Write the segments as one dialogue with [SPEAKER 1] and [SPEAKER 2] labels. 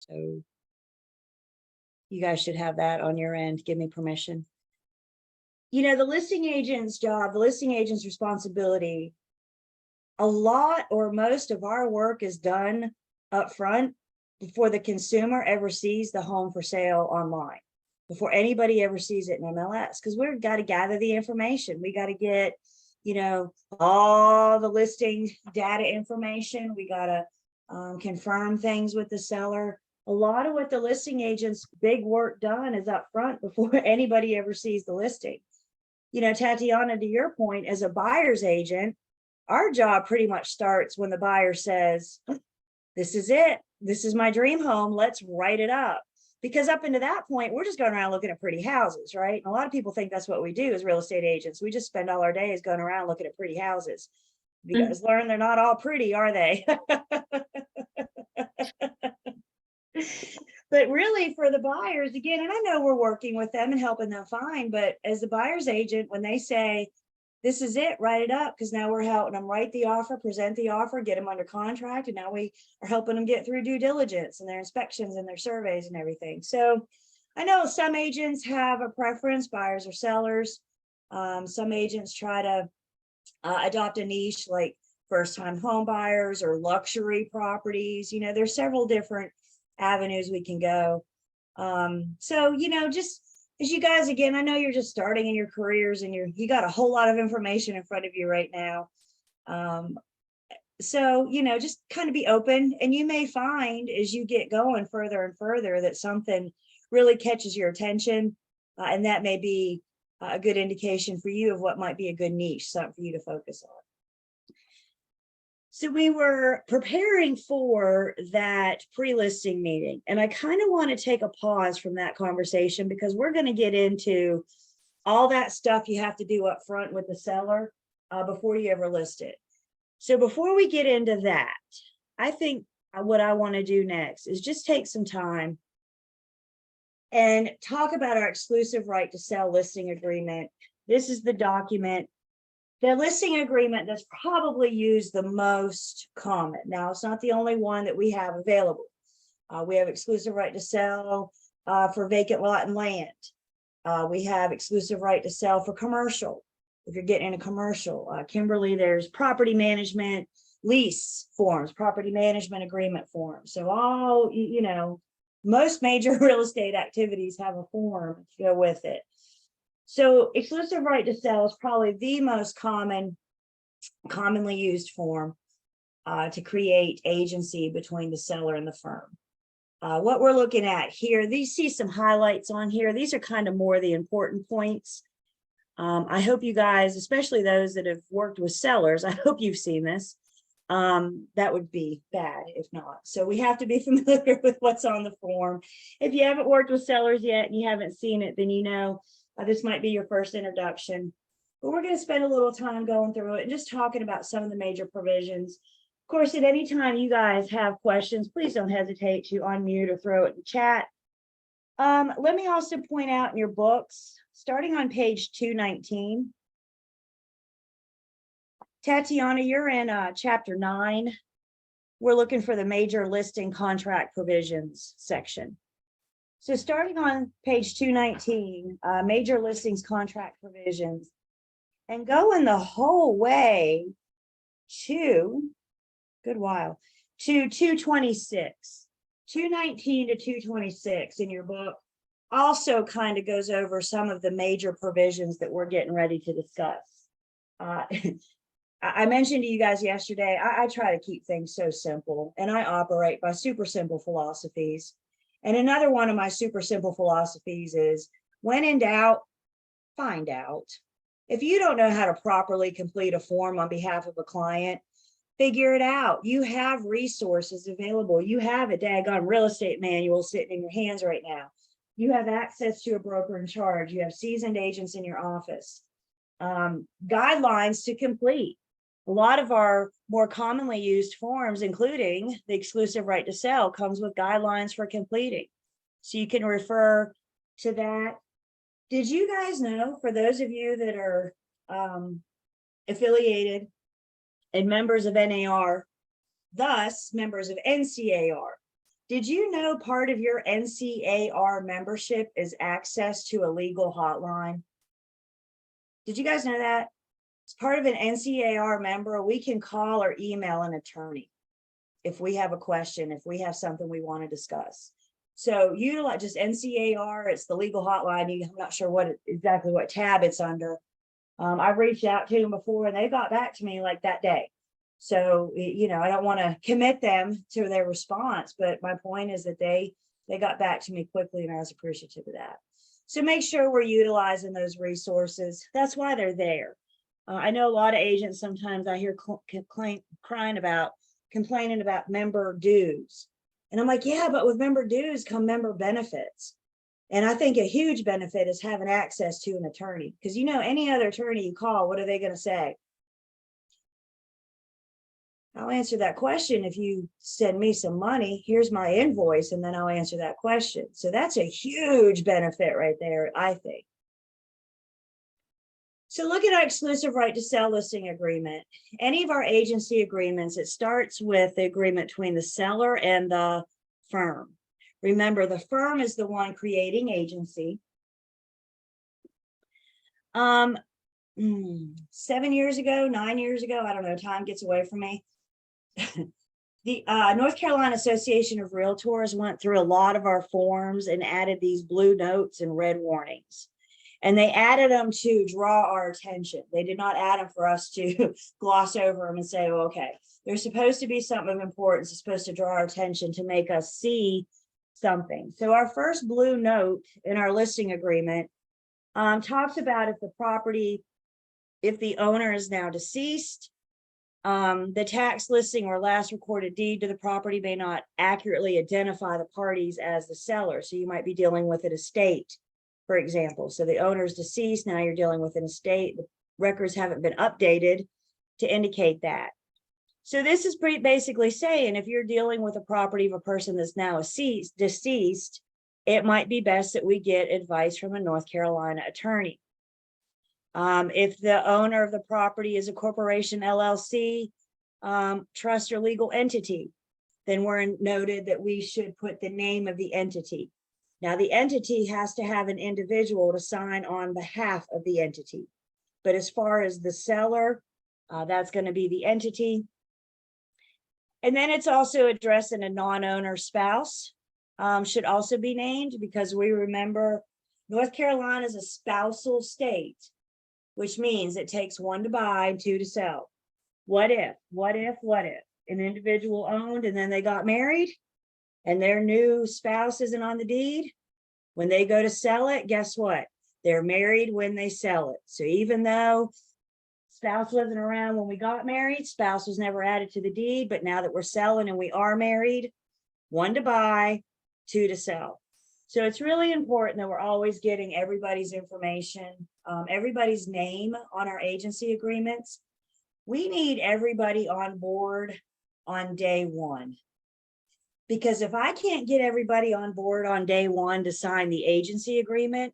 [SPEAKER 1] So you guys should have that on your end. Give me permission. You know, the listing agent's job, the listing agent's responsibility, a lot or most of our work is done up front before the consumer ever sees the home for sale online, before anybody ever sees it in MLS, because we've got to gather the information. We got to get, you know, all the listing data information. We got to confirm things with the seller. A lot of what the listing agent's big work done is up front before anybody ever sees the listing. You know, Tatiana, to your point, as a buyer's agent, our job pretty much starts when the buyer says, this is it. This is my dream home. Let's write it up. Because up into that point, we're just going around looking at pretty houses, right? And a lot of people think that's what we do as real estate agents. We just spend all our days going around looking at pretty houses. You guys learn they're not all pretty, are they? But really for the buyers, again, and I know we're working with them and helping them find, but as the buyer's agent, when they say, this is it, write it up, because now we're helping them write the offer, present the offer, get them under contract, and now we are helping them get through due diligence and their inspections and their surveys and everything. So I know some agents have a preference, buyers or sellers. Some agents try to adopt a niche like first-time home buyers or luxury properties. You know, there's several different avenues we can go. So, you know, just as you guys, again, I know you're just starting in your careers and you got a whole lot of information in front of you right now. So, you know, just kind of be open, and you may find as you get going further and further that something really catches your attention. And that may be a good indication for you of what might be a good niche, something for you to focus on. So we were preparing for that pre-listing meeting, and I kind of want to take a pause from that conversation because we're going to get into all that stuff you have to do up front with the seller before you ever list it. So before we get into that, I think what I want to do next is just take some time and talk about our exclusive right to sell listing agreement. This is the document, the listing agreement that's probably used the most common. Now, it's not the only one that we have available. We have exclusive right to sell for vacant lot and land. We have exclusive right to sell for commercial. If you're getting into commercial, Kimberly, there's property management lease forms, property management agreement forms. So all, you know, most major real estate activities have a form to go with it. So exclusive right to sell is probably the most commonly used form to create agency between the seller and the firm. What we're looking at here, you see some highlights on here. These are kind of more the important points. I hope you guys, especially those that have worked with sellers, I hope you've seen this. That would be bad if not. So we have to be familiar with what's on the form. If you haven't worked with sellers yet and you haven't seen it, then you know this might be your first introduction. But we're going to spend a little time going through it and just talking about some of the major provisions. Of course, at any time you guys have questions, please don't hesitate to unmute or throw it in chat. Let me also point out in your books, starting on page 219, Tatiana, you're in chapter 9. We're looking for the major listing contract provisions section. So starting on page 219, major listings contract provisions, and going the whole way to, good while, to 226. 219 to 226 in your book also kind of goes over some of the major provisions that we're getting ready to discuss. I mentioned to you guys yesterday, I try to keep things so simple, and I operate by super simple philosophies. And another one of my super simple philosophies is, when in doubt, find out. If you don't know how to properly complete a form on behalf of a client, figure it out. You have resources available. You have a daggone real estate manual sitting in your hands right now. You have access to a broker in charge. You have seasoned agents in your office. Guidelines to complete. A lot of our more commonly used forms, including the exclusive right to sell, comes with guidelines for completing. So you can refer to that. Did you guys know, for those of you that are affiliated and members of NAR, thus members of NCAR, Did you know part of your NCAR membership is access to a legal hotline? Did you guys know that? As part of an NCAR member, we can call or email an attorney if we have a question, if we have something we want to discuss. So utilize just NCAR, it's the legal hotline. I'm not sure exactly what tab it's under. I've reached out to them before and they got back to me like that day. So, you know, I don't want to commit them to their response, but my point is that they got back to me quickly and I was appreciative of that. So make sure we're utilizing those resources. That's why they're there. I know a lot of agents, sometimes I hear complaining about member dues. And I'm like, yeah, but with member dues come member benefits. And I think a huge benefit is having access to an attorney, because, you know, any other attorney you call, what are they going to say? I'll answer that question if you send me some money. Here's my invoice, and then I'll answer that question. So that's a huge benefit right there, I think. So look at our exclusive right to sell listing agreement. Any of our agency agreements, it starts with the agreement between the seller and the firm. Remember, the firm is the one creating agency. 7 years ago, 9 years ago, I don't know, time gets away from me. The North Carolina Association of Realtors went through a lot of our forms and added these blue notes and red warnings. And they added them to draw our attention. They did not add them for us to gloss over them and say, oh, okay, there's supposed to be something of importance. It's supposed to draw our attention to make us see something. So our first blue note in our listing agreement talks about if the owner is now deceased, the tax listing or last recorded deed to the property may not accurately identify the parties as the seller. So you might be dealing with an estate, for example. So the owner is deceased, now you're dealing with an estate. The records haven't been updated to indicate that. So this is basically saying if you're dealing with a property of a person that's now deceased, it might be best that we get advice from a North Carolina attorney. If the owner of the property is a corporation, LLC, trust or legal entity, then we're noted that we should put the name of the entity. Now, the entity has to have an individual to sign on behalf of the entity. But as far as the seller, that's going to be the entity. And then it's also addressing a non-owner spouse should also be named, because we remember North Carolina is a spousal state, which means it takes one to buy and two to sell. What if an individual owned and then they got married and their new spouse isn't on the deed? When they go to sell it, guess what? They're married when they sell it. So even though spouse wasn't around when we got married, spouse was never added to the deed, but now that we're selling and we are married, one to buy, two to sell. So it's really important that we're always getting everybody's information, everybody's name on our agency agreements. We need everybody on board on day one. Because if I can't get everybody on board on day one to sign the agency agreement,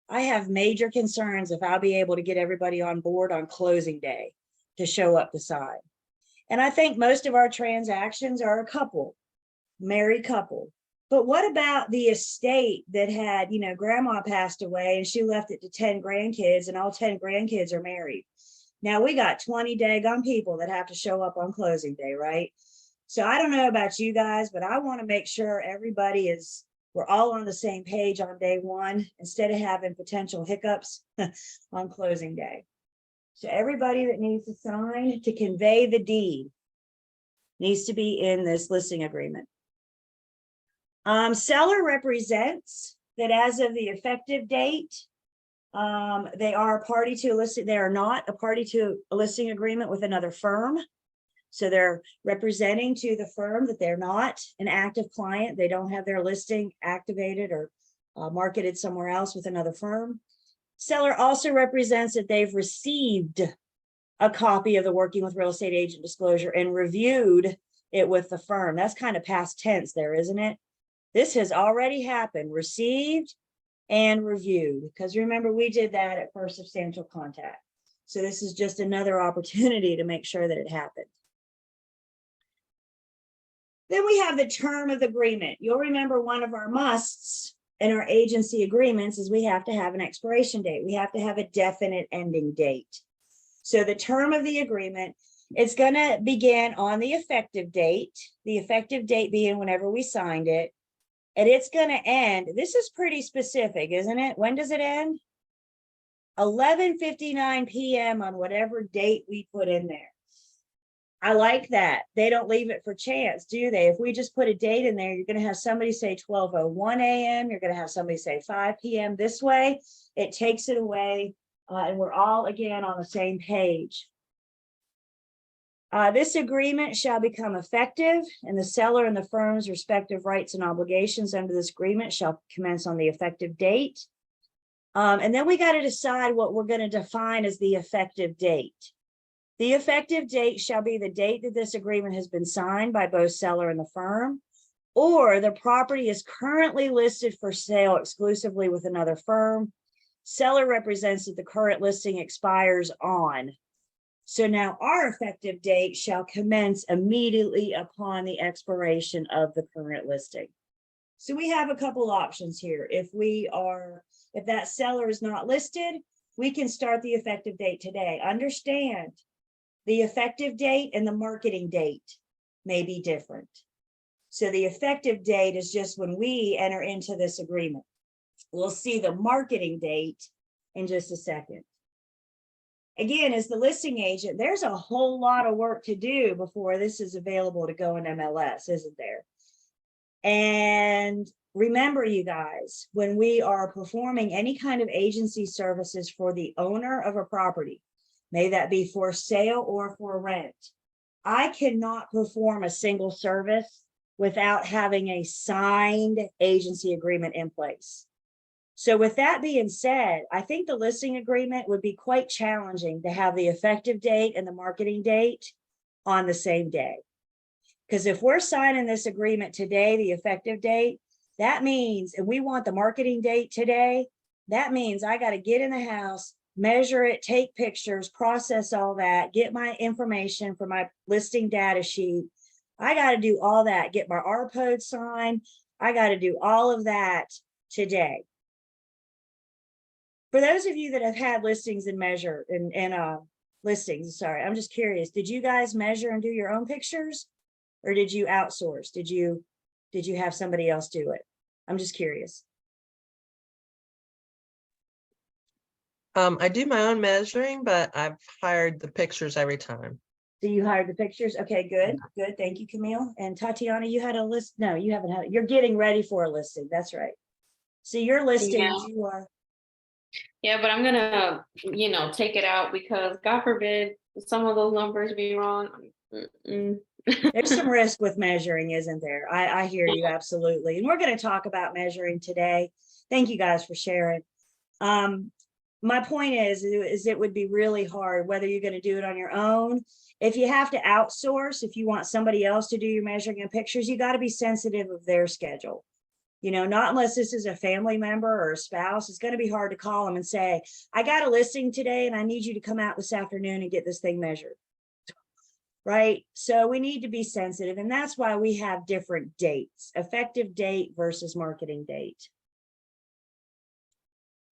[SPEAKER 1] I have major concerns if I'll be able to get everybody on board on closing day to show up to sign. And I think most of our transactions are a couple, married couple. But what about the estate that had, you know, grandma passed away and she left it to 10 grandkids and all 10 grandkids are married? Now we got 20 daggone people that have to show up on closing day, right? So I don't know about you guys, but I want to make sure we're all on the same page on day one instead of having potential hiccups on closing day. So everybody that needs to sign to convey the deed needs to be in this listing agreement. Seller represents that as of the effective date, they are a party to a listing. They are not a party to a listing agreement with another firm. So they're representing to the firm that they're not an active client. They don't have their listing activated or marketed somewhere else with another firm. Seller also represents that they've received a copy of the Working with Real Estate Agent disclosure and reviewed it with the firm. That's kind of past tense there, isn't it? This has already happened, received and reviewed, because remember, we did that at first substantial contact. So this is just another opportunity to make sure that it happened. Then we have the term of the agreement. You'll remember one of our musts in our agency agreements is we have to have an expiration date. We have to have a definite ending date. So the term of the agreement, it's going to begin on the effective date being whenever we signed it. And it's going to end. This is pretty specific, isn't it? When does it end? 11:59 p.m. on whatever date we put in there. I like that. They don't leave it for chance, do they? If we just put a date in there, you're going to have somebody say 12:01 a.m. You're going to have somebody say 5 p.m. This way, it takes it away, and we're all, again, on the same page. This agreement shall become effective, and the seller and the firm's respective rights and obligations under this agreement shall commence on the effective date. And then we got to decide what we're going to define as the effective date. The effective date shall be the date that this agreement has been signed by both seller and the firm, or the property is currently listed for sale exclusively with another firm. Seller represents that the current listing expires on. So now our effective date shall commence immediately upon the expiration of the current listing. So we have a couple options here. If that seller is not listed, we can start the effective date today. Understand, the effective date and the marketing date may be different. So the effective date is just when we enter into this agreement. We'll see the marketing date in just a second. Again, as the listing agent, there's a whole lot of work to do before this is available to go in MLS, isn't there? And remember, you guys, when we are performing any kind of agency services for the owner of a property, may that be for sale or for rent, I cannot perform a single service without having a signed agency agreement in place. So with that being said, I think the listing agreement would be quite challenging to have the effective date and the marketing date on the same day. Because if we're signing this agreement today, the effective date, that means, and we want the marketing date today, that means I got to get in the house, measure it, take pictures, process all that, get my information for my listing data sheet. I got to do all that, get my RPOD signed. I got to do all of that today. For those of you that have had listings and measure and listings, sorry, I'm just curious, did you guys measure and do your own pictures, or did you outsource? Did you have somebody else do it? I'm just curious.
[SPEAKER 2] I do my own measuring, but I've hired the pictures every time.
[SPEAKER 1] So you hired the pictures? Okay, good, good. Thank you, Camille. And Tatiana, you had a list? No, you haven't had it. You're getting ready for a listing. That's right. So your listings, you are.
[SPEAKER 3] Yeah, but I'm gonna, take it out because God forbid some of those numbers be wrong.
[SPEAKER 1] There's some risk with measuring, isn't there? I hear you absolutely. And we're going to talk about measuring today. Thank you guys for sharing. My point is it would be really hard whether you're going to do it on your own. If you have to outsource, if you want somebody else to do your measuring and pictures, you got to be sensitive of their schedule. Not unless this is a family member or a spouse. It's going to be hard to call them and say, I got a listing today and I need you to come out this afternoon and get this thing measured. Right? So we need to be sensitive. And that's why we have different dates, effective date versus marketing date.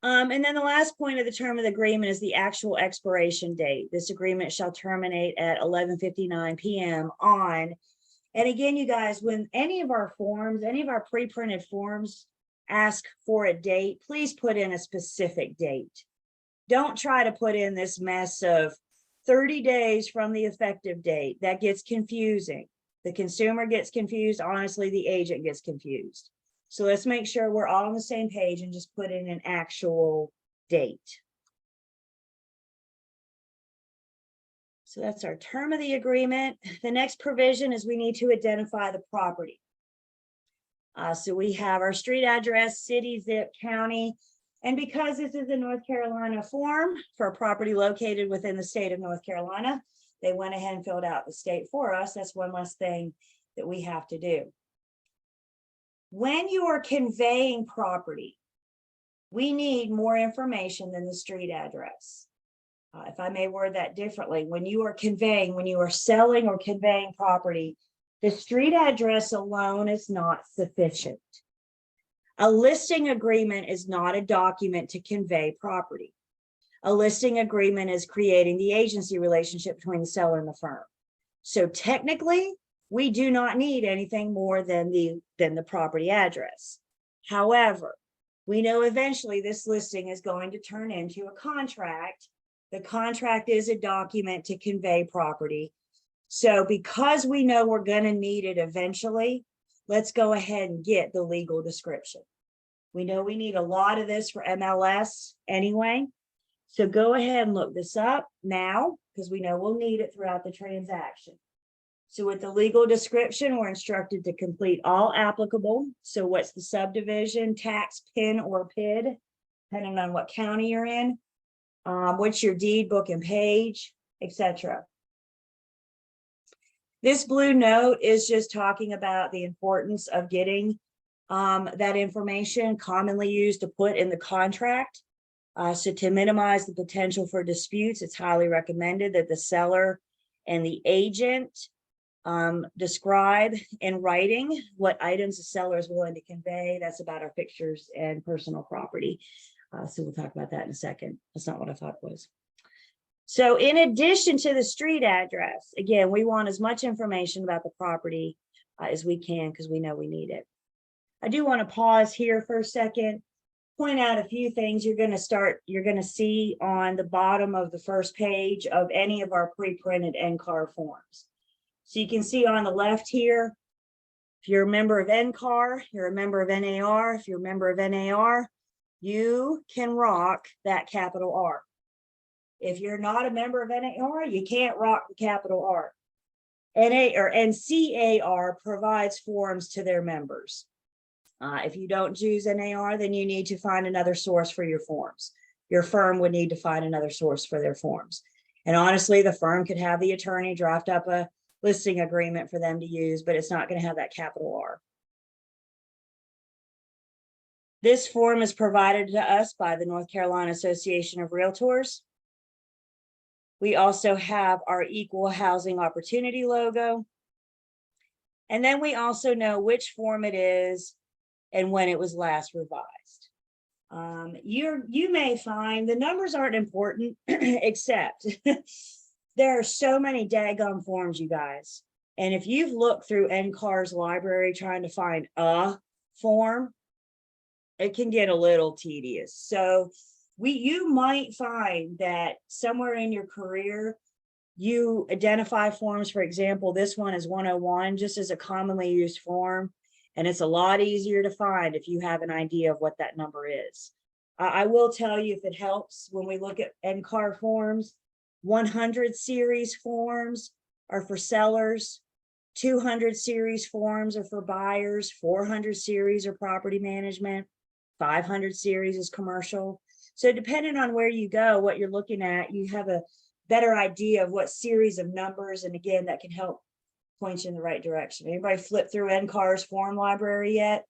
[SPEAKER 1] And then the last point of the term of the agreement is the actual expiration date. This agreement shall terminate at 11:59 p.m. on. And again, you guys, when any of our forms, any of our pre-printed forms ask for a date, please put in a specific date. Don't try to put in this mess of 30 days from the effective date. That gets confusing. The consumer gets confused. Honestly, the agent gets confused. So let's make sure we're all on the same page and just put in an actual date. So that's our term of the agreement. The next provision is we need to identify the property. So we have our street address, city, zip, county. And because this is a North Carolina form for a property located within the state of North Carolina, they went ahead and filled out the state for us. That's one less thing that we have to do. When you are conveying property, we need more information than the street address. If I may word that differently, when you are selling or conveying property, The street address alone is not sufficient. A listing agreement is not a document to convey property. A listing agreement is creating the agency relationship between the seller and the firm. So technically, we do not need anything more than the property address. However, we know eventually this listing is going to turn into a contract. The contract is a document to convey property. So because we know we're going to need it eventually, let's go ahead and get the legal description. We know we need a lot of this for MLS anyway. So go ahead and look this up now, because we know we'll need it throughout the transaction. So with the legal description, we're instructed to complete all applicable. So what's the subdivision, tax, PIN, or PID, depending on what county you're in. What's your deed, book, and page, etc. This blue note is just talking about the importance of getting that information, commonly used to put in the contract. So to minimize the potential for disputes, it's highly recommended that the seller and the agent describe in writing what items the seller is willing to convey. That's about our fixtures and personal property. So we'll talk about that in a second. That's not what I thought it was. So in addition to the street address, again, we want as much information about the property as we can, because we know we need it. I do want to pause here for a second, point out a few things you're going to see on the bottom of the first page of any of our pre-printed NCAR forms. So you can see on the left here, if you're a member of NCAR, you're a member of NAR. If you're a member of NAR, you can rock that capital R. If you're not a member of NAR, you can't rock the capital R. NCAR provides forms to their members. If you don't choose NAR, then you need to find another source for your forms. Your firm would need to find another source for their forms. And honestly, the firm could have the attorney draft up a listing agreement for them to use, but it's not going to have that capital R. This form is provided to us by the North Carolina Association of Realtors. We also have our Equal Housing Opportunity logo. And then we also know which form it is and when it was last revised. You may find the numbers aren't important, except there are so many daggum forms, you guys. And if you've looked through NCAR's library trying to find a form, it can get a little tedious. So you might find that somewhere in your career, you identify forms. For example, this one is 101, just as a commonly used form. And it's a lot easier to find if you have an idea of what that number is. I will tell you, if it helps, when we look at NCAR forms, 100 series forms are for sellers, 200 series forms are for buyers, 400 series are property management, 500 series is commercial. So depending on where you go, what you're looking at, you have a better idea of what series of numbers, and again, that can help point you in the right direction. Anybody flip through NCAR's form library yet?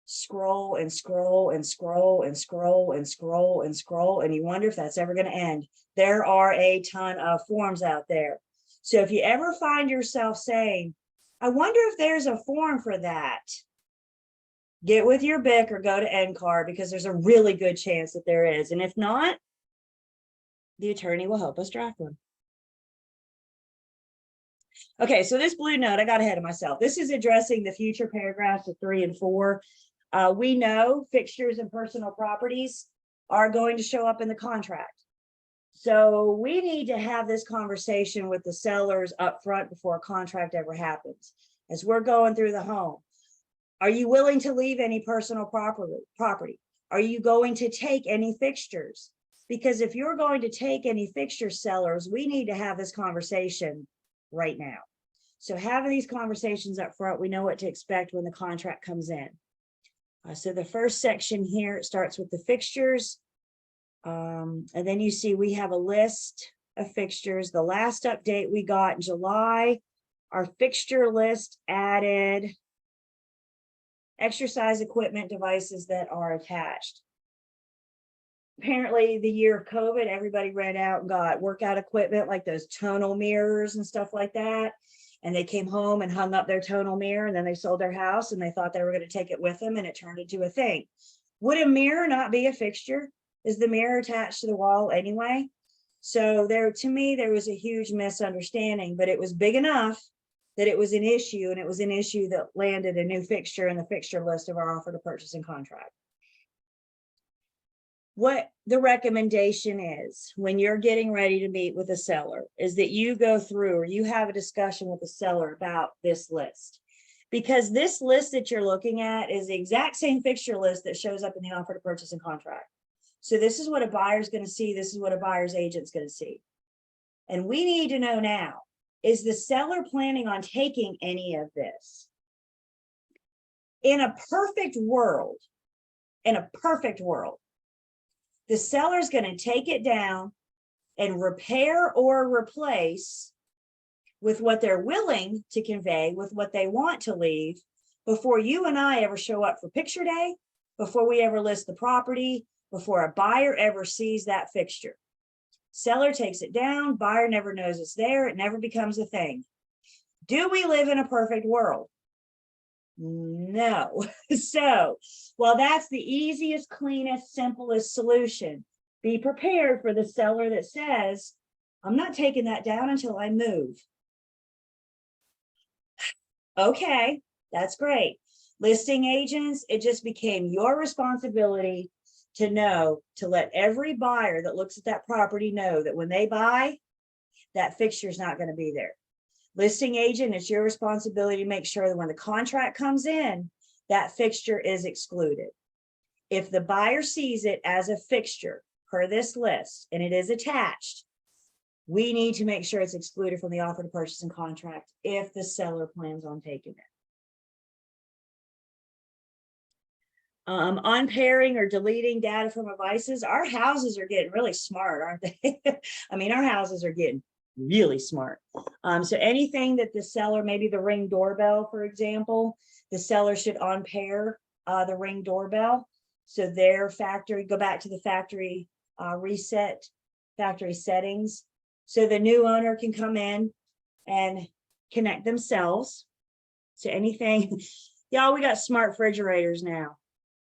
[SPEAKER 1] Scroll and scroll and scroll and scroll and scroll and scroll, and you wonder if that's ever going to end. There are a ton of forms out there. So if you ever find yourself saying, I wonder if there's a form for that, get with your BIC or go to NCAR, because there's a really good chance that there is. And if not, the attorney will help us draft one. Okay, so this blue note, I got ahead of myself. This is addressing the future paragraphs of 3 and 4. We know fixtures and personal properties are going to show up in the contract. So we need to have this conversation with the sellers up front before a contract ever happens. As we're going through the home, are you willing to leave any personal property? Are you going to take any fixtures? Because if you're going to take any fixture, sellers, we need to have this conversation right now. So having these conversations up front, we know what to expect when the contract comes in. So the first section here, it starts with the fixtures. And then you see we have a list of fixtures. The last update we got in July, our fixture list added exercise equipment devices that are attached. Apparently the year of COVID, everybody ran out and got workout equipment like those tonal mirrors and stuff like that. and they came home and hung up their tonal mirror, and then they sold their house and they thought they were going to take it with them, and it turned into a thing. Would a mirror not be a fixture? Is the mirror attached to the wall anyway? So there, to me, there was a huge misunderstanding, but it was big enough that it was an issue, and it was an issue that landed a new fixture in the fixture list of our offer to purchase and contract. What the recommendation is when you're getting ready to meet with a seller is that you go through, or you have a discussion with the seller about this list. Because this list that you're looking at is the exact same fixture list that shows up in the offer to purchase and contract. So this is what a buyer's going to see. This is what a buyer's agent's going to see. And we need to know now, is the seller planning on taking any of this? In a perfect world, the seller's going to take it down and repair or replace with what they're willing to convey, with what they want to leave, before you and I ever show up for picture day, before we ever list the property, before a buyer ever sees that fixture. Seller takes it down, buyer never knows it's there, it never becomes a thing. Do we live in a perfect world? No. So, while that's the easiest, cleanest, simplest solution, be prepared for the seller that says, I'm not taking that down until I move. Okay, that's great. Listing agents, it just became your responsibility to know, to let every buyer that looks at that property know that when they buy, that fixture is not going to be there. Listing agent, it's your responsibility to make sure that when the contract comes in, that fixture is excluded. If the buyer sees it as a fixture per this list and it is attached, we need to make sure it's excluded from the offer to purchase and contract if the seller plans on taking it. Unpairing or deleting data from devices. Our houses are getting really smart, aren't they? I mean, our houses are getting really smart. So anything that the seller, maybe the Ring doorbell, for example, the seller should unpair the Ring doorbell. So their factory, go back to the factory reset, factory settings. So the new owner can come in and connect themselves to anything. Y'all, we got smart refrigerators now.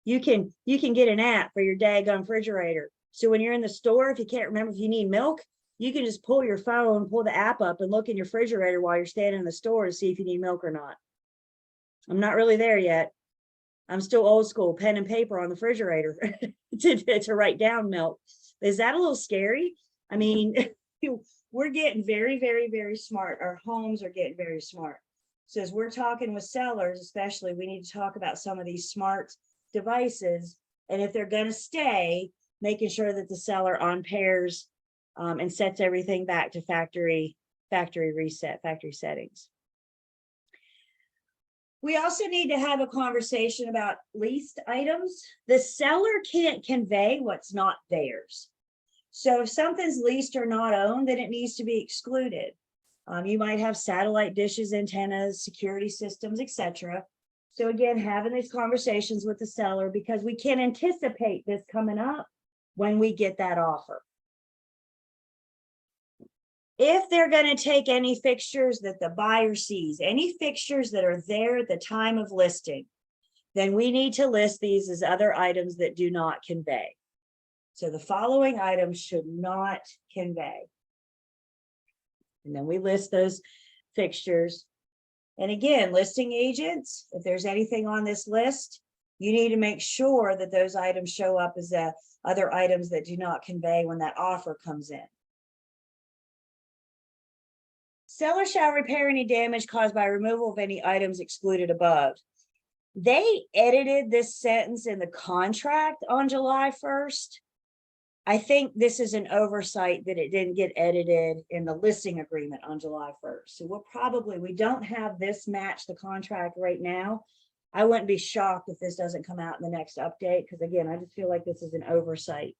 [SPEAKER 1] You can get an app for your daggone refrigerator. So when you're in the store, if you can't remember if you need milk, you can just pull your phone, pull the app up and look in your refrigerator while you're standing in the store to see if you need milk or not. I'm not really there yet. I'm still old school, pen and paper on the refrigerator to write down milk. Is that a little scary? I mean, we're getting very, very, very smart. Our homes are getting very smart. So as we're talking with sellers, especially, we need to talk about some of these smart devices. And if they're going to stay, making sure that the seller unpairs and sets everything back to factory reset, factory settings. We also need to have a conversation about leased items. The seller can't convey what's not theirs. So if something's leased or not owned, then it needs to be excluded. You might have satellite dishes, antennas, security systems, etc. So again, having these conversations with the seller, because we can anticipate this coming up when we get that offer. If they're going to take any fixtures that the buyer sees, any fixtures that are there at the time of listing, then we need to list these as other items that do not convey. So the following items should not convey. And then we list those fixtures. And again, listing agents, if there's anything on this list, you need to make sure that those items show up as other items that do not convey when that offer comes in. Seller shall repair any damage caused by removal of any items excluded above. They edited this sentence in the contract on July 1st. I think this is an oversight that it didn't get edited in the listing agreement on July 1st. So we don't have this match the contract right now. I wouldn't be shocked if this doesn't come out in the next update, because again, I just feel like this is an oversight.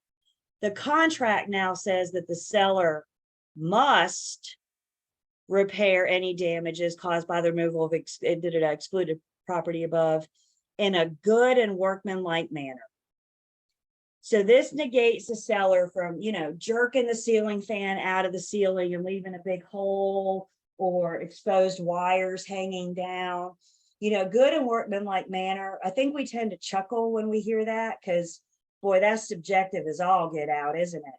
[SPEAKER 1] The contract now says that the seller must repair any damages caused by the removal of excluded property above in a good and workmanlike manner. So this negates the seller from, jerking the ceiling fan out of the ceiling and leaving a big hole or exposed wires hanging down. You know, good and workmanlike manner. I think we tend to chuckle when we hear that because, boy, that's subjective as all get out, isn't it?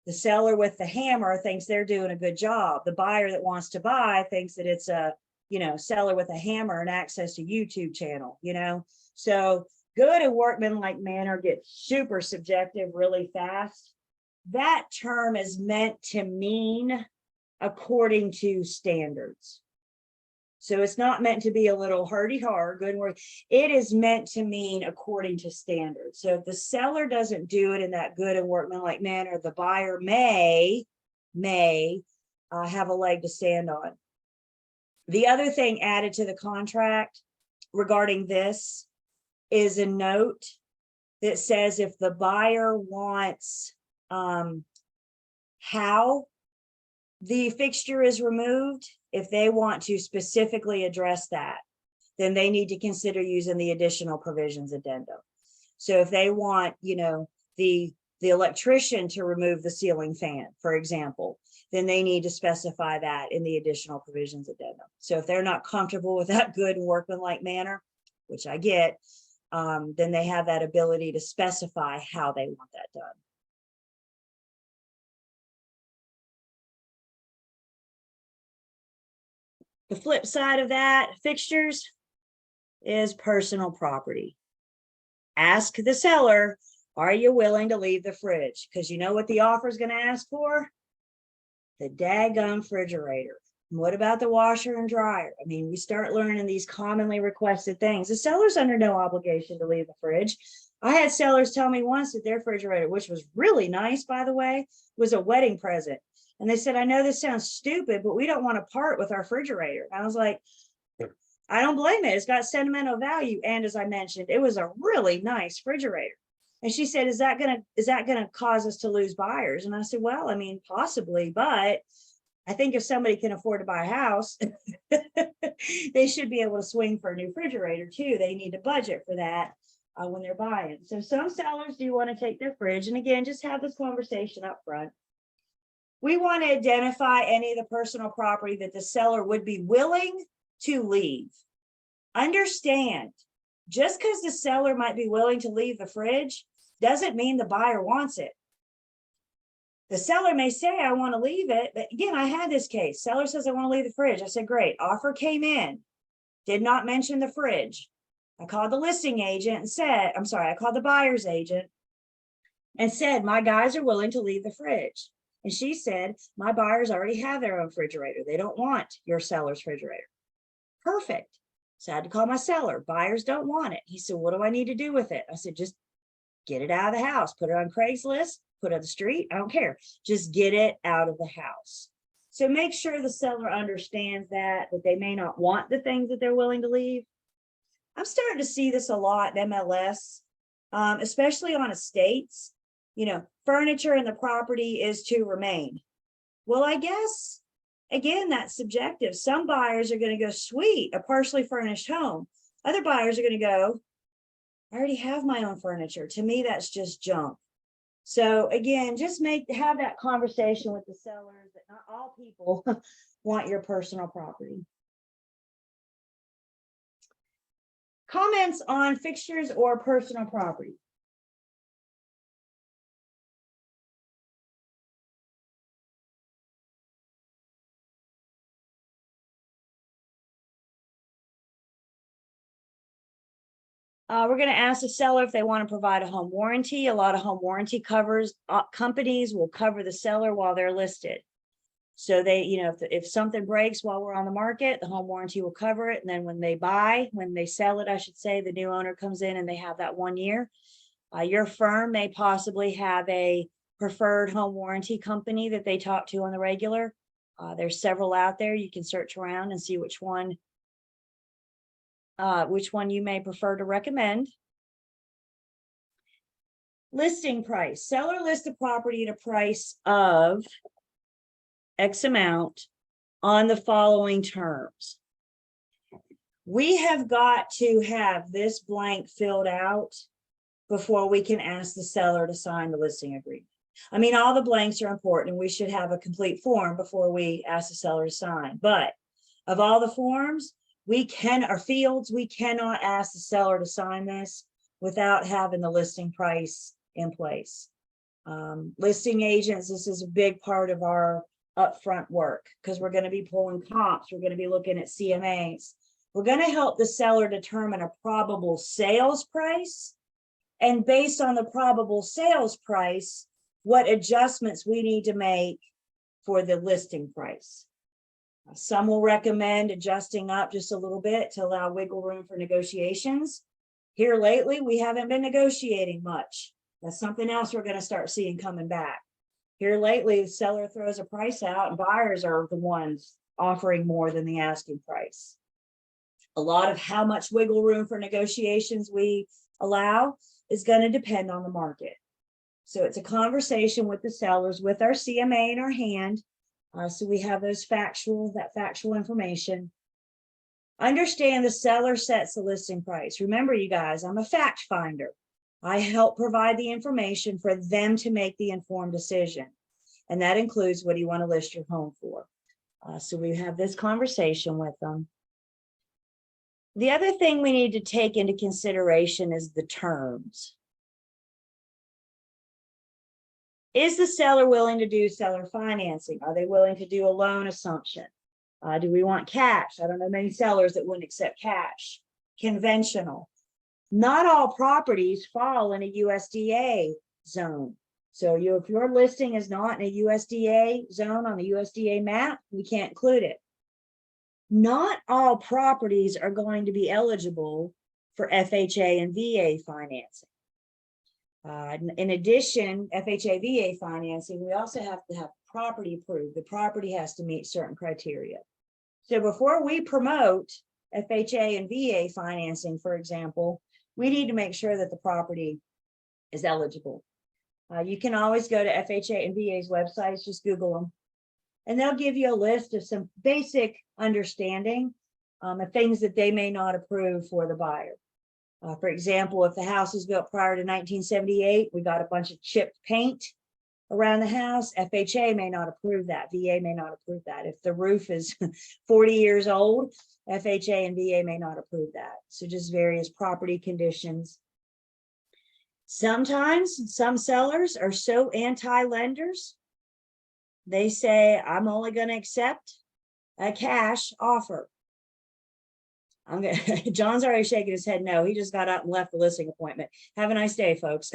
[SPEAKER 1] The seller with the hammer thinks they're doing a good job. The buyer that wants to buy thinks that it's a, you know, seller with a hammer and access to YouTube channel, you know? So good and workmanlike manner gets super subjective really fast. That term is meant to mean according to standards. So it's not meant to be a little hurdy-hard, good work. It is meant to mean according to standards. So if the seller doesn't do it in that good and workmanlike manner, the buyer may have a leg to stand on. The other thing added to the contract regarding this is a note that says if the buyer wants how the fixture is removed, if they want to specifically address that, then they need to consider using the additional provisions addendum. So if they want, you know, the electrician to remove the ceiling fan, for example, then they need to specify that in the additional provisions addendum. So if they're not comfortable with that good and workmanlike manner, which I get, then they have that ability to specify how they want that done. The flip side of that, fixtures, is personal property. Ask the seller, are you willing to leave the fridge? Because you know what the offer is going to ask for? The daggum refrigerator. What about the washer and dryer? I mean, we start learning these commonly requested things. The seller's under no obligation to leave the fridge. I had sellers tell me once that their refrigerator, which was really nice, by the way, was a wedding present. And they said, I know this sounds stupid, but we don't want to part with our refrigerator. And I was like, I don't blame it. It's got sentimental value. And as I mentioned, it was a really nice refrigerator. And she said, is that gonna cause us to lose buyers? And I said, well, I mean, possibly, but I think if somebody can afford to buy a house, they should be able to swing for a new refrigerator too. They need to budget for that when they're buying. So some sellers do want to take their fridge. And again, just have this conversation up front. We want to identify any of the personal property that the seller would be willing to leave. Understand, just because the seller might be willing to leave the fridge doesn't mean the buyer wants it. The seller may say, I want to leave it. But again, I had this case. Seller says, I want to leave the fridge. I said, great. Offer came in. Did not mention the fridge. I called the listing agent and said, I called the buyer's agent and said, my guys are willing to leave the fridge. And she said, my buyers already have their own refrigerator. They don't want your seller's refrigerator. Perfect. So I had to call my seller. Buyers don't want it. He said, what do I need to do with it? I said, just get it out of the house. Put it on Craigslist, put it on the street. I don't care. Just get it out of the house. So make sure the seller understands that they may not want the things that they're willing to leave. I'm starting to see this a lot in MLS, especially on estates. You know, furniture in the property is to remain. Well, I guess, again, that's subjective. Some buyers are going to go, sweet, a partially furnished home. Other buyers are going to go, I already have my own furniture. To me, that's just junk. So again, just have that conversation with the sellers that not all people want your personal property. Comments on fixtures or personal property? We're going to ask the seller if they want to provide a home warranty. A lot of home warranty companies will cover the seller while they're listed. So they, you know, if something breaks while we're on the market, the home warranty will cover it. And then when they sell it, I should say, the new owner comes in and they have that 1 year. Your firm may possibly have a preferred home warranty company that they talk to on the regular. There's several out there. You can search around and see which one you may prefer to recommend. Listing price. Seller lists the property at a price of X amount on the following terms. We have got to have this blank filled out before we can ask the seller to sign the listing agreement. I mean, all the blanks are important and we should have a complete form before we ask the seller to sign. But of all the forms, our fields, we cannot ask the seller to sign this without having the listing price in place. Listing agents, this is a big part of our upfront work because we're going to be pulling comps. We're going to be looking at CMAs. We're going to help the seller determine a probable sales price. And based on the probable sales price, what adjustments we need to make for the listing price. Some will recommend adjusting up just a little bit to allow wiggle room for negotiations. Here lately, we haven't been negotiating much. That's something else we're going to start seeing coming back. Here lately, the seller throws a price out and buyers are the ones offering more than the asking price. A lot of how much wiggle room for negotiations we allow is going to depend on the market. So it's a conversation with the sellers with our CMA in our hand. So we have that factual information. Understand the seller sets the listing price. Remember, you guys, I'm a fact finder. I help provide the information for them to make the informed decision. And that includes what do you want to list your home for? So we have this conversation with them. The other thing we need to take into consideration is the terms. Is the seller willing to do seller financing? Are they willing to do a loan assumption? Do we want cash? I don't know many sellers that wouldn't accept cash. Conventional. Not all properties fall in a USDA zone. So if your listing is not in a USDA zone on the USDA map, we can't include it. Not all properties are going to be eligible for FHA and VA financing. In addition, FHA, VA financing, we also have to have property approved. The property has to meet certain criteria. So before we promote FHA and VA financing, for example, we need to make sure that the property is eligible. You can always go to FHA and VA's websites, just Google them, and they'll give you a list of some basic understanding of things that they may not approve for the buyer. For example, if the house was built prior to 1978, we got a bunch of chipped paint around the house. FHA may not approve that. VA may not approve that. If the roof is 40 years old, FHA and VA may not approve that. So just various property conditions. Sometimes some sellers are so anti-lenders, they say, I'm only going to accept a cash offer. John's already shaking his head no. He just got up and left the listing appointment. Have a nice day, folks.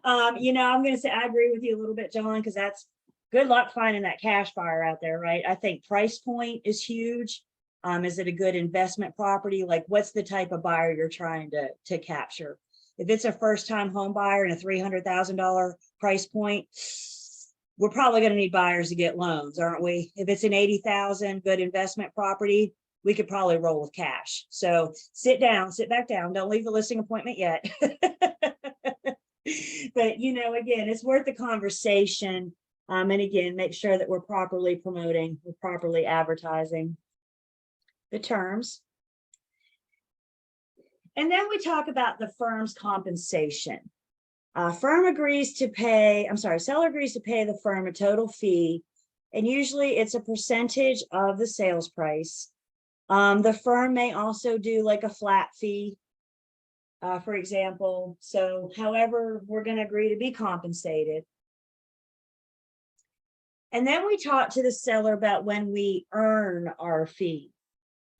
[SPEAKER 1] I'm going to say I agree with you a little bit, John, because that's good luck finding that cash buyer out there, right? I think price point is huge. Is it a good investment property? Like, what's the type of buyer you're trying to capture? If it's a first-time home buyer and a $300,000 price point, we're probably going to need buyers to get loans, aren't we? If it's an $80,000 good investment property, we could probably roll with cash. So sit back down. Don't leave the listing appointment yet. But, again, it's worth the conversation. And again, make sure that we're properly promoting, we're properly advertising the terms. And then we talk about the firm's compensation. Seller agrees to pay the firm a total fee, and usually it's a percentage of the sales price. The firm may also do like a flat fee, for example. So however, we're going to agree to be compensated. And then we talk to the seller about when we earn our fee.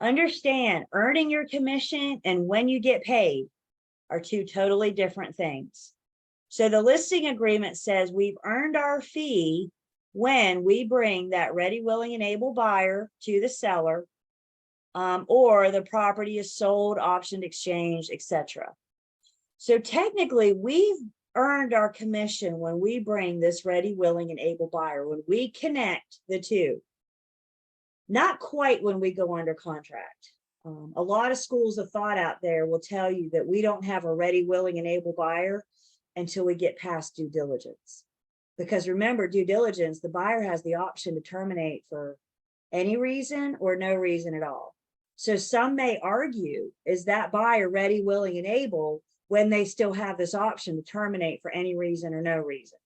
[SPEAKER 1] Understand, earning your commission and when you get paid are two totally different things. So the listing agreement says we've earned our fee when we bring that ready, willing, and able buyer to the seller, or the property is sold, optioned, exchanged, etc. So technically, we've earned our commission when we bring this ready, willing, and able buyer, when we connect the two. Not quite when we go under contract. A lot of schools of thought out there will tell you that we don't have a ready, willing, and able buyer until we get past due diligence. Because remember, due diligence, the buyer has the option to terminate for any reason or no reason at all. So some may argue, is that buyer ready, willing, and able when they still have this option to terminate for any reason or no reason?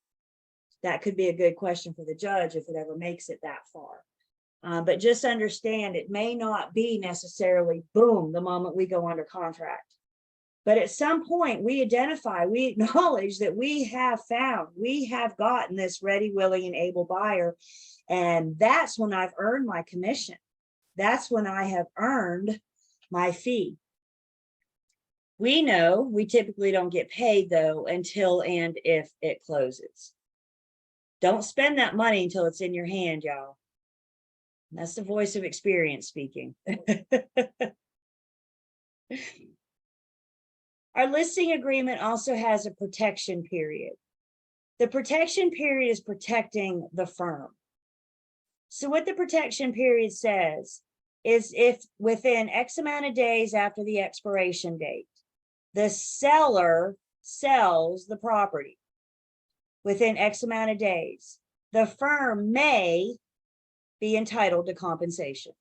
[SPEAKER 1] That could be a good question for the judge if it ever makes it that far. But just understand it may not be necessarily boom the moment we go under contract. But at some point we identify, we acknowledge that we have gotten this ready, willing, and able buyer. And that's when I've earned my commission. That's when I have earned my fee. We know we typically don't get paid though until and if it closes. Don't spend that money until it's in your hand, y'all. That's the voice of experience speaking. Our listing agreement also has a protection period. The protection period is protecting the firm. So what the protection period says is if within X amount of days after the expiration date, the seller sells the property within X amount of days, the firm may be entitled to compensation.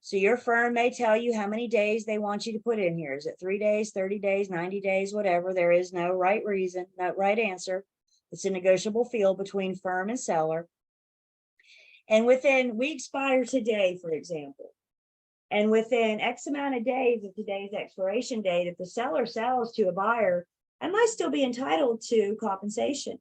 [SPEAKER 1] So your firm may tell you how many days they want you to put in here. Is it 3 days, 30 days, 90 days, whatever? There is no right reason, no right answer. It's a negotiable field between firm and seller. And we expire today, for example, and within X amount of days of today's expiration date, if the seller sells to a buyer, I might still be entitled to compensation.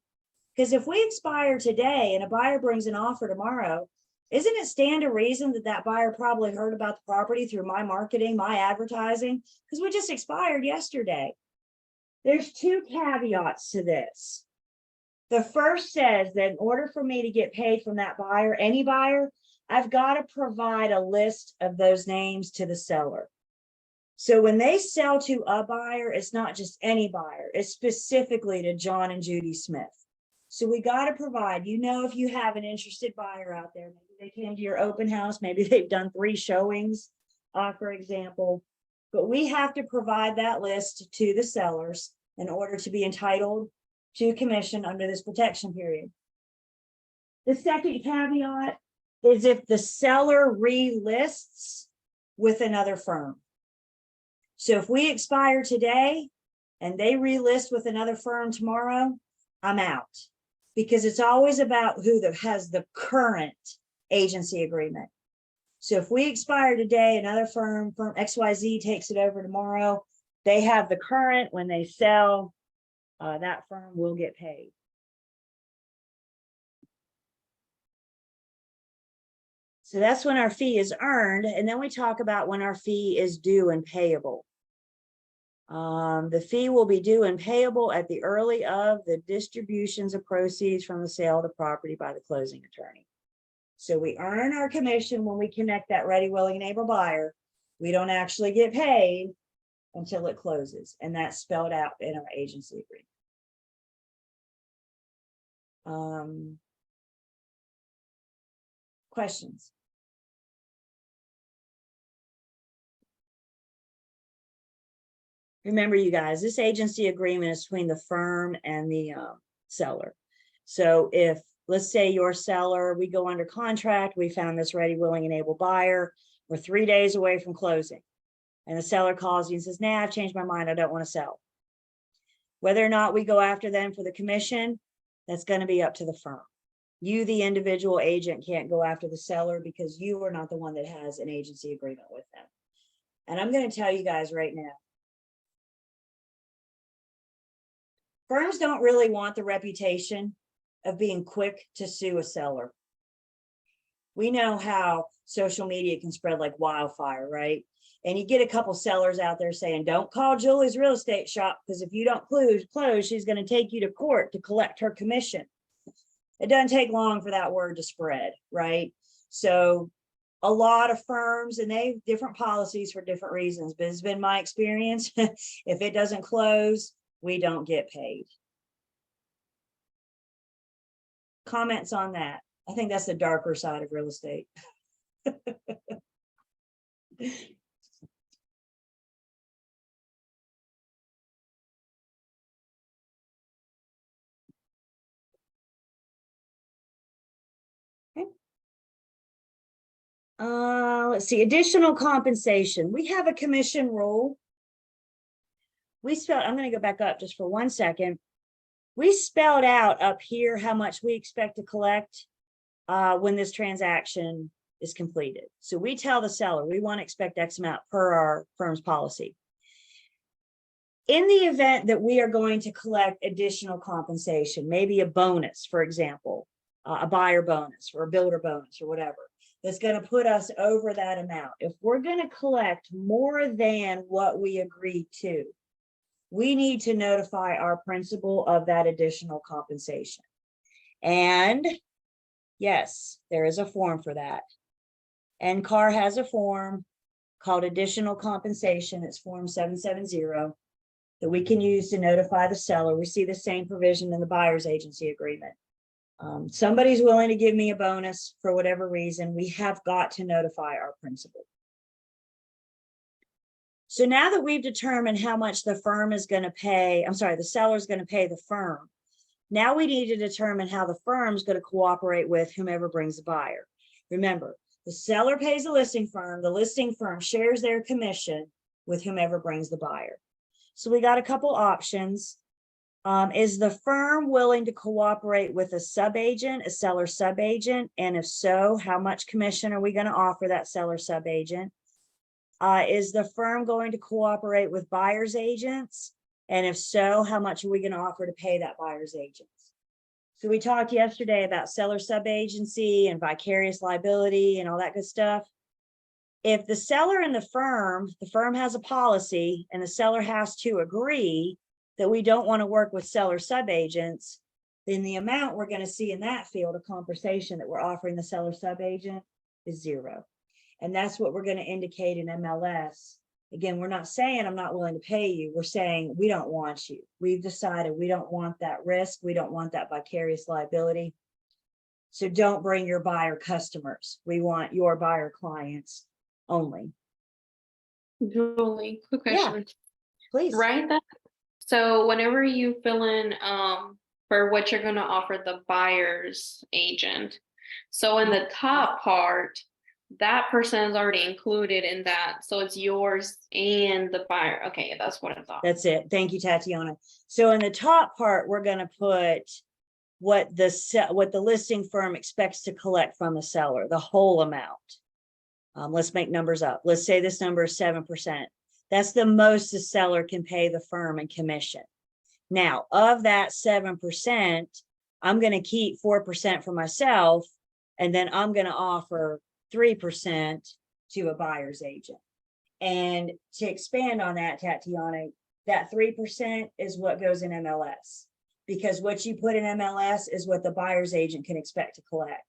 [SPEAKER 1] Because if we expire today and a buyer brings an offer tomorrow, isn't it stand to reason that that buyer probably heard about the property through my marketing, my advertising? Because we just expired yesterday. There's two caveats to this. The first says that in order for me to get paid from that buyer, any buyer, I've got to provide a list of those names to the seller. So when they sell to a buyer, it's not just any buyer, it's specifically to John and Judy Smith. So we got to provide, if you have an interested buyer out there, maybe they came to your open house, maybe they've done 3 showings, for example, but we have to provide that list to the sellers in order to be entitled to commission under this protection period. The second caveat is if the seller relists with another firm. So if we expire today and they relist with another firm tomorrow, I'm out. Because it's always about who has the current agency agreement. So if we expire today, another firm XYZ takes it over tomorrow, they have the current. When they sell, that firm will get paid. So that's when our fee is earned. And then we talk about when our fee is due and payable. The fee will be due and payable at the early of the distributions of proceeds from the sale of the property by the closing attorney. So we earn our commission when we connect that ready, willing, and able buyer. We don't actually get paid until it closes. And that's spelled out in our agency agreement. Questions? Remember, you guys, this agency agreement is between the firm and the seller. So if, let's say your seller, we go under contract, we found this ready, willing, and able buyer, we're 3 days away from closing. And the seller calls you and says, nah, I've changed my mind, I don't want to sell. Whether or not we go after them for the commission, that's going to be up to the firm. You, the individual agent, can't go after the seller because you are not the one that has an agency agreement with them. And I'm going to tell you guys right now, firms don't really want the reputation of being quick to sue a seller. We know how social media can spread like wildfire, right? And you get a couple sellers out there saying, don't call Julie's real estate shop because if you don't close, she's going to take you to court to collect her commission. It doesn't take long for that word to spread, right? So a lot of firms, and they have different policies for different reasons, but it's been my experience, if it doesn't close, we don't get paid. Comments on that? I think that's the darker side of real estate. Okay. Let's see, additional compensation. We have a commission rule I'm gonna go back up just for 1 second. We spelled out up here how much we expect to collect when this transaction is completed. So we tell the seller, we want to expect X amount per our firm's policy. In the event that we are going to collect additional compensation, maybe a bonus, for example, a buyer bonus or a builder bonus or whatever, that's going to put us over that amount. If we're going to collect more than what we agreed to, we need to notify our principal of that additional compensation. And yes, there is a form for that. NCAR has a form called additional compensation. It's form 770 that we can use to notify the seller. We see the same provision in the buyer's agency agreement. Somebody's willing to give me a bonus for whatever reason, we have got to notify our principal. So now that we've determined how much the firm is going to pay, the seller is going to pay the firm. Now we need to determine how the firm's going to cooperate with whomever brings the buyer. Remember, the seller pays the listing firm shares their commission with whomever brings the buyer. So we got a couple options. Is the firm willing to cooperate with a subagent, a seller subagent? And if so, how much commission are we going to offer that seller subagent? Is the firm going to cooperate with buyer's agents? And if so, how much are we going to offer to pay that buyer's agents? So we talked yesterday about seller subagency and vicarious liability and all that good stuff. If the seller and the firm has a policy and the seller has to agree that we don't want to work with seller subagents, then the amount we're going to see in that field of compensation that we're offering the seller subagent is 0. And that's what we're going to indicate in MLS. Again, we're not saying I'm not willing to pay you. We're saying we don't want you. We've decided we don't want that risk. We don't want that vicarious liability. So don't bring your buyer customers. We want your buyer clients only.
[SPEAKER 3] Julie, quick question.
[SPEAKER 1] Please.
[SPEAKER 3] Right. So whenever you fill in for what you're going to offer the buyer's agent, so in the top part, that person is already included in that. So it's yours and the buyer. Okay, that's what I thought.
[SPEAKER 1] That's it. Thank you, Tatiana. So in the top part, we're going to put what the listing firm expects to collect from the seller, the whole amount. Let's make numbers up. Let's say this number is 7%. That's the most the seller can pay the firm in commission. Now, of that 7%, I'm going to keep 4% for myself, and then I'm going to offer 3% to a buyer's agent. And to expand on that, Tatiana, that 3% is what goes in MLS, because what you put in MLS is what the buyer's agent can expect to collect.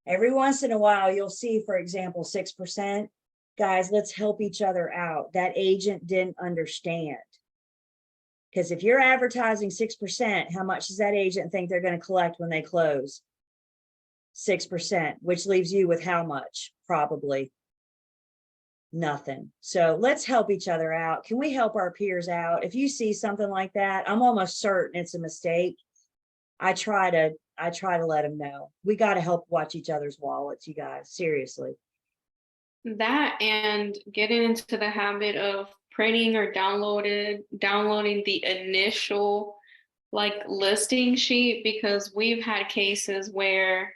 [SPEAKER 1] Every once in a while, you'll see, for example, 6%. Guys, let's help each other out. That agent didn't understand. Because if you're advertising 6%, how much does that agent think they're going to collect when they close? 6%, which leaves you with how much? Probably nothing. So let's help each other out. Can we help our peers out? If you see something like that, I'm almost certain it's a mistake. I try to let them know. We got to help watch each other's wallets, you guys, seriously.
[SPEAKER 3] That and getting into the habit of printing or downloading the initial listing sheet, because we've had cases where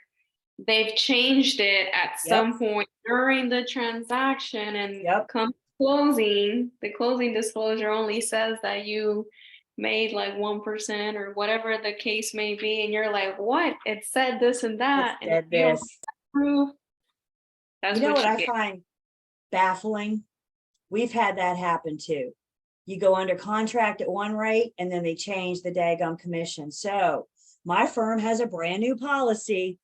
[SPEAKER 3] they've changed it at some point during the transaction, and come closing, the closing disclosure only says that you made 1% or whatever the case may be, and you're like, what? It said this and that, and if you don't have proof, that's
[SPEAKER 1] what I
[SPEAKER 3] get.
[SPEAKER 1] find baffling. We've had that happen too. You go under contract at one rate and then they change the daggum commission. So my firm has a brand new policy,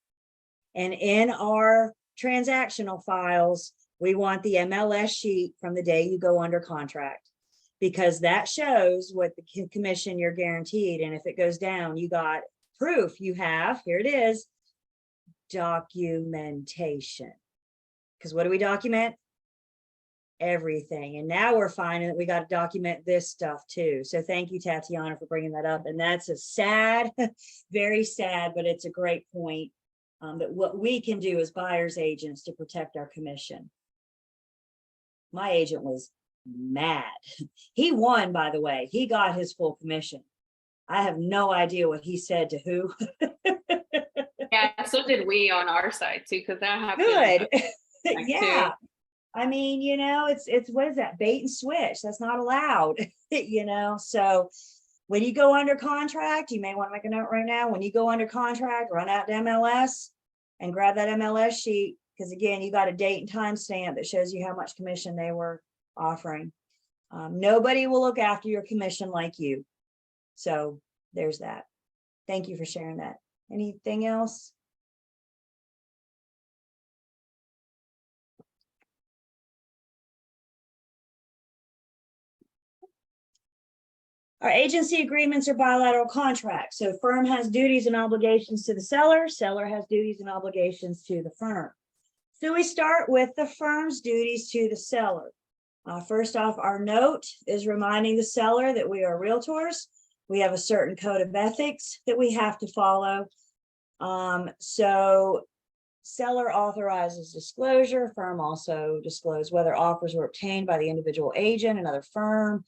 [SPEAKER 1] and in our transactional files, we want the MLS sheet from the day you go under contract, because that shows what the commission you're guaranteed. And if it goes down, you got proof. You have, here it is, documentation. Because what do we document? Everything. And now we're finding that we got to document this stuff too. So thank you, Tatiana, for bringing that up. And that's a sad, very sad, but it's a great point, that what we can do as buyer's agents to protect our commission. My agent was mad. He won, by the way. He got his full commission. I have no idea what he said to who.
[SPEAKER 3] Yeah, so did we on our side too, because that happened.
[SPEAKER 1] Good.
[SPEAKER 3] Back
[SPEAKER 1] Yeah.
[SPEAKER 3] too.
[SPEAKER 1] I mean, it's what is that? Bait and switch. That's not allowed, So when you go under contract, you may want to make a note right now. When you go under contract, run out to MLS and grab that MLS sheet. Because again, you got a date and time stamp that shows you how much commission they were offering. Nobody will look after your commission like you. So there's that. Thank you for sharing that. Anything else? Our agency agreements are bilateral contracts. So firm has duties and obligations to the seller. Seller has duties and obligations to the firm. So we start with the firm's duties to the seller. First off, our note is reminding the seller that we are realtors. We have a certain code of ethics that we have to follow. So seller authorizes disclosure. Firm also discloses whether offers were obtained by the individual agent, another firm.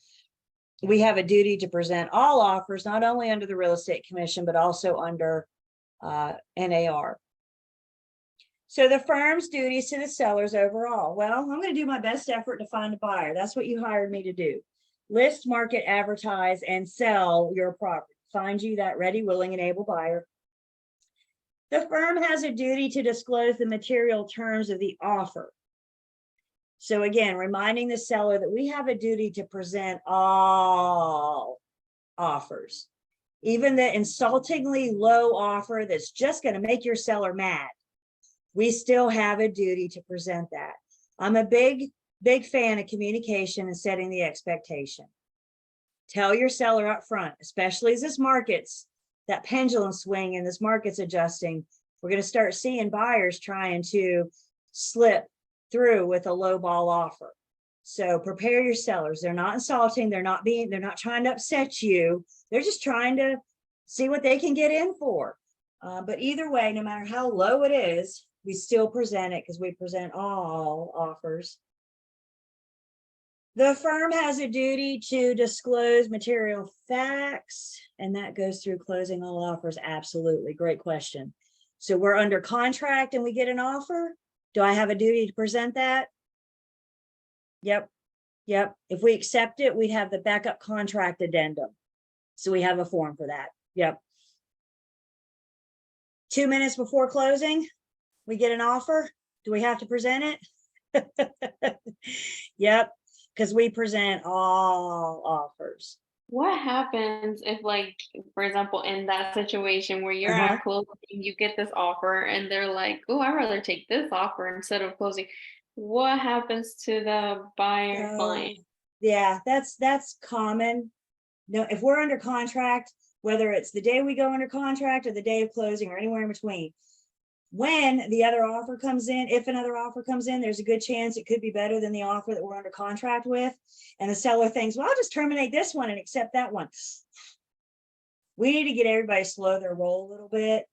[SPEAKER 1] We have a duty to present all offers, not only under the real estate commission, but also under NAR. So the firm's duties to the sellers overall. Well, I'm going to do my best effort to find a buyer. That's what you hired me to do. List, market, advertise, and sell your property. Find you that ready, willing, and able buyer. The firm has a duty to disclose the material terms of the offer. So again, reminding the seller that we have a duty to present all offers, even the insultingly low offer that's just going to make your seller mad. We still have a duty to present that. I'm a big fan of communication and setting the expectation. Tell your seller up front, especially as this market's that pendulum swing and this market's adjusting. We're going to start seeing buyers trying to slip through with a low ball offer. So prepare your sellers. They're not insulting. They're not trying to upset you. They're just trying to see what they can get in for. But either way, no matter how low it is, we still present it because we present all offers. The firm has a duty to disclose material facts, and that goes through closing all offers. Absolutely. Great question. So we're under contract and we get an offer. Do I have a duty to present that? Yep. If we accept it, we'd have the backup contract addendum. So we have a form for that. Yep. 2 minutes before closing, we get an offer. Do we have to present it? Yep. Because we present all offers.
[SPEAKER 3] What happens if, like, for example, in that situation where you're at closing, you get this offer and they're like, oh, I'd rather take this offer instead of closing. What happens to the buyer client?
[SPEAKER 1] Yeah, that's common. No, if we're under contract, whether it's the day we go under contract or the day of closing or anywhere in between, when the other offer comes in, if another offer comes in, there's a good chance it could be better than the offer that we're under contract with. And the seller thinks, well, I'll just terminate this one and accept that one. We need to get everybody to slow their roll a little bit.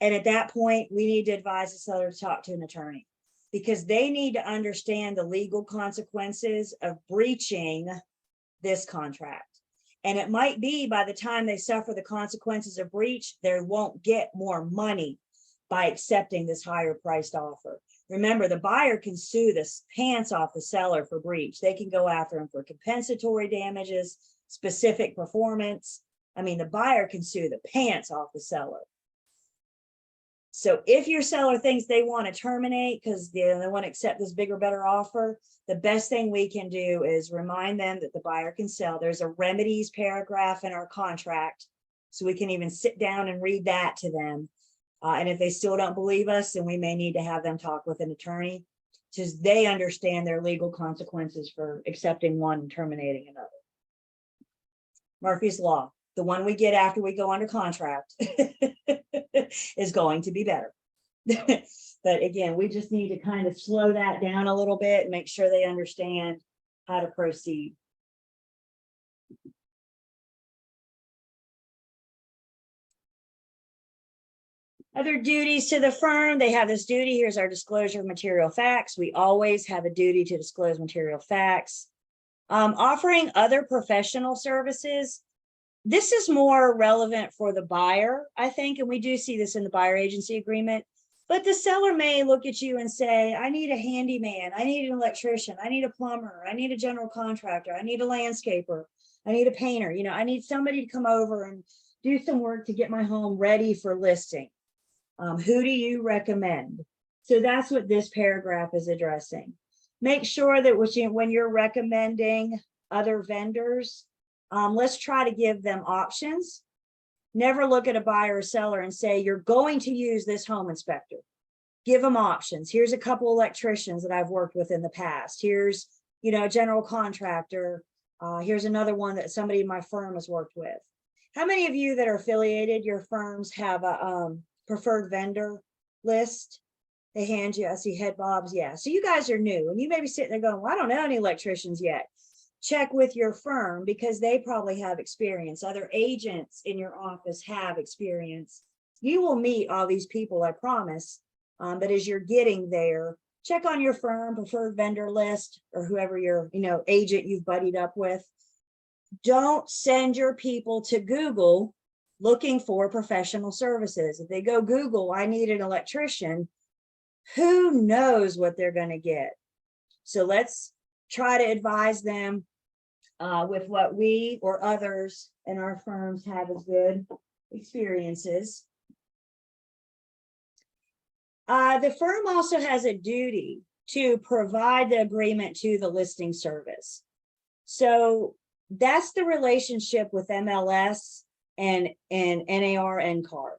[SPEAKER 1] And at that point, we need to advise the seller to talk to an attorney because they need to understand the legal consequences of breaching this contract. And it might be by the time they suffer the consequences of breach, they won't get more money by accepting this higher priced offer. Remember, the buyer can sue the pants off the seller for breach. They can go after him for compensatory damages, specific performance. I mean, the buyer can sue the pants off the seller. So if your seller thinks they want to terminate because they want to accept this bigger, better offer, the best thing we can do is remind them that the buyer can sell. There's a remedies paragraph in our contract, so we can even sit down and read that to them. And if they still don't believe us, then we may need to have them talk with an attorney because they understand their legal consequences for accepting one and terminating another. Murphy's Law, the one we get after we go under contract is going to be better. But again, we just need to kind of slow that down a little bit and make sure they understand how to proceed. Other duties to the firm, they have this duty. Here's our disclosure of material facts. We always have a duty to disclose material facts. Offering other professional services. This is more relevant for the buyer, I think, and we do see this in the buyer agency agreement. But the seller may look at you and say, I need a handyman, I need an electrician, I need a plumber, I need a general contractor, I need a landscaper, I need a painter, you know, I need somebody to come over and do some work to get my home ready for listing. Who do you recommend? So that's what this paragraph is addressing. Make sure that when you're recommending other vendors, let's try to give them options. Never look at a buyer or seller and say, you're going to use this home inspector. Give them options. Here's a couple electricians that I've worked with in the past. Here's, you know, a general contractor. Here's another one that somebody in my firm has worked with. How many of you that are affiliated, your firms have a preferred vendor list? They hand you, I see head bobs. Yeah. So you guys are new and you may be sitting there going, well, I don't know any electricians yet. Check with your firm because they probably have experience. Other agents in your office have experience. You will meet all these people, I promise. But as you're getting there, check on your firm preferred vendor list or whoever your, you know, agent you've buddied up with. Don't send your people to Google looking for professional services. If they go Google, I need an electrician, who knows what they're going to get? So let's try to advise them with what we or others in our firms have as good experiences. The firm also has a duty to provide the agreement to the listing service. So that's the relationship with MLS and NAR NCAR.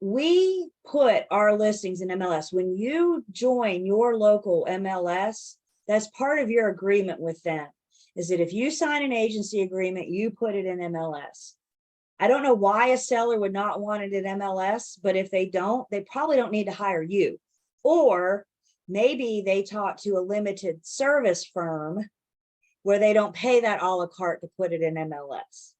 [SPEAKER 1] We put our listings in MLS. When you join your local MLS, that's part of your agreement with them, is that if you sign an agency agreement, you put it in MLS. I don't know why a seller would not want it in MLS, but if they don't, they probably don't need to hire you. Or maybe they talk to a limited service firm where they don't pay that a la carte to put it in MLS.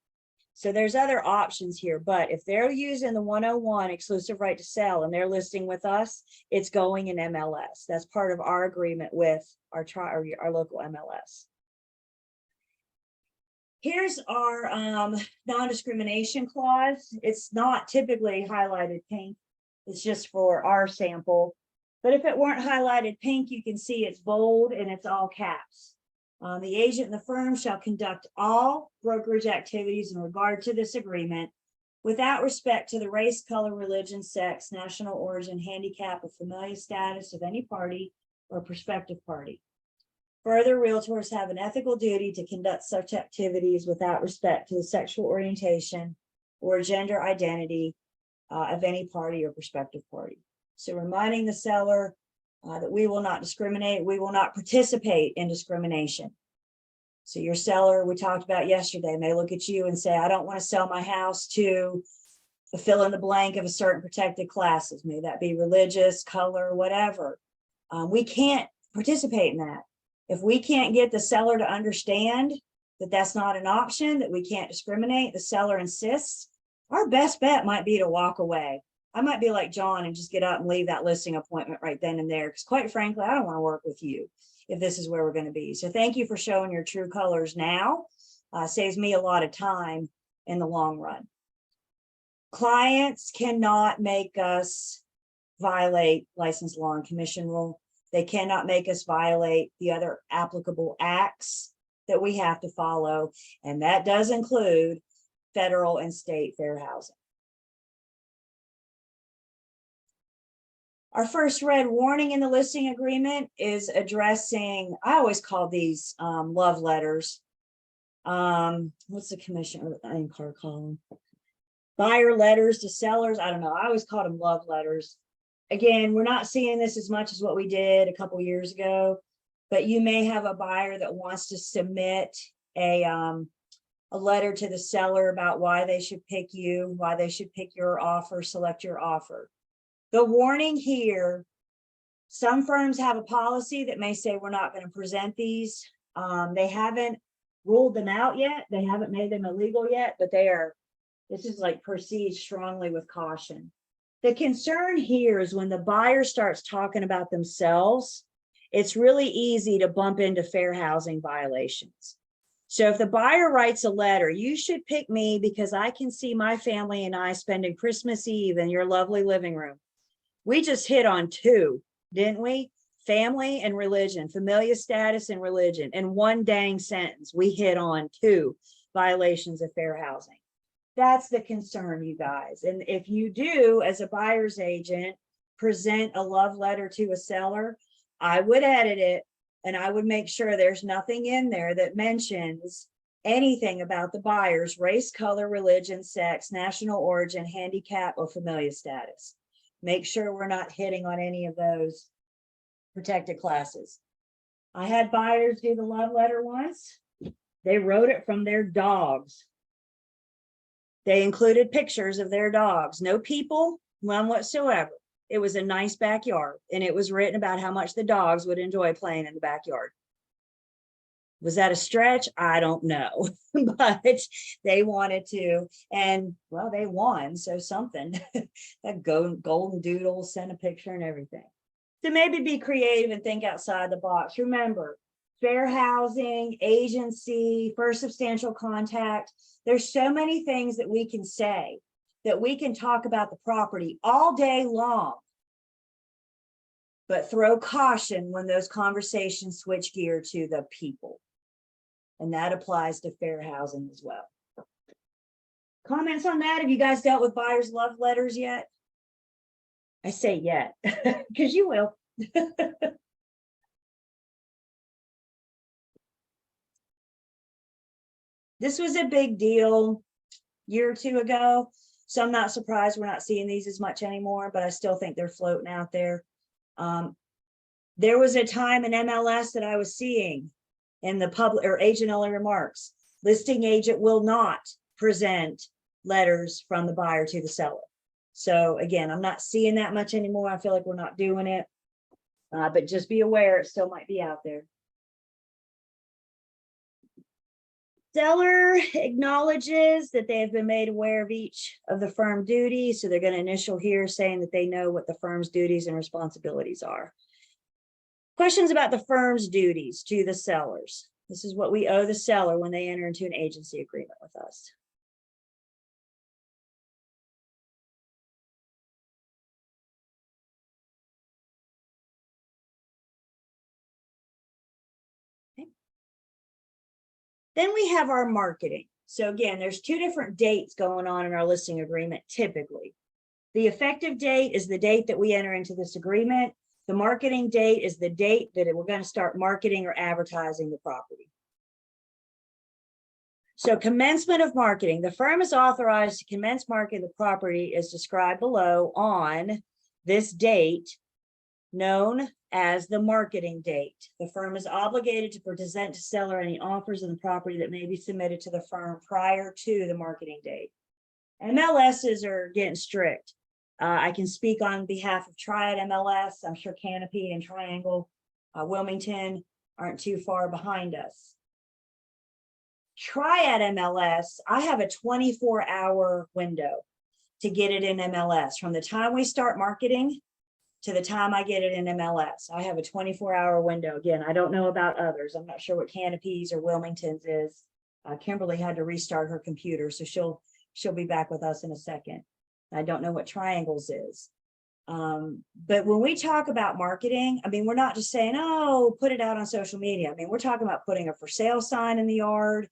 [SPEAKER 1] So there's other options here, but if they're using the 101 exclusive right to sell and they're listing with us, it's going in MLS. That's part of our agreement with our local MLS. Here's our non-discrimination clause. It's not typically highlighted pink. It's just for our sample. But if it weren't highlighted pink, you can see it's bold and it's all caps. The agent and the firm shall conduct all brokerage activities in regard to this agreement without respect to the race, color, religion, sex, national origin, handicap, or familial status of any party or prospective party. Further, realtors have an ethical duty to conduct such activities without respect to the sexual orientation or gender identity of any party or prospective party. So reminding the seller that we will not discriminate, we will not participate in discrimination. So your seller, we talked about yesterday, may look at you and say, I don't want to sell my house to the fill in the blank of a certain protected classes, may that be religious, color, whatever. We can't participate in that. If we can't get the seller to understand that that's not an option, that we can't discriminate, the seller insists, our best bet might be to walk away. I might be like John and just get up and leave that listing appointment right then and there. Because quite frankly, I don't want to work with you if this is where we're going to be. So thank you for showing your true colors now. Saves me a lot of time in the long run. Clients cannot make us violate license law and commission rule. They cannot make us violate the other applicable acts that we have to follow. And that does include federal and state fair housing. Our first red warning in the listing agreement is addressing, I always call these love letters. What's the commission or NCAR call them? Buyer letters to sellers. I don't know. I always called them love letters. Again, we're not seeing this as much as what we did a couple years ago, but you may have a buyer that wants to submit a letter to the seller about why they should pick you, why they should pick your offer, select your offer. The warning here, some firms have a policy that may say we're not going to present these. They haven't ruled them out yet. They haven't made them illegal yet, but this is like proceed strongly with caution. The concern here is when the buyer starts talking about themselves, it's really easy to bump into fair housing violations. So if the buyer writes a letter, you should pick me because I can see my family and I spending Christmas Eve in your lovely living room. We just hit on two, didn't we? Family and religion, familial status and religion. In one dang sentence, we hit on two violations of fair housing. That's the concern, you guys. And if you do, as a buyer's agent, present a love letter to a seller, I would edit it and I would make sure there's nothing in there that mentions anything about the buyer's race, color, religion, sex, national origin, handicap, or familial status. Make sure we're not hitting on any of those protected classes. I had buyers do the love letter once. They wrote it from their dogs. They included pictures of their dogs, no people, none whatsoever. It was a nice backyard, and it was written about how much the dogs would enjoy playing in the backyard. Was that a stretch? I don't know, but they wanted to, and well, they won, so something. That golden doodle, sent a picture and everything. So maybe be creative and think outside the box. Remember, fair housing, agency, first substantial contact. There's so many things that we can say, that we can talk about the property all day long. But throw caution when those conversations switch gear to the people. And that applies to fair housing as well. Comments on that? Have you guys dealt with buyers' love letters yet? I say yet, because you will. This was a big deal a year or two ago, so I'm not surprised we're not seeing these as much anymore, but I still think they're floating out there. There was a time in MLS that I was seeing in the public or agent only remarks, listing agent will not present letters from the buyer to the seller. So again, I'm not seeing that much anymore. I feel like we're not doing it, but just be aware it still might be out there. Seller acknowledges that they have been made aware of each of the firm duties. So they're going to initial here saying that they know what the firm's duties and responsibilities are. Questions about the firm's duties to the sellers. This is what we owe the seller when they enter into an agency agreement with us. Okay. Then we have our marketing. So again, there's two different dates going on in our listing agreement typically. The effective date is the date that we enter into this agreement. The marketing date is the date that we're going to start marketing or advertising the property. So commencement of marketing. The firm is authorized to commence marketing the property as described below on this date, known as the marketing date. The firm is obligated to present to seller any offers on the property that may be submitted to the firm prior to the marketing date. MLSs are getting strict. I can speak on behalf of Triad MLS. I'm sure Canopy and Triangle, Wilmington aren't too far behind us. Triad MLS, I have a 24-hour window to get it in MLS. From the time we start marketing to the time I get it in MLS, I have a 24-hour window. Again, I don't know about others. I'm not sure what Canopy's or Wilmington's is. Kimberly had to restart her computer, so she'll be back with us in a second. I don't know what Triangles is. But when we talk about marketing, I mean, we're not just saying, oh, put it out on social media. I mean, we're talking about putting a for sale sign in the yard,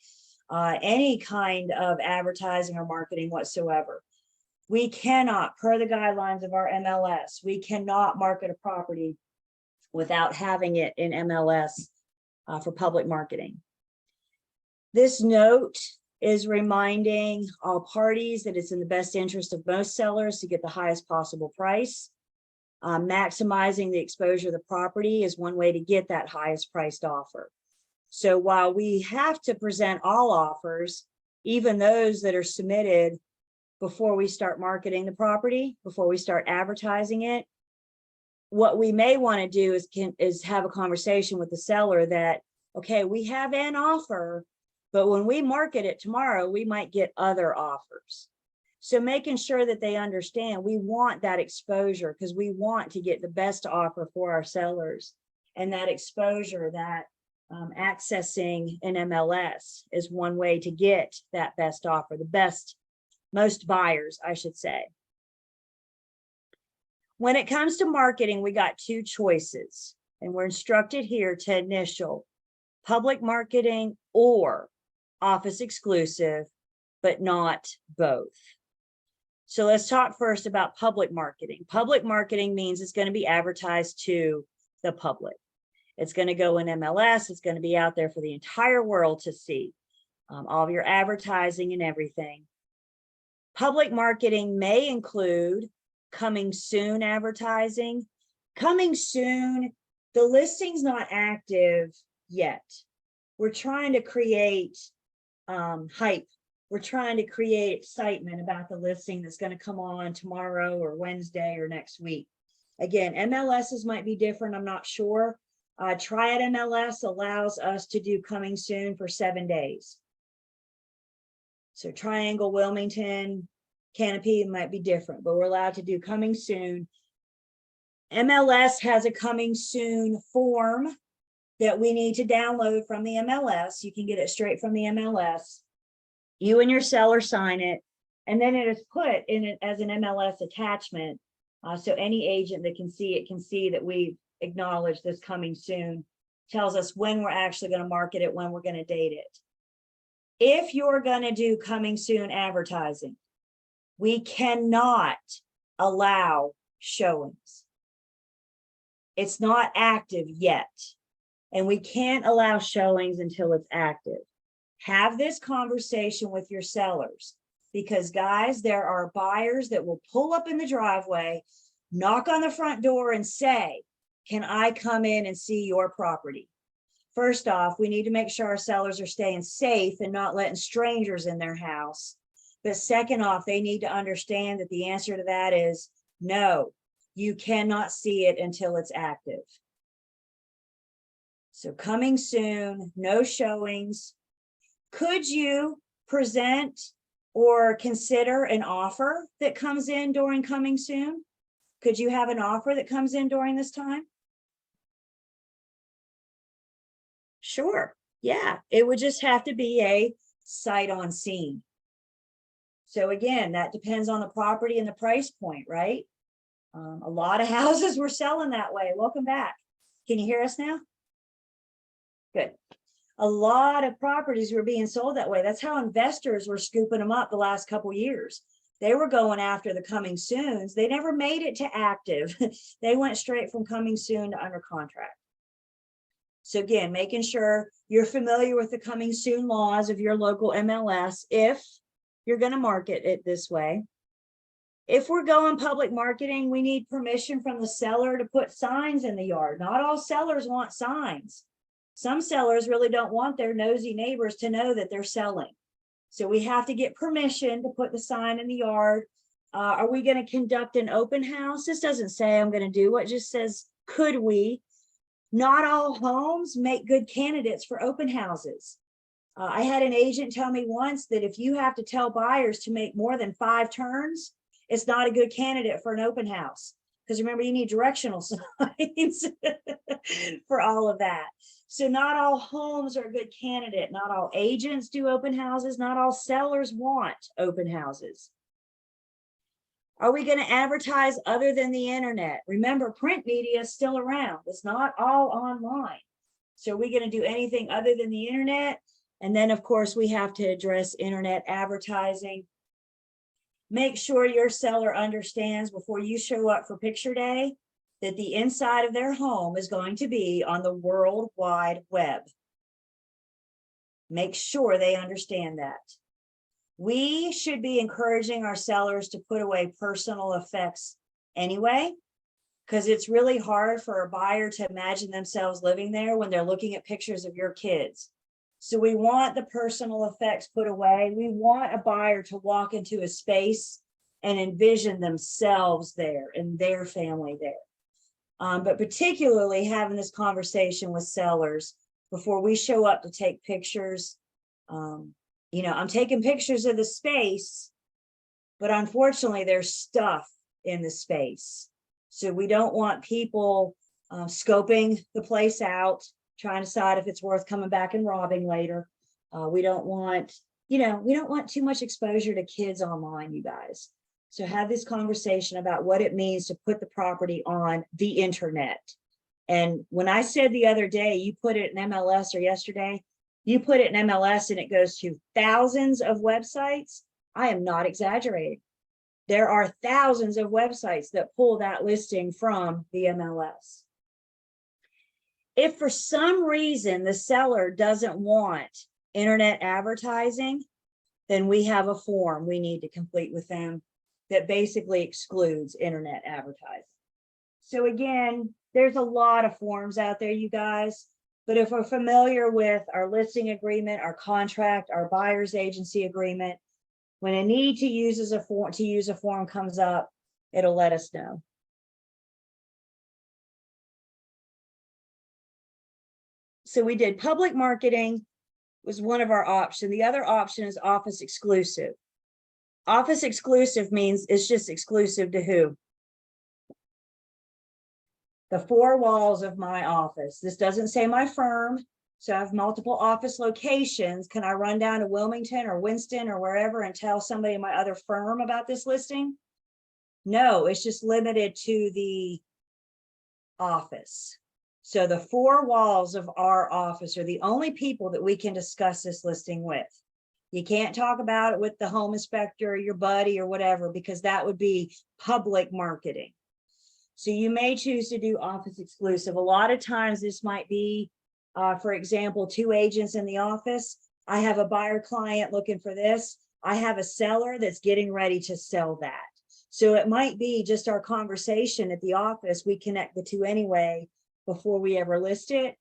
[SPEAKER 1] any kind of advertising or marketing whatsoever. We cannot, per the guidelines of our MLS, we cannot market a property without having it in MLS for public marketing. This note is reminding all parties that it's in the best interest of most sellers to get the highest possible price. Maximizing the exposure of the property is one way to get that highest priced offer. So while we have to present all offers, even those that are submitted before we start marketing the property, before we start advertising it, what we may want to do is have a conversation with the seller that, okay, we have an offer, but when we market it tomorrow, we might get other offers. So making sure that they understand we want that exposure because we want to get the best offer for our sellers. and that exposure, that accessing an MLS is one way to get that best offer, most buyers, I should say. When it comes to marketing, we got two choices, and we're instructed here to initial public marketing or office exclusive, but not both. So let's talk first about public marketing. Public marketing means it's going to be advertised to the public. It's going to go in MLS. It's going to be out there for the entire world to see, all of your advertising and everything. Public marketing may include coming soon advertising. Coming soon, the listing's not active yet. We're trying to create hype. We're trying to create excitement about the listing that's going to come on tomorrow or Wednesday or next week. Again, MLSs might be different. I'm not sure. Triad MLS allows us to do coming soon for 7 days. So Triangle, Wilmington, Canopy might be different, but we're allowed to do coming soon. MLS has a coming soon form that we need to download from the MLS. You can get it straight from the MLS. You and your seller sign it, and then it is put in it as an MLS attachment. So any agent that can see it can see that we've acknowledged this coming soon, tells us when we're actually going to market it, when we're going to date it. If you're going to do coming soon advertising, we cannot allow showings. It's not active yet, and we can't allow showings until it's active. Have this conversation with your sellers, because guys, there are buyers that will pull up in the driveway, knock on the front door and say, can I come in and see your property? First off, we need to make sure our sellers are staying safe and not letting strangers in their house. But second off, they need to understand that the answer to that is no, you cannot see it until it's active. So coming soon, no showings. Could you present or consider an offer that comes in during coming soon? Could you have an offer that comes in during this time? Sure. Yeah, it would just have to be a sight on scene. So again, that depends on the property and the price point, right? A lot of houses were selling that way. Welcome back. Can you hear us now? Good. A lot of properties were being sold that way. That's how investors were scooping them up the last couple of years. They were going after the coming soons. They never made it to active. They went straight from coming soon to under contract. So again, making sure you're familiar with the coming soon laws of your local MLS if you're going to market it this way. If we're going public marketing, we need permission from the seller to put signs in the yard. Not all sellers want signs. Some sellers really don't want their nosy neighbors to know that they're selling. So we have to get permission to put the sign in the yard. Are we going to conduct an open house? This doesn't say I'm going to do what, just says, could we? Not all homes make good candidates for open houses. I had an agent tell me once that if you have to tell buyers to make more than 5 turns, it's not a good candidate for an open house. Because remember, you need directional signs for all of that. So not all homes are a good candidate. Not all agents do open houses. Not all sellers want open houses. Are we going to advertise other than the internet? Remember, print media is still around. It's not all online. So are we going to do anything other than the internet? And then, of course, we have to address internet advertising. Make sure your seller understands before you show up for picture day that the inside of their home is going to be on the World Wide Web. Make sure they understand that. We should be encouraging our sellers to put away personal effects anyway, because it's really hard for a buyer to imagine themselves living there when they're looking at pictures of your kids. So we want the personal effects put away. We want a buyer to walk into a space and envision themselves there and their family there. But particularly having this conversation with sellers before we show up to take pictures. You know, I'm taking pictures of the space, but unfortunately there's stuff in the space. So we don't want people scoping the place out, trying to decide if it's worth coming back and robbing later. We don't want, we don't want too much exposure to kids online, you guys. So have this conversation about what it means to put the property on the internet. And when I said the other day, you put it in MLS, or yesterday, you put it in MLS and it goes to thousands of websites, I am not exaggerating. There are thousands of websites that pull that listing from the MLS. If for some reason the seller doesn't want internet advertising, then we have a form we need to complete with them that basically excludes internet advertising. So again, there's a lot of forms out there, you guys, but if we're familiar with our listing agreement, our contract, our buyer's agency agreement, when a need to use a form comes up, it'll let us know. So we did public marketing was one of our options. The other option is office exclusive. Office exclusive means it's just exclusive to who? The four walls of my office. This doesn't say my firm. So I have multiple office locations. Can I run down to Wilmington or Winston or wherever and tell somebody in my other firm about this listing? No, it's just limited to the office. So the four walls of our office are the only people that we can discuss this listing with. You can't talk about it with the home inspector or your buddy or whatever, because that would be public marketing. So you may choose to do office exclusive. A lot of times this might be, for example, two agents in the office. I have a buyer client looking for this. I have a seller that's getting ready to sell that. So it might be just our conversation at the office. We connect the two anyway before we ever list it.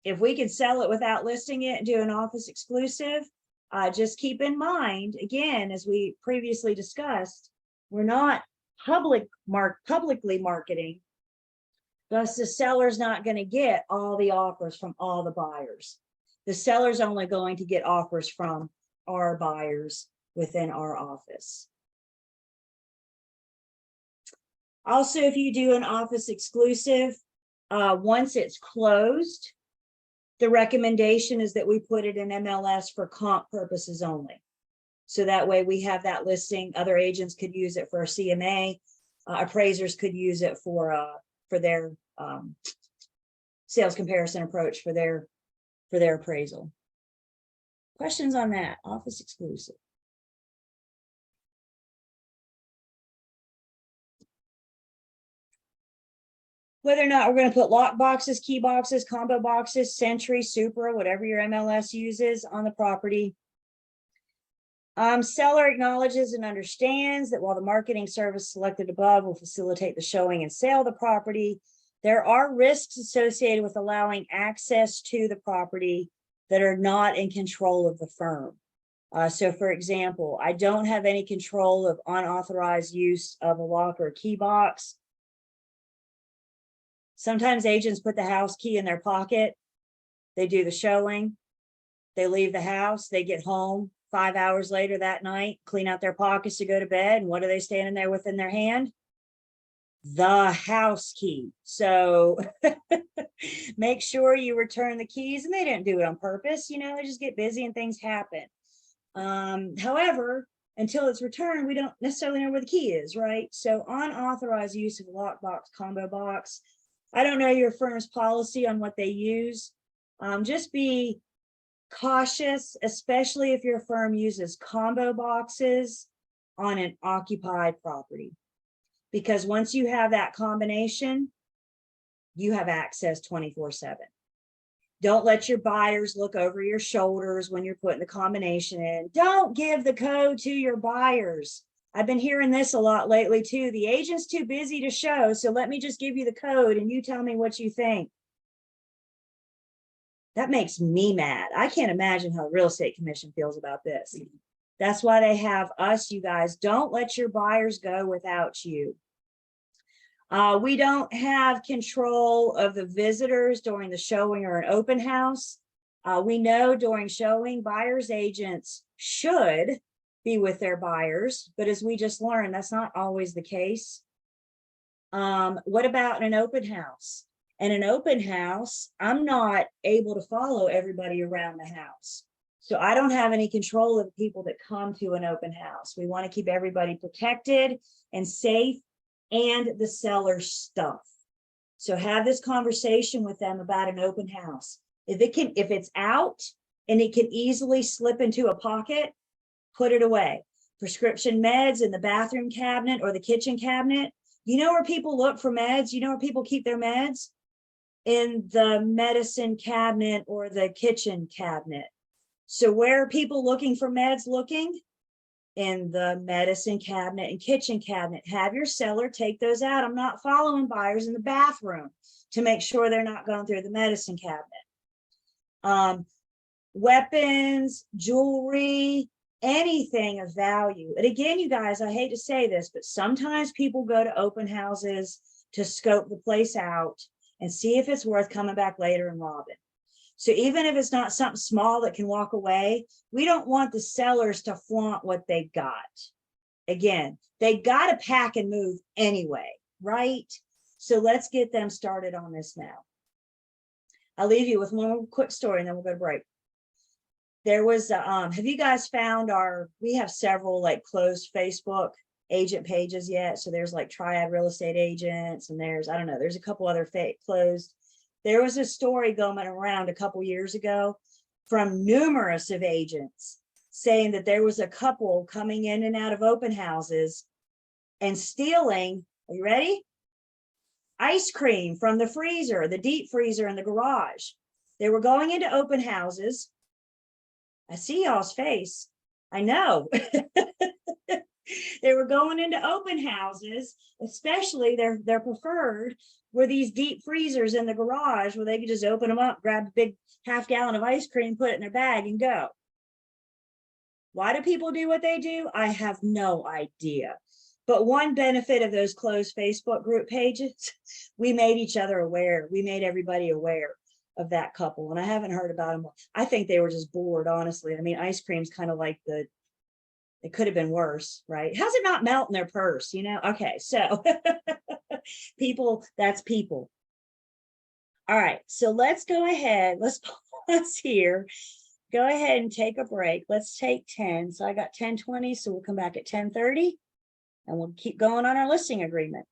[SPEAKER 1] If we can sell it without listing it and do an office exclusive, just keep in mind, again, as we previously discussed, we're not publicly marketing. Thus, the seller's not going to get all the offers from all the buyers. The seller's only going to get offers from our buyers within our office. Also, if you do an office exclusive, once it's closed, the recommendation is that we put it in MLS for comp purposes only. So that way we have that listing. Other agents could use it for a CMA. Appraisers could use it for their sales comparison approach for their appraisal. Questions on that? Office exclusive. Whether or not we're going to put lock boxes, key boxes, combo boxes, Sentry, Supra, whatever your MLS uses on the property. Seller acknowledges and understands that while the marketing service selected above will facilitate the showing and sale of the property, there are risks associated with allowing access to the property that are not in control of the firm. So for example, I don't have any control of unauthorized use of a lock or a key box. Sometimes agents put the house key in their pocket. They do the showing. They leave the house. They get home 5 hours later that night, clean out their pockets to go to bed. And what are they standing there with in their hand? The house key. So make sure you return the keys. And they didn't do it on purpose. They just get busy and things happen. However, until it's returned, we don't necessarily know where the key is, right? So unauthorized use of a lockbox, combo box. I don't know your firm's policy on what they use. Just be cautious, especially if your firm uses combo boxes on an occupied property. Because once you have that combination, you have access 24/7. Don't let your buyers look over your shoulders when you're putting the combination in. Don't give the code to your buyers. I've been hearing this a lot lately too. The agent's too busy to show, so let me just give you the code and you tell me what you think. That makes me mad. I can't imagine how the real estate commission feels about this. That's why they have us, you guys. Don't let your buyers go without you. We don't have control of the visitors during the showing or an open house. We know during showing, buyers agents should be with their buyers, but as we just learned, that's not always the case. What about an open house? And an open house, I'm not able to follow everybody around the house. So I don't have any control of the people that come to an open house. We want to keep everybody protected and safe and the seller's stuff. So have this conversation with them about an open house. If it's out and it can easily slip into a pocket, put it away. Prescription meds in the bathroom cabinet or the kitchen cabinet. You know where people look for meds? You know where people keep their meds? In the medicine cabinet or the kitchen cabinet. So where are people looking for meds looking? In the medicine cabinet and kitchen cabinet. Have your seller take those out. I'm not following buyers in the bathroom to make sure they're not going through the medicine cabinet. Weapons, jewelry, anything of value. And again, you guys, I hate to say this, but sometimes people go to open houses to scope the place out and see if it's worth coming back later and robbing. So even if it's not something small that can walk away, we don't want the sellers to flaunt what they got. Again, they got to pack and move anyway, right? So let's get them started on this now. I'll leave you with one quick story and then we'll go to break. There was, have you guys found we have several like closed Facebook agent pages yet. So there's like Triad Real Estate Agents and there's, I don't know, there's a couple other closed. There was a story going around a couple years ago from numerous of agents saying that there was a couple coming in and out of open houses and stealing, are you ready? Ice cream from the freezer, the deep freezer in the garage. They were going into open houses. I see y'all's face. I know. They were going into open houses, especially their preferred were these deep freezers in the garage where they could just open them up, grab a big half-gallon of ice cream, put it in their bag and go. Why do people do what they do? I have no idea. But one benefit of those closed Facebook group pages, we made each other aware. We made everybody aware of that couple. And I haven't heard about them. I think they were just bored, honestly. I mean, ice cream's kind of like it could have been worse, right? How's it not melt in their purse, you know? Okay, so people, that's people. All right, so let's go ahead. Let's pause here. Go ahead and take a break. Let's take 10. So I got 10:20, so we'll come back at 10:30 and we'll keep going on our listing agreement.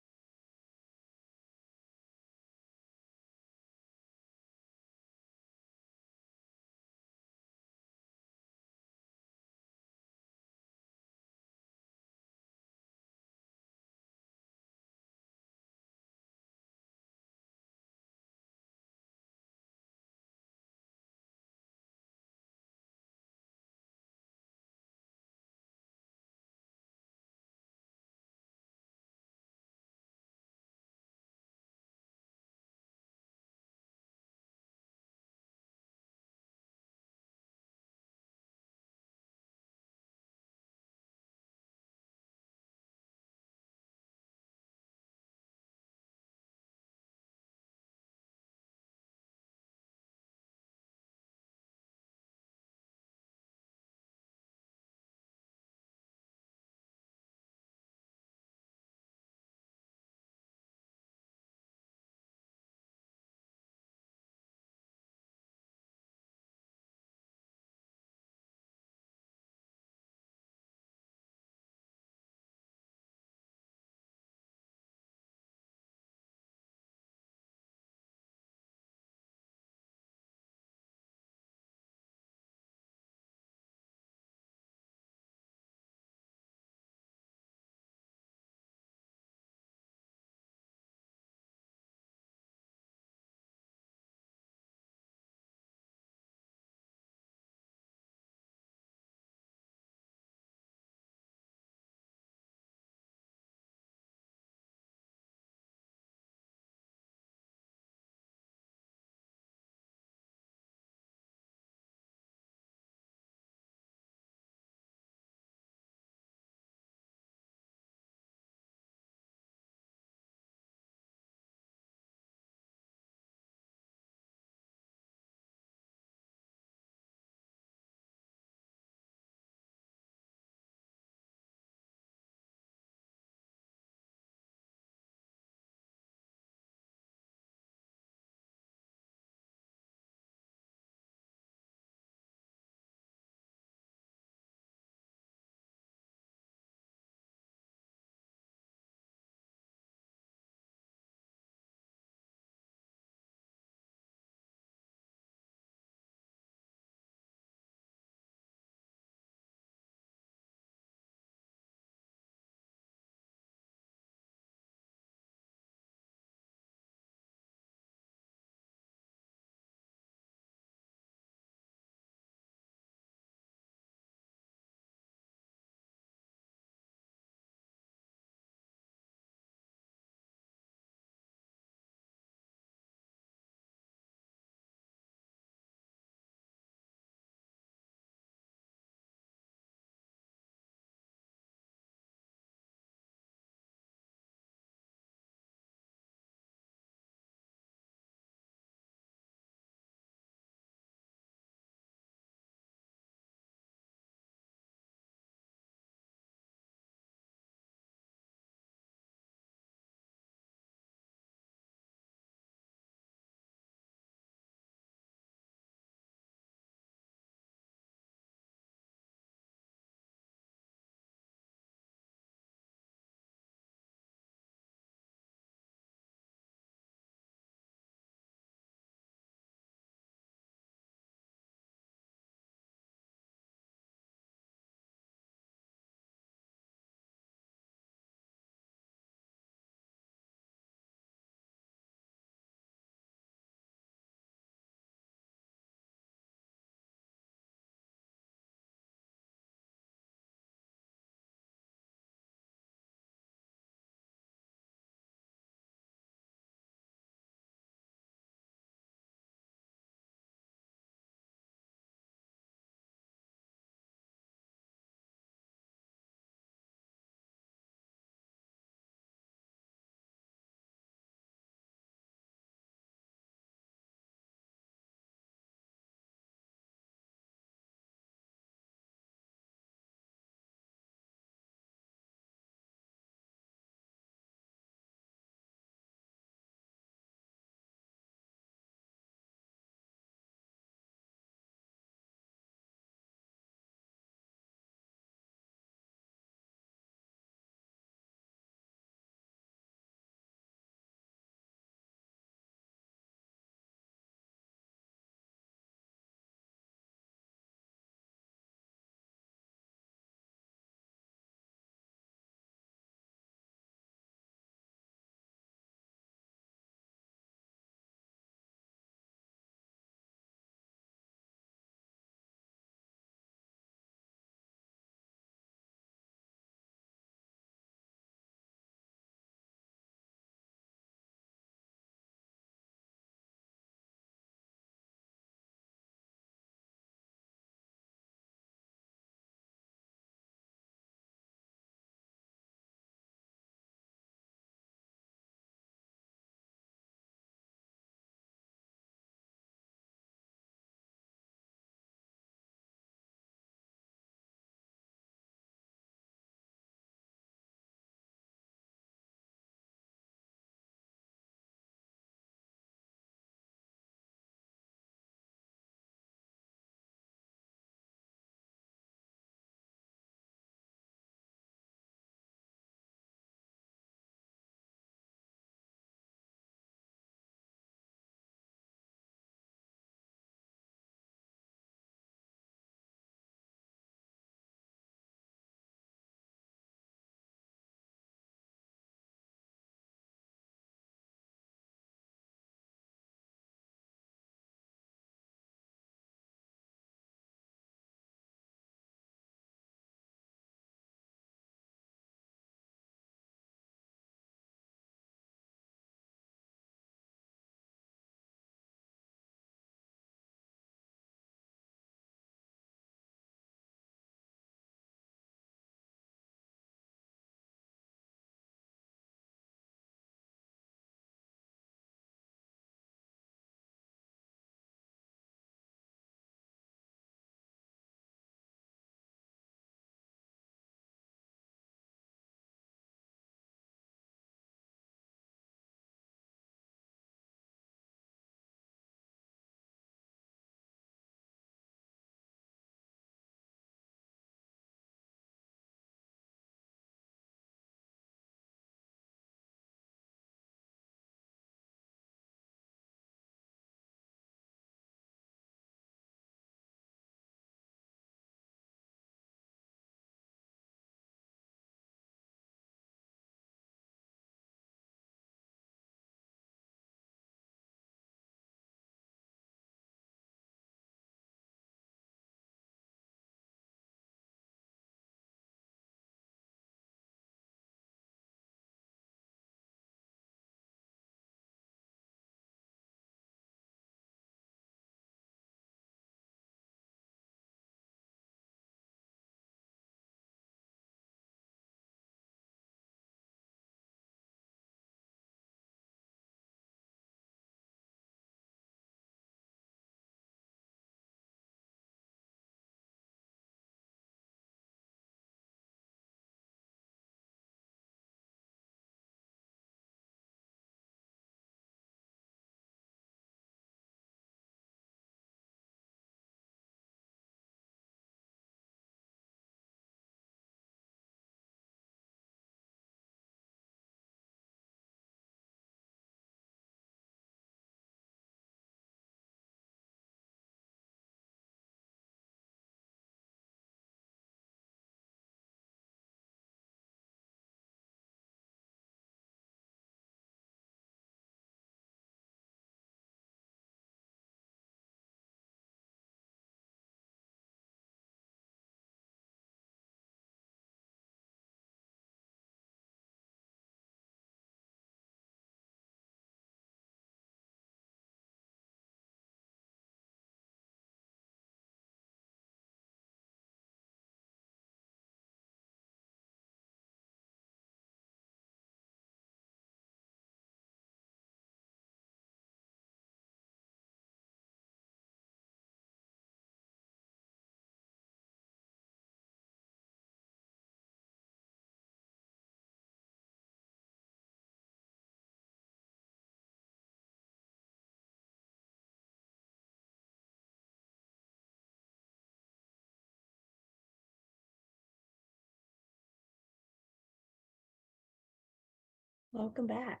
[SPEAKER 1] Welcome back.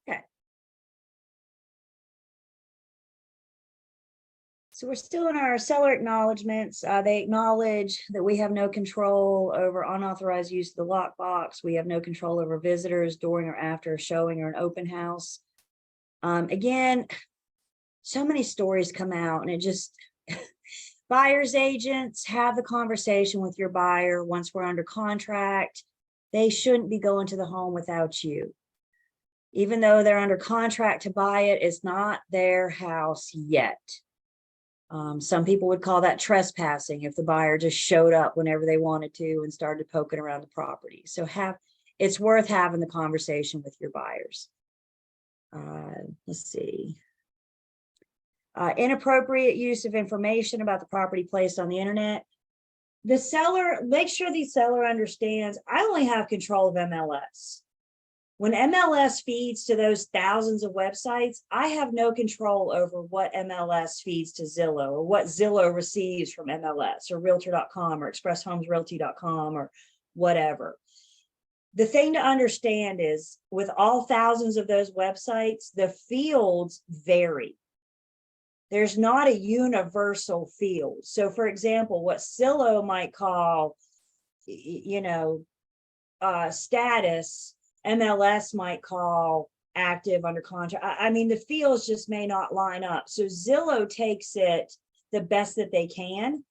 [SPEAKER 1] Okay. So we're still in our seller acknowledgements. They acknowledge that we have no control over unauthorized use of the lockbox. We have no control over visitors during or after a showing or an open house. Again, so many stories come out, and it just buyer's agents have the conversation with your buyer once we're under contract. They shouldn't be going to the home without you. Even though they're under contract to buy it, it's not their house yet. Some people would call that trespassing if the buyer just showed up whenever they wanted to and started poking around the property. So it's worth having the conversation with your buyers. Let's see. Inappropriate use of information about the property placed on the internet. The seller, make sure the seller understands, I only have control of MLS. When MLS feeds to those thousands of websites, I have no control over what MLS feeds to Zillow, or what Zillow receives from MLS or Realtor.com or ExpressHomesRealty.com or whatever. The thing to understand is, with all thousands of those websites, the fields vary. There's not a universal field. So for example, what Zillow might call, status, MLS might call active, under contract. I mean, the fields just may not line up. So Zillow takes it the best that they can.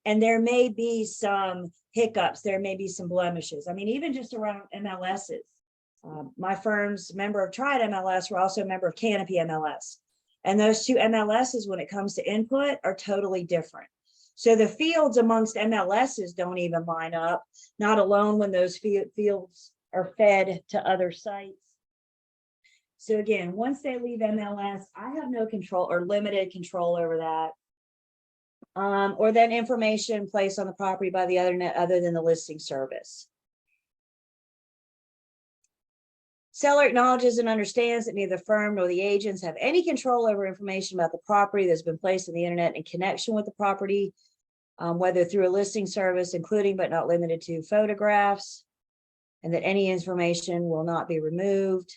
[SPEAKER 1] And there may be some hiccups. There may be some blemishes. I mean, even just around MLSs. My firm's member of Triad MLS, we're also a member of Canopy MLS. And those two MLSs, when it comes to input, are totally different. So the fields amongst MLSs don't even line up, not alone when those fields are fed to other sites. So again, once they leave MLS, I have no control or limited control over that. Or then information placed on the property by the other than the listing service. Seller acknowledges and understands that neither the firm nor the agents have any control over information about the property that's been placed on the internet in connection with the property, whether through a listing service, including but not limited to photographs, and that any information will not be removed.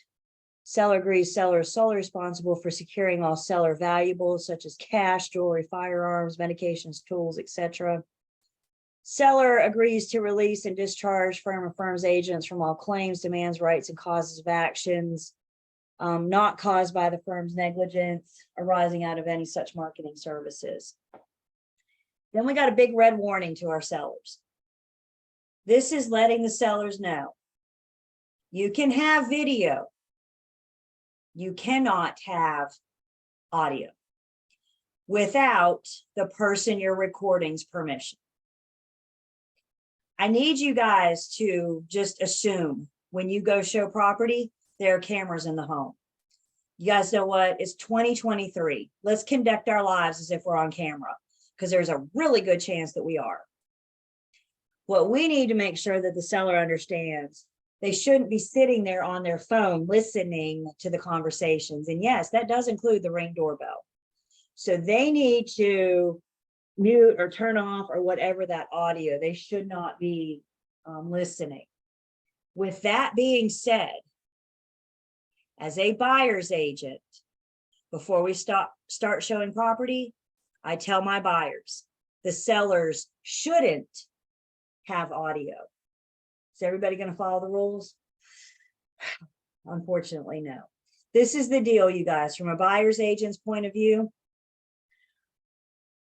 [SPEAKER 1] Seller agrees seller is solely responsible for securing all seller valuables such as cash, jewelry, firearms, medications, tools, etc. Seller agrees to release and discharge firm or firm's agents from all claims, demands, rights, and causes of actions not caused by the firm's negligence arising out of any such marketing services. Then we got a big red warning to our sellers. This is letting the sellers know you can have video. You cannot have audio without the person you're recording's permission. I need you guys to just assume when you go show property, there are cameras in the home. You guys know what? It's 2023. Let's conduct our lives as if we're on camera, because there's a really good chance that we are. What we need to make sure that the seller understands, they shouldn't be sitting there on their phone listening to the conversations. And yes, that does include the Ring doorbell. So they need to mute or turn off or whatever that audio. They should not be listening. With that being said, as a buyer's agent, before we start showing property, I tell my buyers, the sellers shouldn't have audio. Is everybody going to follow the rules? Unfortunately, no. This is the deal, you guys, from a buyer's agent's point of view.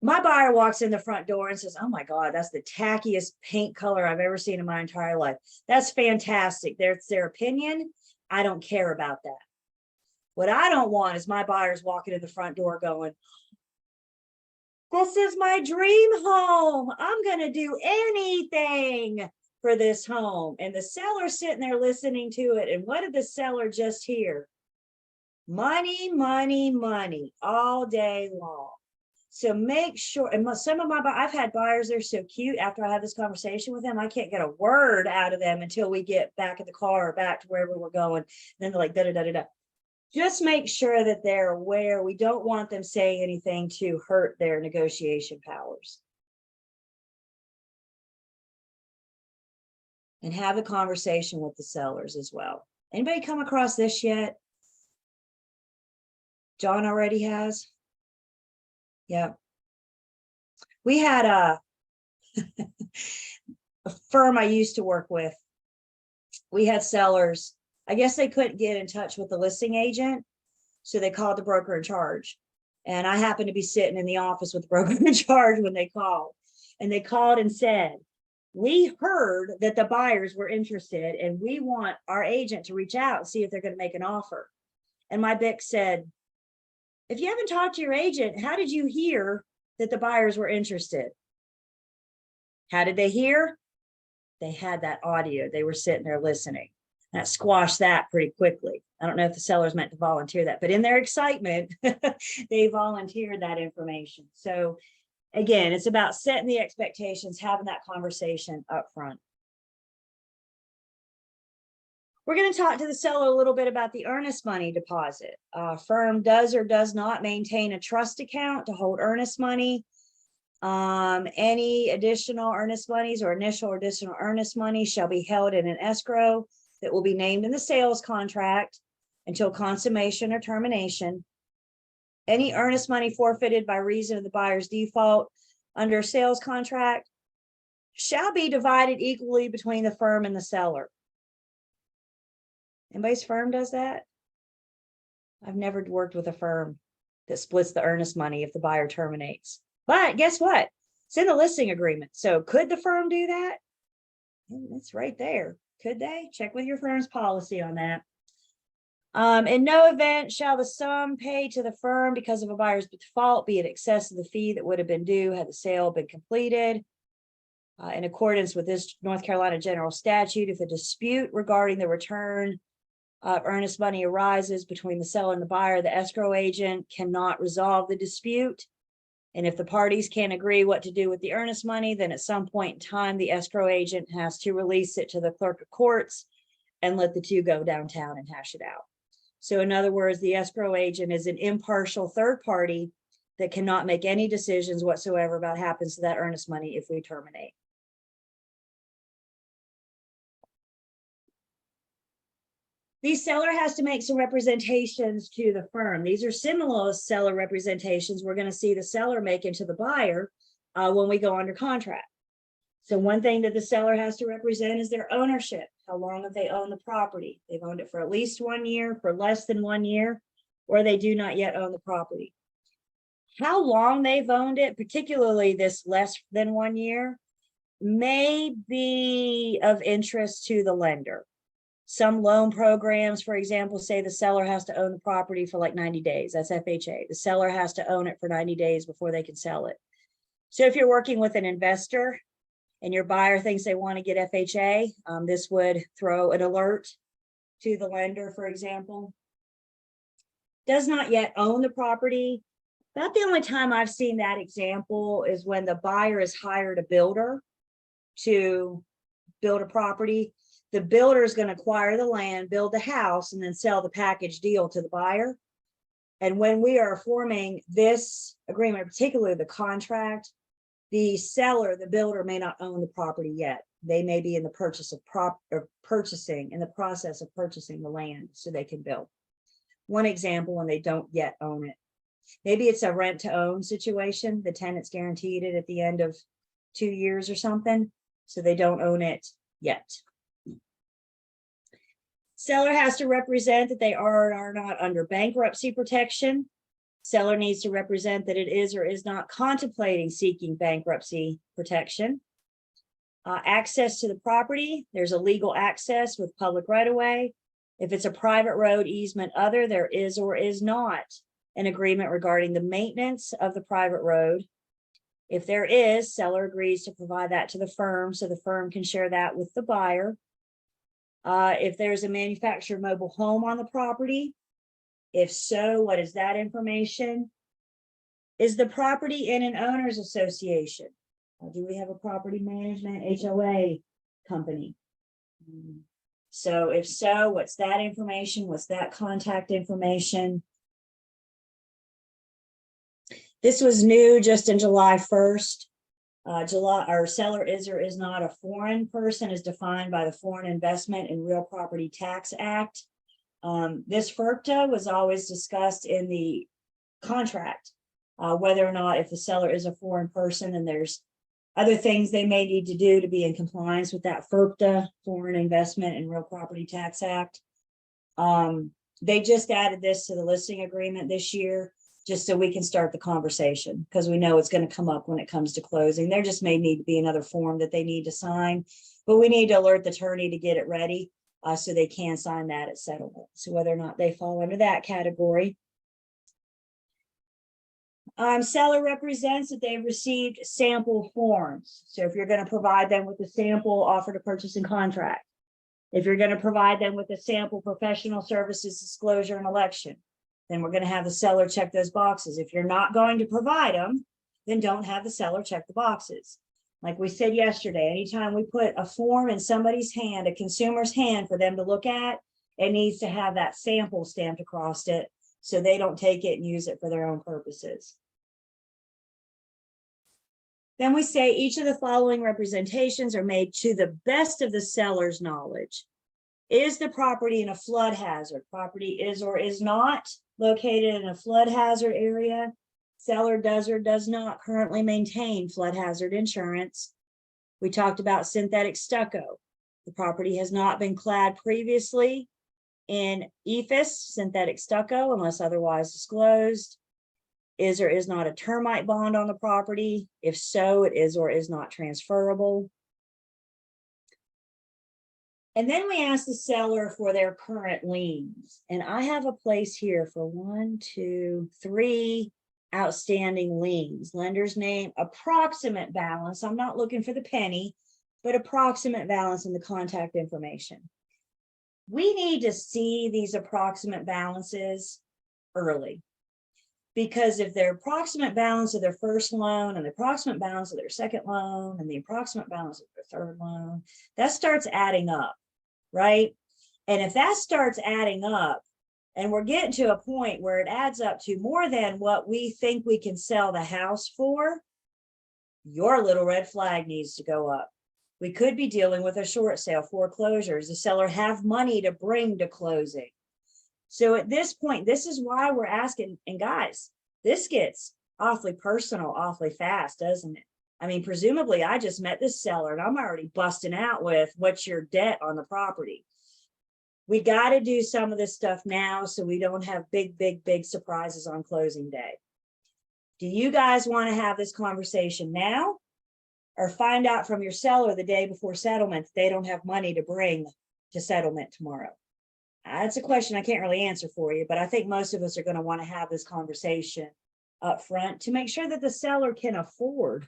[SPEAKER 1] My buyer walks in the front door and says, oh my God, that's the tackiest paint color I've ever seen in my entire life. That's fantastic. That's their opinion. I don't care about that. What I don't want is my buyers walking in the front door going, this is my dream home. I'm going to do anything for this home. And the seller sitting there listening to it. And what did the seller just hear? Money, money, money all day long. So make sure, and some of I've had buyers, they're so cute. After I have this conversation with them, I can't get a word out of them until we get back in the car or back to wherever we're going. Then they're like, da da da da da. Just make sure that they're aware. We don't want them saying anything to hurt their negotiation powers. And have a conversation with the sellers as well. Anybody come across this yet? John already has. Yeah. We had a firm I used to work with. We had sellers. I guess they couldn't get in touch with the listing agent, so they called the broker in charge. And I happened to be sitting in the office with the broker in charge when they called. And they called and said, we heard that the buyers were interested and we want our agent to reach out and see if they're going to make an offer. And my BIC said, if you haven't talked to your agent, how did you hear that the buyers were interested? How did they hear? They had that audio. They were sitting there listening. That squashed that pretty quickly. I don't know if the sellers meant to volunteer that, but in their excitement, they volunteered that information. So again, it's about setting the expectations, having that conversation up front. We're going to talk to the seller a little bit about the earnest money deposit. Firm does or does not maintain a trust account to hold earnest money. Any additional earnest monies or initial or additional earnest money shall be held in an escrow that will be named in the sales contract until consummation or termination. Any earnest money forfeited by reason of the buyer's default under a sales contract shall be divided equally between the firm and the seller. Anybody's firm does that? I've never worked with a firm that splits the earnest money if the buyer terminates. But guess what? It's in the listing agreement. So could the firm do that? It's right there. Could they? Check with your firm's policy on that. In no event shall the sum paid to the firm because of a buyer's default be in excess of the fee that would have been due had the sale been completed. In accordance with this North Carolina general statute, if a dispute regarding the return of earnest money arises between the seller and the buyer, the escrow agent cannot resolve the dispute. And if the parties can't agree what to do with the earnest money, then at some point in time, the escrow agent has to release it to the clerk of courts and let the two go downtown and hash it out. So in other words, the escrow agent is an impartial third party that cannot make any decisions whatsoever about what happens to that earnest money if we terminate. The seller has to make some representations to the firm. These are similar seller representations we're going to see the seller making to the buyer when we go under contract. So one thing that the seller has to represent is their ownership. How long have they owned the property? They've owned it for at least 1 year, for less than 1 year, or they do not yet own the property. How long they've owned it, particularly this less than 1 year, may be of interest to the lender. Some loan programs, for example, say the seller has to own the property for like 90 days. That's FHA. The seller has to own it for 90 days before they can sell it. So if you're working with an investor and your buyer thinks they want to get FHA, this would throw an alert to the lender, for example. Does not yet own the property. About the only time I've seen that example is when the buyer has hired a builder to build a property. The builder is going to acquire the land, build the house, and then sell the package deal to the buyer. And when we are forming this agreement, particularly the contract, the seller, the builder, may not own the property yet. They may be in the process of purchasing the land so they can build. One example, when they don't yet own it. Maybe it's a rent to own situation. The tenant's guaranteed it at the end of 2 years or something, so they don't own it yet. Seller has to represent that they are or are not under bankruptcy protection. Seller needs to represent that it is or is not contemplating seeking bankruptcy protection. Access to the property, there's a legal access with public right-of-way. If it's a private road, easement, other, there is or is not an agreement regarding the maintenance of the private road. If there is, seller agrees to provide that to the firm so the firm can share that with the buyer. If there's a manufactured mobile home on the property, if so, what is that information? Is the property in an owners association? Or do we have a property management HOA company? So if so, what's that information? What's that contact information? This was new just in July 1st. Our seller is or is not a foreign person is defined by the Foreign Investment in Real Property Tax Act. This FIRPTA was always discussed in the contract, whether or not if the seller is a foreign person, and there's other things they may need to do to be in compliance with that FIRPTA, Foreign Investment in Real Property Tax Act. They just added this to the listing agreement this year, just so we can start the conversation, because we know it's going to come up when it comes to closing. There just may need to be another form that they need to sign, but we need to alert the attorney to get it ready so they can sign that at settlement. So whether or not they fall under that category. Seller represents that they've received sample forms. So if you're going to provide them with a sample offer to purchase and contract, if you're going to provide them with a sample professional services disclosure and election, then we're going to have the seller check those boxes. If you're not going to provide them, then don't have the seller check the boxes. Like we said yesterday, anytime we put a form in somebody's hand, a consumer's hand for them to look at, it needs to have that sample stamped across it so they don't take it and use it for their own purposes. Then we say each of the following representations are made to the best of the seller's knowledge. Is the property in a flood hazard? Property is or is not located in a flood hazard area. Seller does or does not currently maintain flood hazard insurance. We talked about synthetic stucco. The property has not been clad previously in EIFS, synthetic stucco, unless otherwise disclosed. Is or is not a termite bond on the property? If so, it is or is not transferable. And then we ask the seller for their current liens. And I have a place here for 1, 2, 3 outstanding liens. Lender's name, approximate balance. I'm not looking for the penny, but approximate balance in the contact information. We need to see these approximate balances early. Because if their approximate balance of their first loan and the approximate balance of their second loan and the approximate balance of their third loan, that starts adding up, right? And if that starts adding up and we're getting to a point where it adds up to more than what we think we can sell the house for, your little red flag needs to go up. We could be dealing with a short sale, foreclosures. The seller have money to bring to closing. So at this point, this is why we're asking, and guys, this gets awfully personal, awfully fast, doesn't it? I mean, presumably I just met this seller and I'm already busting out with what's your debt on the property. We got to do some of this stuff now so we don't have big surprises on closing day. Do you guys want to have this conversation now or find out from your seller the day before settlement that they don't have money to bring to settlement tomorrow? That's a question I can't really answer for you, but I think most of us are going to want to have this conversation up front to make sure that the seller can afford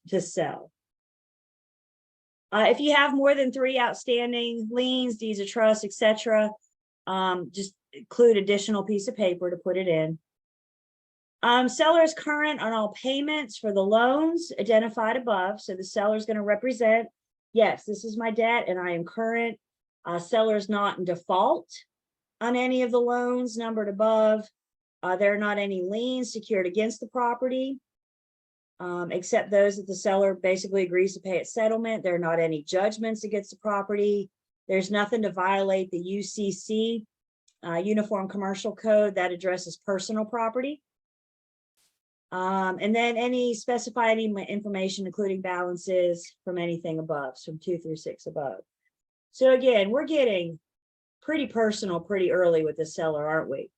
[SPEAKER 1] to sell. If you have more than 3 outstanding liens, deeds of trust, etc., just include additional piece of paper to put it in. Seller is current on all payments for the loans identified above. So the seller is going to represent, yes, this is my debt and I am current. Seller is not in default on any of the loans numbered above. There are not any liens secured against the property, except those that the seller basically agrees to pay at settlement. There are not any judgments against the property. There's nothing to violate the UCC, Uniform Commercial Code, that addresses personal property. And then any information, including balances from anything above, so from 2 through 6 above. So again, we're getting pretty personal pretty early with the seller, aren't we?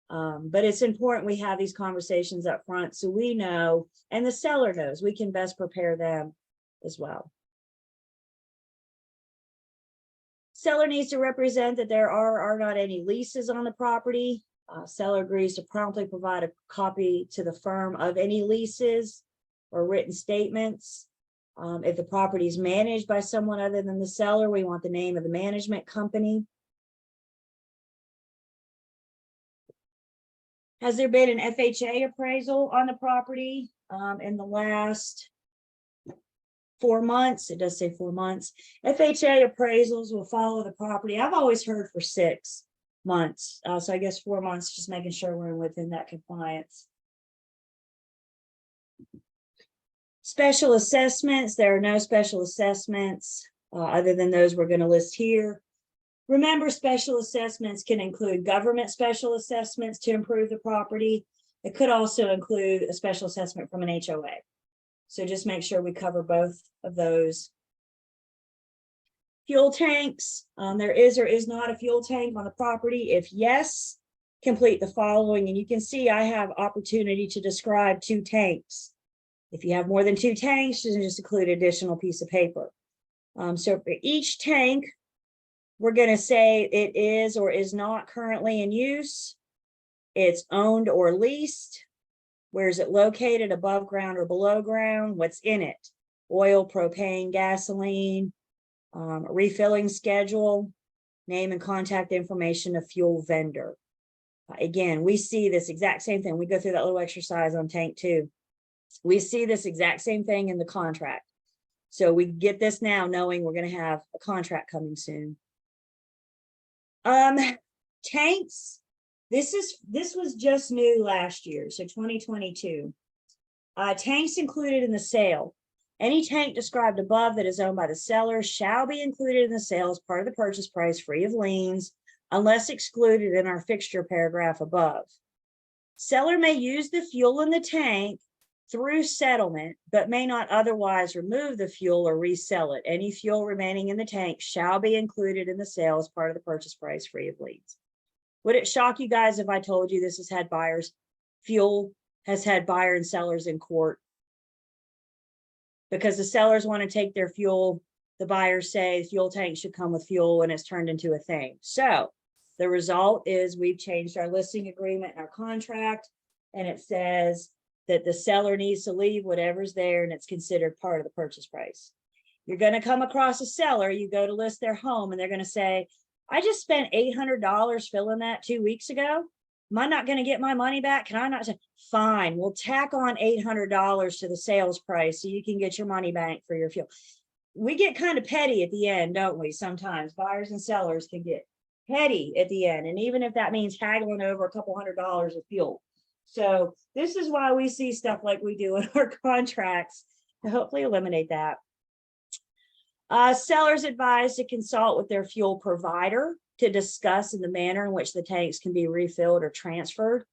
[SPEAKER 1] But it's important we have these conversations up front so we know, and the seller knows, we can best prepare them as well. Seller needs to represent that there are not any leases on the property. Seller agrees to promptly provide a copy to the firm of any leases or written statements. If the property is managed by someone other than the seller, we want the name of the management company. Has there been an FHA appraisal on the property in the last 4 months? It does say 4 months. FHA appraisals will follow the property. I've always heard for 6 months. So I guess 4 months, just making sure we're within that compliance. Special assessments, there are no special assessments other than those we're going to list here. Remember, special assessments can include government special assessments to improve the property. It could also include a special assessment from an HOA. So just make sure we cover both of those. Fuel tanks, there is or is not a fuel tank on the property. If yes, complete the following. And you can see I have opportunity to describe 2 tanks. If you have more than 2 tanks, just include an additional piece of paper. So for each tank, we're going to say it is or is not currently in use. It's owned or leased. Where is it located, above ground or below ground? What's in it? Oil, propane, gasoline, refilling schedule, name and contact information of fuel vendor. Again, we see this exact same thing. We go through that little exercise on tank 2. We see this exact same thing in the contract. So we get this now knowing we're going to have a contract coming soon. Tanks, this was just new last year, so 2022. Tanks included in the sale. Any tank described above that is owned by the seller shall be included in the sale as part of the purchase price, free of liens, unless excluded in our fixture paragraph above. Seller may use the fuel in the tank through settlement, but may not otherwise remove the fuel or resell it. Any fuel remaining in the tank shall be included in the sale as part of the purchase price, free of liens. Would it shock you guys if I told you this has had buyers? Fuel has had buyer and sellers in court because the sellers want to take their fuel. The buyers say fuel tank should come with fuel, and it's turned into a thing. So the result is we've changed our listing agreement and our contract, and it says that the seller needs to leave whatever's there, and it's considered part of the purchase price. You're going to come across a seller, you go to list their home, and they're going to say, I just spent $800 filling that 2 weeks ago. Am I not going to get my money back? Can I not say, fine, we'll tack on $800 to the sales price so you can get your money back for your fuel. We get kind of petty at the end, don't we? Sometimes buyers and sellers can get petty at the end. And even if that means haggling over a couple $100 of fuel. So this is why we see stuff like we do in our contracts to hopefully eliminate that. Sellers advised to consult with their fuel provider to discuss in the manner in which the tanks can be refilled or transferred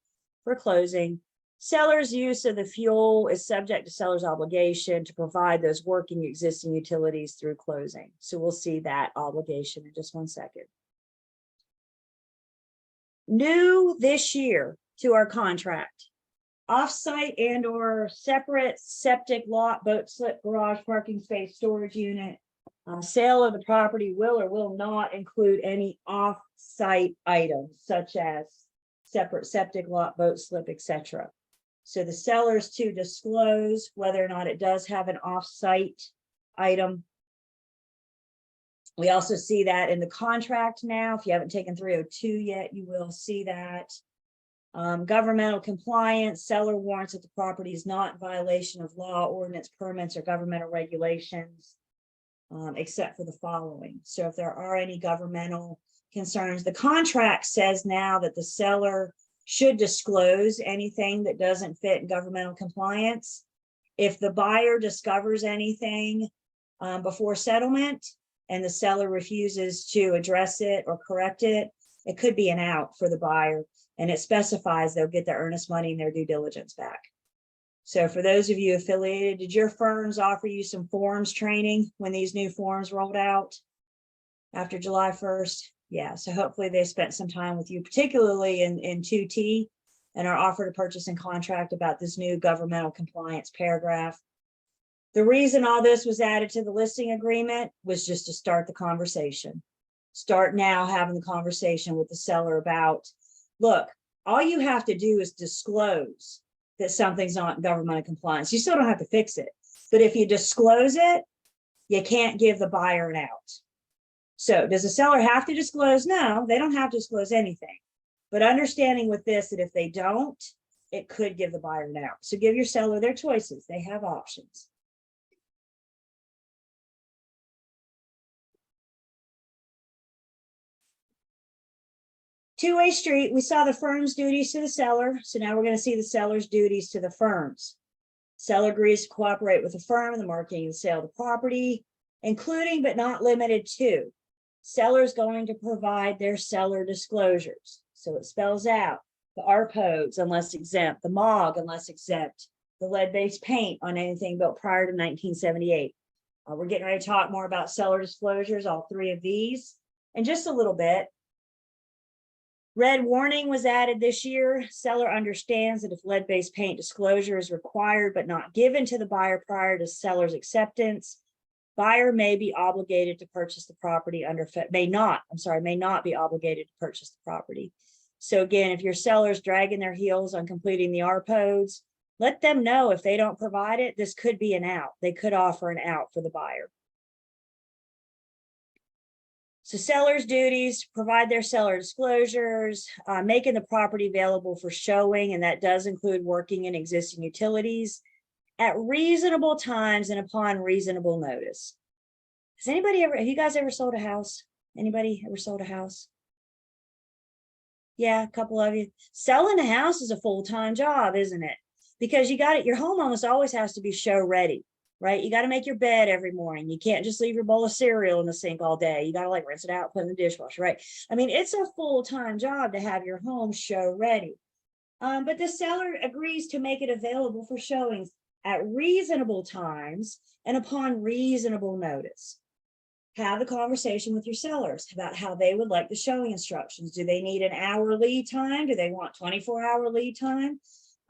[SPEAKER 1] for closing. Seller's use of the fuel is subject to seller's obligation to provide those working existing utilities through closing. So we'll see that obligation in just 1 second. New this year to our contract, off-site and or separate septic lot, boat slip, garage, parking space, storage unit. Sale of the property will or will not include any off-site items such as separate septic lot, boat slip, etc. So the sellers to disclose whether or not it does have an off-site item. We also see that in the contract now. If you haven't taken 302 yet, you will see that. Governmental compliance, seller warrants that the property is not in violation of law, ordinance, permits, or governmental regulations. Except for the following. So if there are any governmental concerns, the contract says now that the seller should disclose anything that doesn't fit in governmental compliance. If the buyer discovers anything before settlement and the seller refuses to address it or correct it, it could be an out for the buyer, and it specifies they'll get their earnest money and their due diligence back. So for those of you affiliated, did your firms offer you some forms training when these new forms rolled out after July 1st? Yeah, so hopefully they spent some time with you, particularly in 2T, and our offer to purchase and contract about this new governmental compliance paragraph. The reason all this was added to the listing agreement was just to start the conversation. Start now having the conversation with the seller about, look, all you have to do is disclose that something's not in governmental compliance. You still don't have to fix it. But if you disclose it, you can't give the buyer an out. So does the seller have to disclose? No, they don't have to disclose anything. But understanding with this, that if they don't, it could give the buyer an out. So give your seller their choices. They have options. Two-way street, we saw the firm's duties to the seller. So now we're going to see the seller's duties to the firms. Seller agrees to cooperate with the firm in the marketing and sale of the property, including but not limited to. Seller is going to provide their seller disclosures. So it spells out the RPOs unless exempt, the MOG unless exempt, the lead-based paint on anything built prior to 1978. We're getting ready to talk more about seller disclosures, all three of these, in just a little bit. Red warning was added this year. Seller understands that if lead-based paint disclosure is required but not given to the buyer prior to seller's acceptance, buyer may be obligated to purchase the property under, may not be obligated to purchase the property. So again, if your seller's dragging their heels on completing the RPOs, let them know if they don't provide it, this could be an out. They could offer an out for the buyer. So seller's duties, provide their seller disclosures, making the property available for showing, and that does include working in existing utilities at reasonable times and upon reasonable notice. Has anybody ever, have you guys ever sold a house? Anybody ever sold a house? Yeah, a couple of you. Selling a house is a full-time job, isn't it? Because you got it, your home almost always has to be show ready. Right? You got to make your bed every morning. You can't just leave your bowl of cereal in the sink all day. You got to like rinse it out, put it in the dishwasher, right? I mean, it's a full-time job to have your home show ready. But the seller agrees to make it available for showings at reasonable times and upon reasonable notice. Have a conversation with your sellers about how they would like the showing instructions. Do they need an hour lead time? Do they want 24-hour lead time?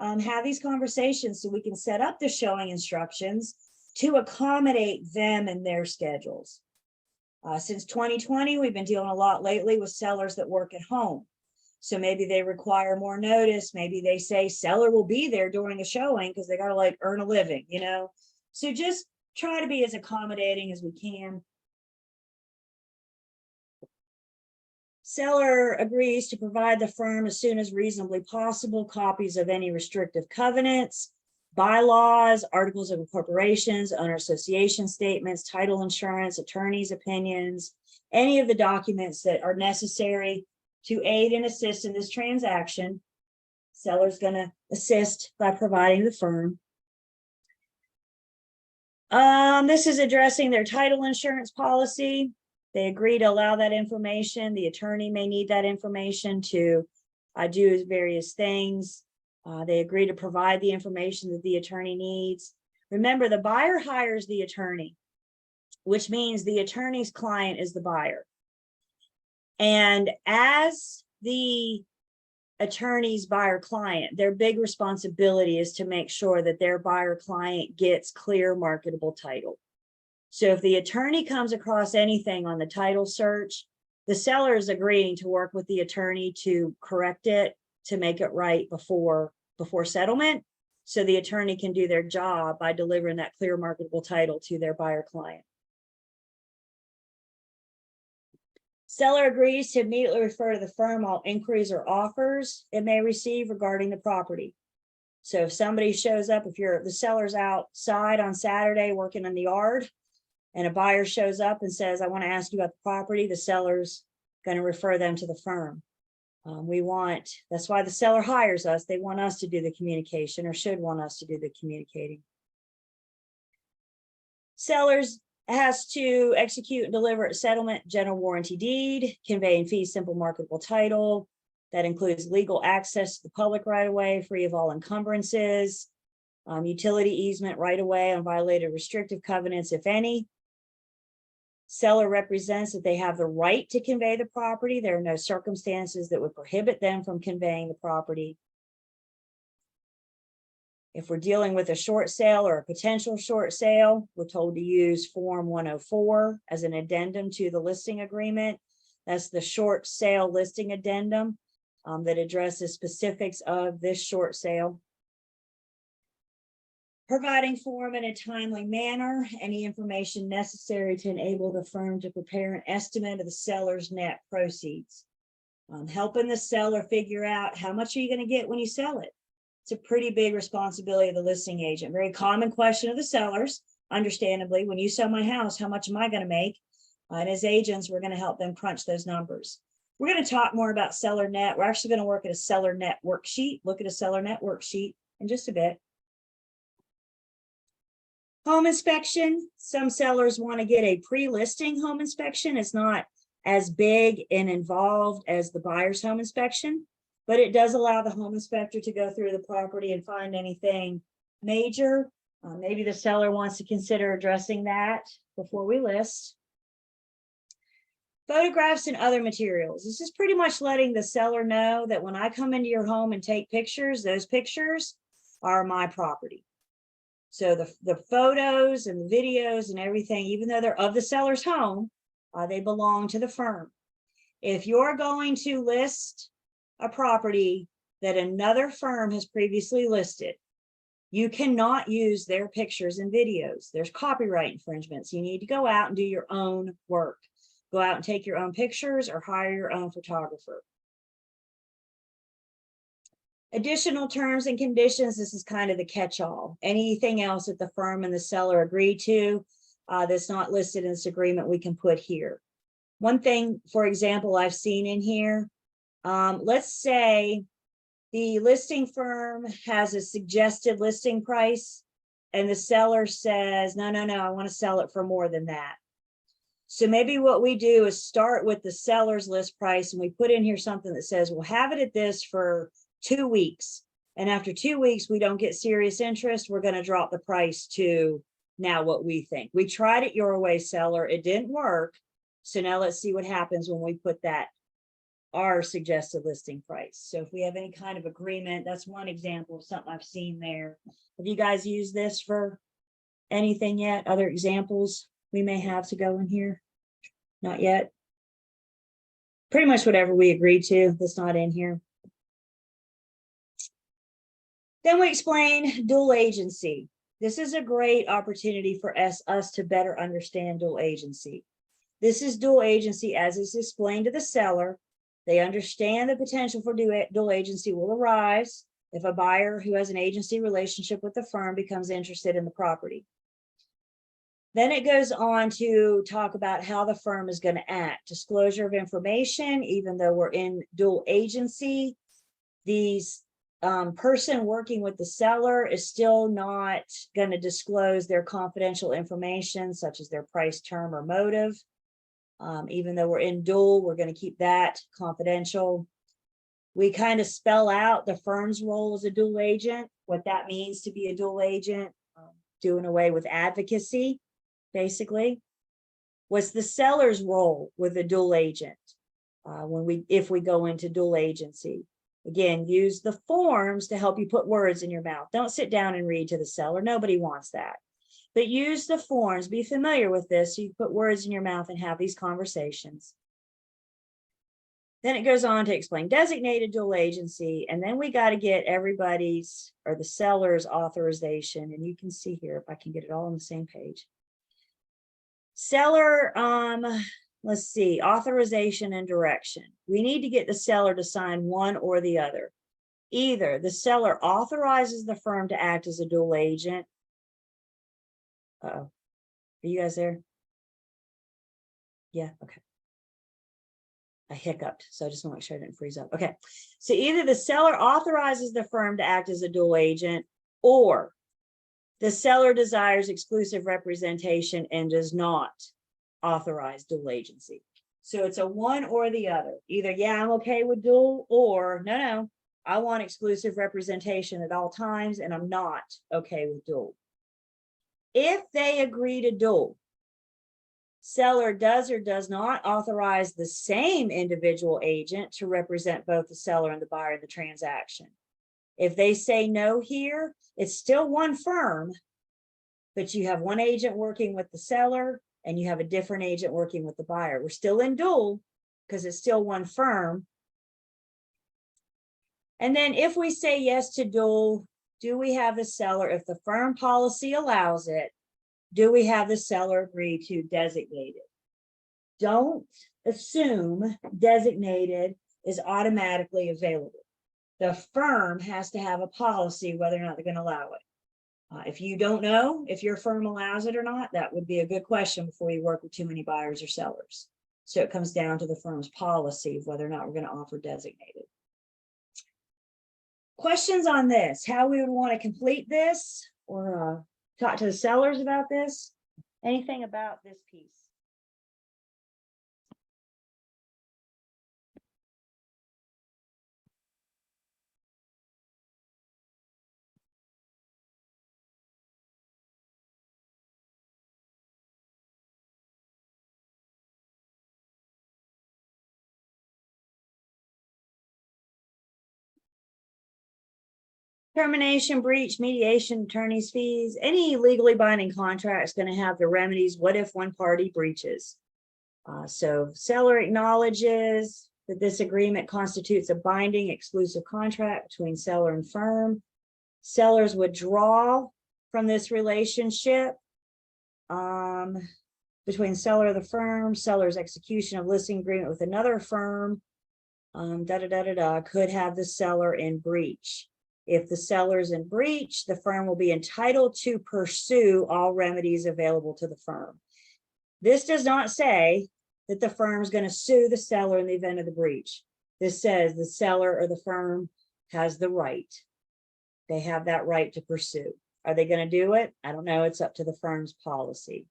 [SPEAKER 1] Have these conversations so we can set up the showing instructions to accommodate them and their schedules. Since 2020, we've been dealing a lot lately with sellers that work at home. So maybe they require more notice. Maybe they say seller will be there during a showing because they got to like earn a living, you know? So just try to be as accommodating as we can. Seller agrees to provide the firm as soon as reasonably possible copies of any restrictive covenants, bylaws, articles of incorporations, owner association statements, title insurance, attorney's opinions, any of the documents that are necessary to aid and assist in this transaction. Seller's going to assist by providing the firm. This is addressing their title insurance policy. They agree to allow that information. The attorney may need that information to do various things. They agree to provide the information that the attorney needs. Remember, the buyer hires the attorney, which means the attorney's client is the buyer. And as the attorney's buyer client, their big responsibility is to make sure that their buyer client gets clear marketable title. So if the attorney comes across anything on the title search, the seller is agreeing to work with the attorney to correct it, to make it right before settlement, so the attorney can do their job by delivering that clear marketable title to their buyer client. Seller agrees to immediately refer to the firm all inquiries or offers it may receive regarding the property. So if somebody shows up, if the seller's outside on Saturday working in the yard, and a buyer shows up and says, I want to ask you about the property, the seller's going to refer them to the firm. That's why the seller hires us. They want us to do the communication, or should want us to do the communicating. Sellers has to execute and deliver a settlement general warranty deed, conveying fee simple marketable title. That includes legal access to the public right of way, free of all encumbrances, utility easement right of way on violated restrictive covenants, if any. Seller represents that they have the right to convey the property. There are no circumstances that would prohibit them from conveying the property. If we're dealing with a short sale or a potential short sale, we're told to use Form 104 as an addendum to the listing agreement. That's the short sale listing addendum that addresses specifics of this short sale. Providing form in a timely manner, any information necessary to enable the firm to prepare an estimate of the seller's net proceeds. helping the seller figure out how much are you going to get when you sell it. It's a pretty big responsibility of the listing agent. Very common question of the sellers, understandably, when you sell my house, how much am I going to make? And as agents, we're going to help them crunch those numbers. We're going to talk more about Seller Net. We're actually going to work at a Seller Net worksheet, look at a Seller Net worksheet in just a bit. Home inspection. Some sellers want to get a pre-listing home inspection. It's not as big and involved as the buyer's home inspection, but it does allow the home inspector to go through the property and find anything major. Maybe the seller wants to consider addressing that before we list. Photographs and other materials. This is pretty much letting the seller know that when I come into your home and take pictures, those pictures are my property. So the photos and the videos and everything, even though they're of the seller's home, they belong to the firm. If you're going to list a property that another firm has previously listed, you cannot use their pictures and videos. There's copyright infringements. You need to go out and do your own work. Go out and take your own pictures or hire your own photographer. Additional terms and conditions. This is kind of the catch-all. Anything else that the firm and the seller agree to that's not listed in this agreement, we can put here. One thing, for example, I've seen in here, let's say the listing firm has a suggested listing price and the seller says, no, I want to sell it for more than that. So maybe what we do is start with the seller's list price and we put in here something that says, we'll have it at this for 2 weeks. And after 2 weeks, we don't get serious interest. We're going to drop the price to now what we think. We tried it your way, seller. It didn't work. So now let's see what happens when we put that, our suggested listing price. So if we have any kind of agreement, that's one example of something I've seen there. Have you guys used this for anything yet? Other examples we may have to go in here? Not yet. Pretty much whatever we agreed to that's not in here. Then we explain dual agency. This is a great opportunity for us to better understand dual agency. This is dual agency as is explained to the seller. They understand the potential for dual agency will arise if a buyer who has an agency relationship with the firm becomes interested in the property. Then it goes on to talk about how the firm is going to act. Disclosure of information, even though we're in dual agency, these person working with the seller is still not going to disclose their confidential information, such as their price, term, or motive. Even though we're in dual, we're going to keep that confidential. We kind of spell out the firm's role as a dual agent, what that means to be a dual agent, doing away with advocacy, basically. What's the seller's role with a dual agent if we go into dual agency? Again, use the forms to help you put words in your mouth. Don't sit down and read to the seller. Nobody wants that. But use the forms. Be familiar with this so you put words in your mouth and have these conversations. Then it goes on to explain designated dual agency. And then we got to get everybody's or the seller's authorization. And you can see here, if I can get it all on the same page. Seller, let's see, authorization and direction. We need to get the seller to sign one or the other. Either the seller authorizes the firm to act as a dual agent. Uh-oh, are you guys there? Yeah, okay. I hiccuped, so I just want to make sure I didn't freeze up. Okay, so either the seller authorizes the firm to act as a dual agent, or the seller desires exclusive representation and does not authorize dual agency. So it's a one or the other. Either, yeah, I'm okay with dual, or no, I want exclusive representation at all times and I'm not okay with dual. If they agree to dual, seller does or does not authorize the same individual agent to represent both the seller and the buyer in the transaction. If they say no here, it's still one firm, but you have one agent working with the seller and you have a different agent working with the buyer. We're still in dual because it's still one firm. And then if we say yes to dual, do we have the seller, if the firm policy allows it, do we have the seller agree to designated? Don't assume designated is automatically available. The firm has to have a policy whether or not they're going to allow it. If you don't know if your firm allows it or not, that would be a good question before you work with too many buyers or sellers. So it comes down to the firm's policy of whether or not we're going to offer designated. Questions on this, how we would want to complete this, or talk to the sellers about this? Anything about this piece? Termination, breach, mediation, attorney's fees, any legally binding contract is going to have the remedies. What if one party breaches? So seller acknowledges that this agreement constitutes a binding exclusive contract between seller and firm. Sellers withdraw from this relationship between seller and the firm. Seller's execution of listing agreement with another firm could have the seller in breach. If the seller's in breach, the firm will be entitled to pursue all remedies available to the firm. This does not say that the firm is going to sue the seller in the event of the breach. This says the seller or the firm has the right. They have that right to pursue. Are they going to do it? I don't know. It's up to the firm's policy.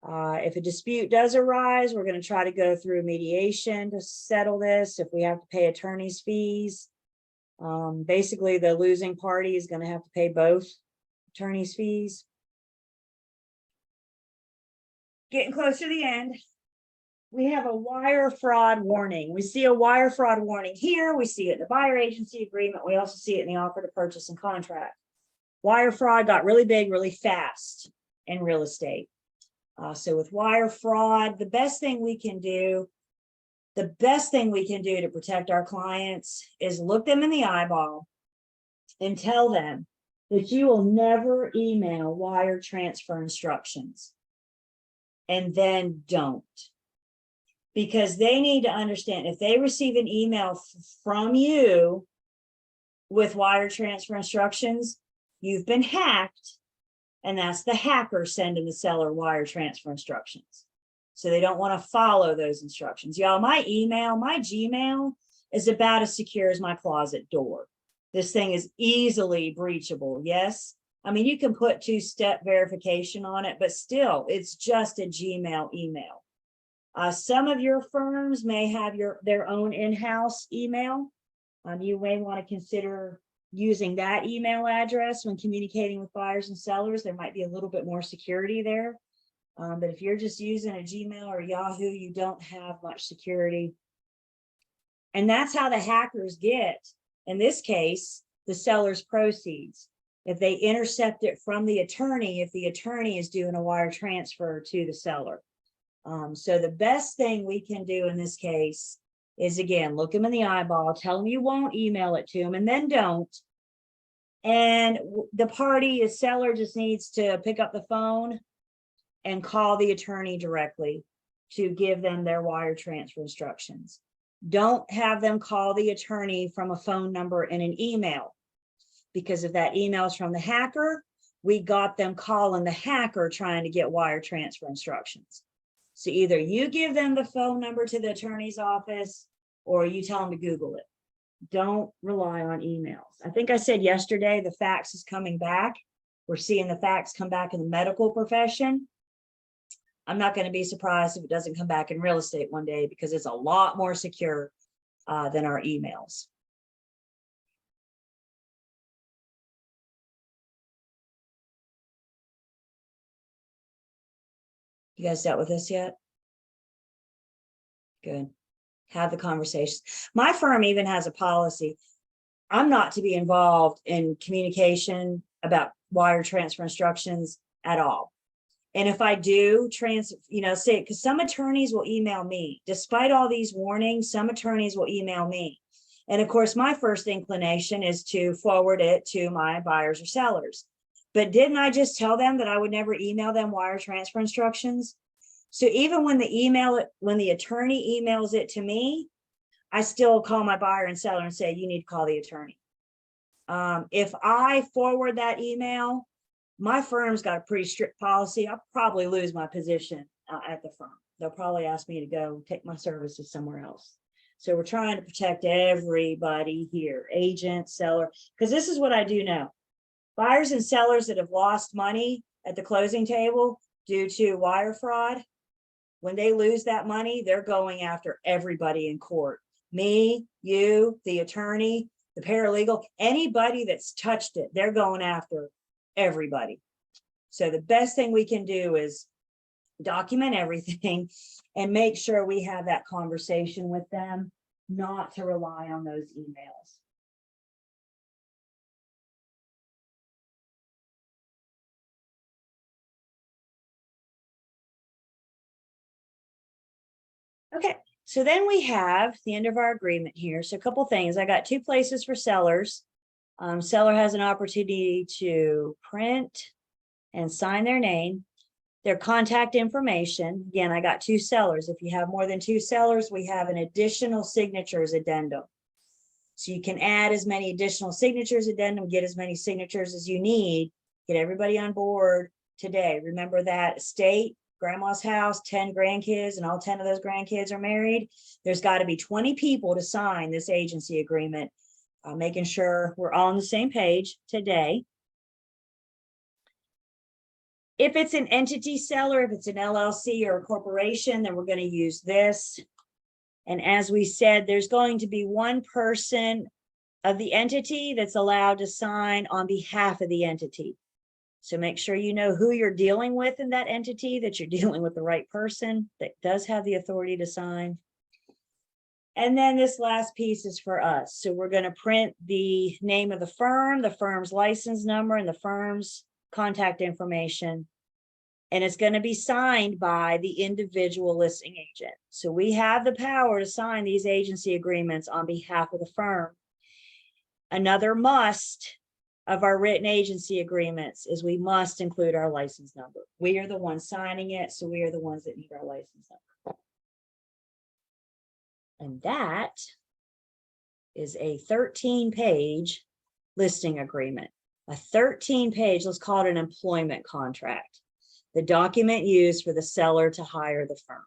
[SPEAKER 1] If a dispute does arise, we're going to try to go through mediation to settle this. If we have to pay attorney's fees, basically the losing party is going to have to pay both attorney's fees. Getting close to the end, we have a wire fraud warning. We see a wire fraud warning here. We see it in the buyer agency agreement. We also see it in the offer to purchase and contract. Wire fraud got really big, really fast in real estate. So with wire fraud, the best thing we can do to protect our clients is look them in the eyeball and tell them that you will never email wire transfer instructions. And then don't. Because they need to understand, if they receive an email from you with wire transfer instructions, you've been hacked, and that's the hacker sending the seller wire transfer instructions. So they don't want to follow those instructions. Y'all, my Gmail is about as secure as my closet door. This thing is easily breachable. Yes. I mean, you can put two-step verification on it, but still, it's just a Gmail email. Some of your firms may have their own in-house email. You may want to consider using that email address when communicating with buyers and sellers. There might be a little bit more security there. But if you're just using a Gmail or Yahoo, you don't have much security. And that's how the hackers get, in this case, the seller's proceeds. If they intercept it from the attorney, if the attorney is doing a wire transfer to the seller. So the best thing we can do in this case is, again, look them in the eyeball, tell them you won't email it to them, and then don't. And the seller just needs to pick up the phone and call the attorney directly to give them their wire transfer instructions. Don't have them call the attorney from a phone number in an email, because if that email is from the hacker, we got them calling the hacker trying to get wire transfer instructions. So either you give them the phone number to the attorney's office or you tell them to Google it. Don't rely on emails. I think I said yesterday, the fax is coming back. We're seeing the fax come back in the medical profession. I'm not going to be surprised if it doesn't come back in real estate one day, because it's a lot more secure than our emails. You guys dealt with this yet? Good. Have the conversations. My firm even has a policy. I'm not to be involved in communication about wire transfer instructions at all. And if I do say, because some attorneys will email me, despite all these warnings, some attorneys will email me. And of course, my first inclination is to forward it to my buyers or sellers. But didn't I just tell them that I would never email them wire transfer instructions? So even when the attorney emails it to me, I still call my buyer and seller and say, you need to call the attorney. If I forward that email, my firm's got a pretty strict policy. I'll probably lose my position at the firm. They'll probably ask me to go take my services somewhere else. So we're trying to protect everybody here, agent, seller, because this is what I do know. Buyers and sellers that have lost money at the closing table due to wire fraud, when they lose that money, they're going after everybody in court. Me, you, the attorney, the paralegal, anybody that's touched it, they're going after everybody. So the best thing we can do is document everything and make sure we have that conversation with them, not to rely on those emails. Okay, so then we have the end of our agreement here. So a couple things. I got 2 places for sellers. Seller has an opportunity to print and sign their name, their contact information. Again, I got 2 sellers. If you have more than 2 sellers, we have an additional signatures addendum. So you can add as many additional signatures addendum, get as many signatures as you need, get everybody on board today. Remember that estate, grandma's house, 10 grandkids, and all 10 of those grandkids are married. There's got to be 20 people to sign this agency agreement, making sure we're all on the same page today. If it's an entity seller, if it's an LLC or a corporation, then we're going to use this. And as we said, there's going to be one person of the entity that's allowed to sign on behalf of the entity. So make sure you know who you're dealing with in that entity, that you're dealing with the right person that does have the authority to sign. And then this last piece is for us. So we're going to print the name of the firm's license number, and the firm's contact information. And it's going to be signed by the individual listing agent. So we have the power to sign these agency agreements on behalf of the firm. Another must of our written agency agreements is we must include our license number. We are the ones signing it, so we are the ones that need our license number. And that is a 13-page listing agreement. A 13-page, let's call it an employment contract. The document used for the seller to hire the firm.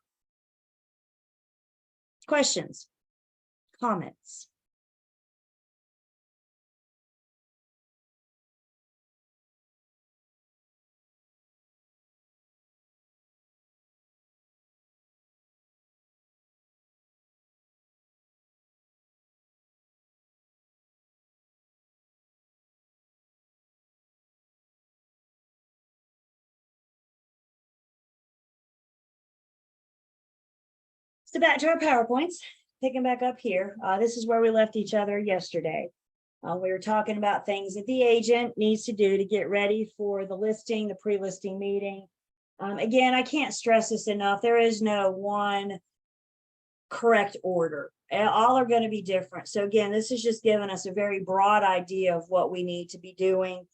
[SPEAKER 1] Questions? Comments? So back to our PowerPoints, picking back up here. This is where we left each other yesterday. We were talking about things that the agent needs to do to get ready for the listing, the pre-listing meeting. Again, I can't stress this enough. There is no one correct order. All are going to be different. So again, this is just giving us a very broad idea of what we need to be doing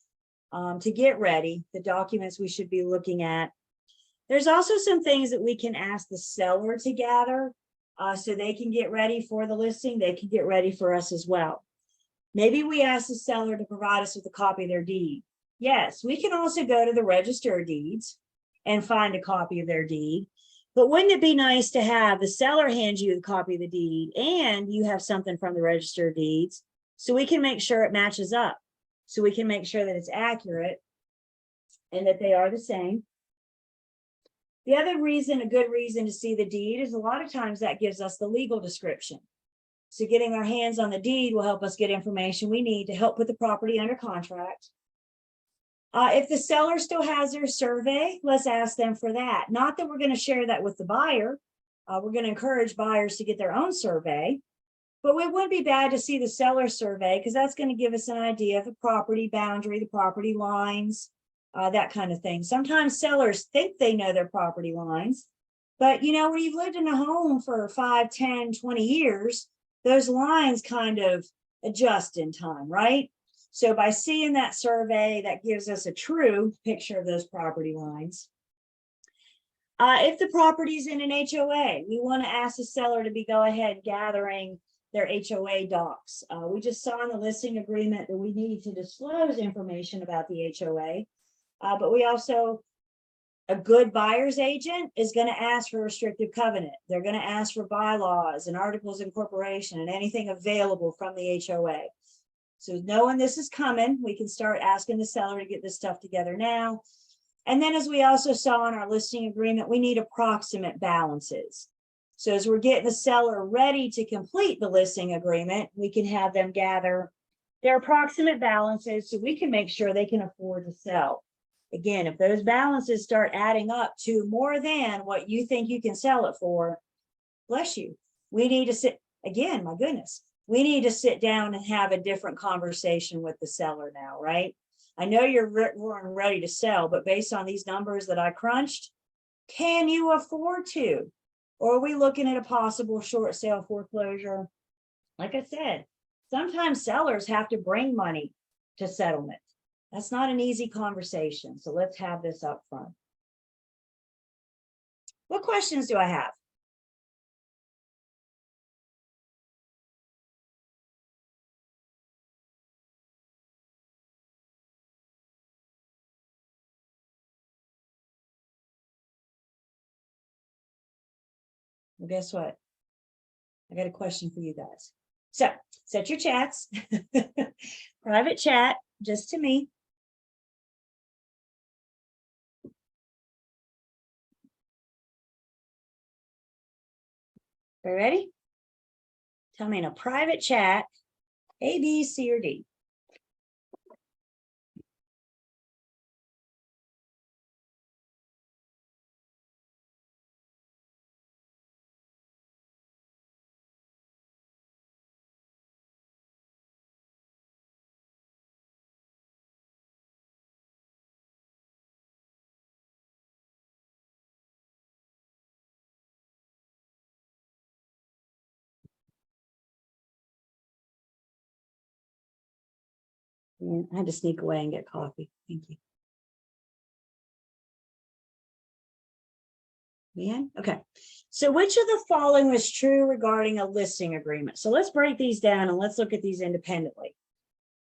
[SPEAKER 1] to get ready, the documents we should be looking at. There's also some things that we can ask the seller to gather so they can get ready for the listing. They can get ready for us as well. Maybe we ask the seller to provide us with a copy of their deed. Yes, we can also go to the Register of Deeds and find a copy of their deed. But wouldn't it be nice to have the seller hand you a copy of the deed and you have something from the Register of Deeds so we can make sure it matches up, so we can make sure that it's accurate and that they are the same. The other reason, a good reason to see the deed is a lot of times that gives us the legal description. So getting our hands on the deed will help us get information we need to help put the property under contract. If the seller still has their survey, let's ask them for that. Not that we're going to share that with the buyer. We're going to encourage buyers to get their own survey, but it wouldn't be bad to see the seller survey because that's going to give us an idea of the property boundary, the property lines, that kind of thing. Sometimes sellers think they know their property lines, but you know, when you've lived in a home for 5, 10, 20 years, those lines kind of adjust in time, right? So by seeing that survey, that gives us a true picture of those property lines. If the property is in an HOA, we want to ask the seller to go ahead gathering their HOA docs. We just saw in the listing agreement that we need to disclose information about the HOA. But we also, a good buyer's agent is going to ask for a restrictive covenant. They're going to ask for bylaws and articles of incorporation and anything available from the HOA. So knowing this is coming, we can start asking the seller to get this stuff together now. And then, as we also saw in our listing agreement, we need approximate balances. So as we're getting the seller ready to complete the listing agreement, we can have them gather their approximate balances so we can make sure they can afford to sell. Again, if those balances start adding up to more than what you think you can sell it for, bless you. We need to sit, again, my goodness, we need to sit down and have a different conversation with the seller now, right? I know you're ready to sell, but based on these numbers that I crunched, can you afford to? Or are we looking at a possible short sale foreclosure? Like I said, sometimes sellers have to bring money to settlement. That's not an easy conversation. So let's have this up front. What questions do I have? Well, guess what? I got a question for you guys. So set your chats, private chat, just to me. Are you ready? Tell me in a private chat, A, B, C, or D. Yeah, I had to sneak away and get coffee. Thank you. Yeah. Okay. So which of the following was true regarding a listing agreement? So let's break these down and let's look at these independently.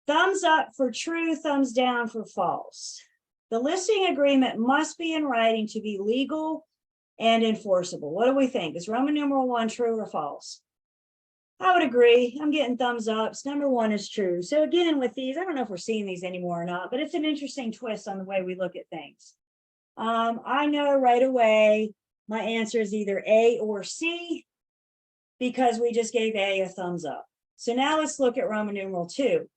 [SPEAKER 1] Thumbs up for true, thumbs down for false. The listing agreement must be in writing to be legal and enforceable. What do we think? Is Roman numeral 1 true or false? I would agree. I'm getting thumbs ups. Number 1 is true. So again, with these, I don't know if we're seeing these anymore or not, but it's an interesting twist on the way we look at things. I know right away my answer is either A or C because we just gave A a thumbs up. So now let's look at Roman numeral 2.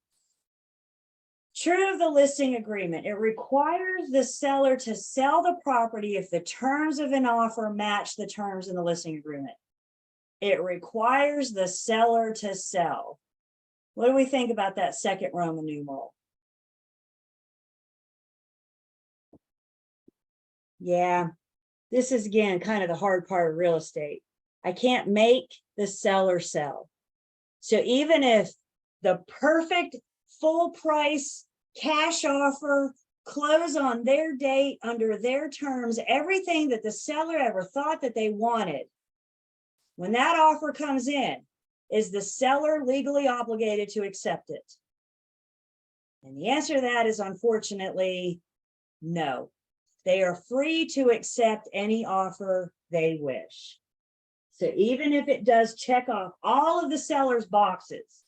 [SPEAKER 1] True of the listing agreement, it requires the seller to sell the property if the terms of an offer match the terms in the listing agreement. It requires the seller to sell. What do we think about that second Roman numeral? Yeah, this is again kind of the hard part of real estate. I can't make the seller sell. So even if the perfect full price cash offer, close on their date under their terms, everything that the seller ever thought that they wanted, when that offer comes in, is the seller legally obligated to accept it? And the answer to that is unfortunately no. They are free to accept any offer they wish. So even if it does check off all of the seller's boxes,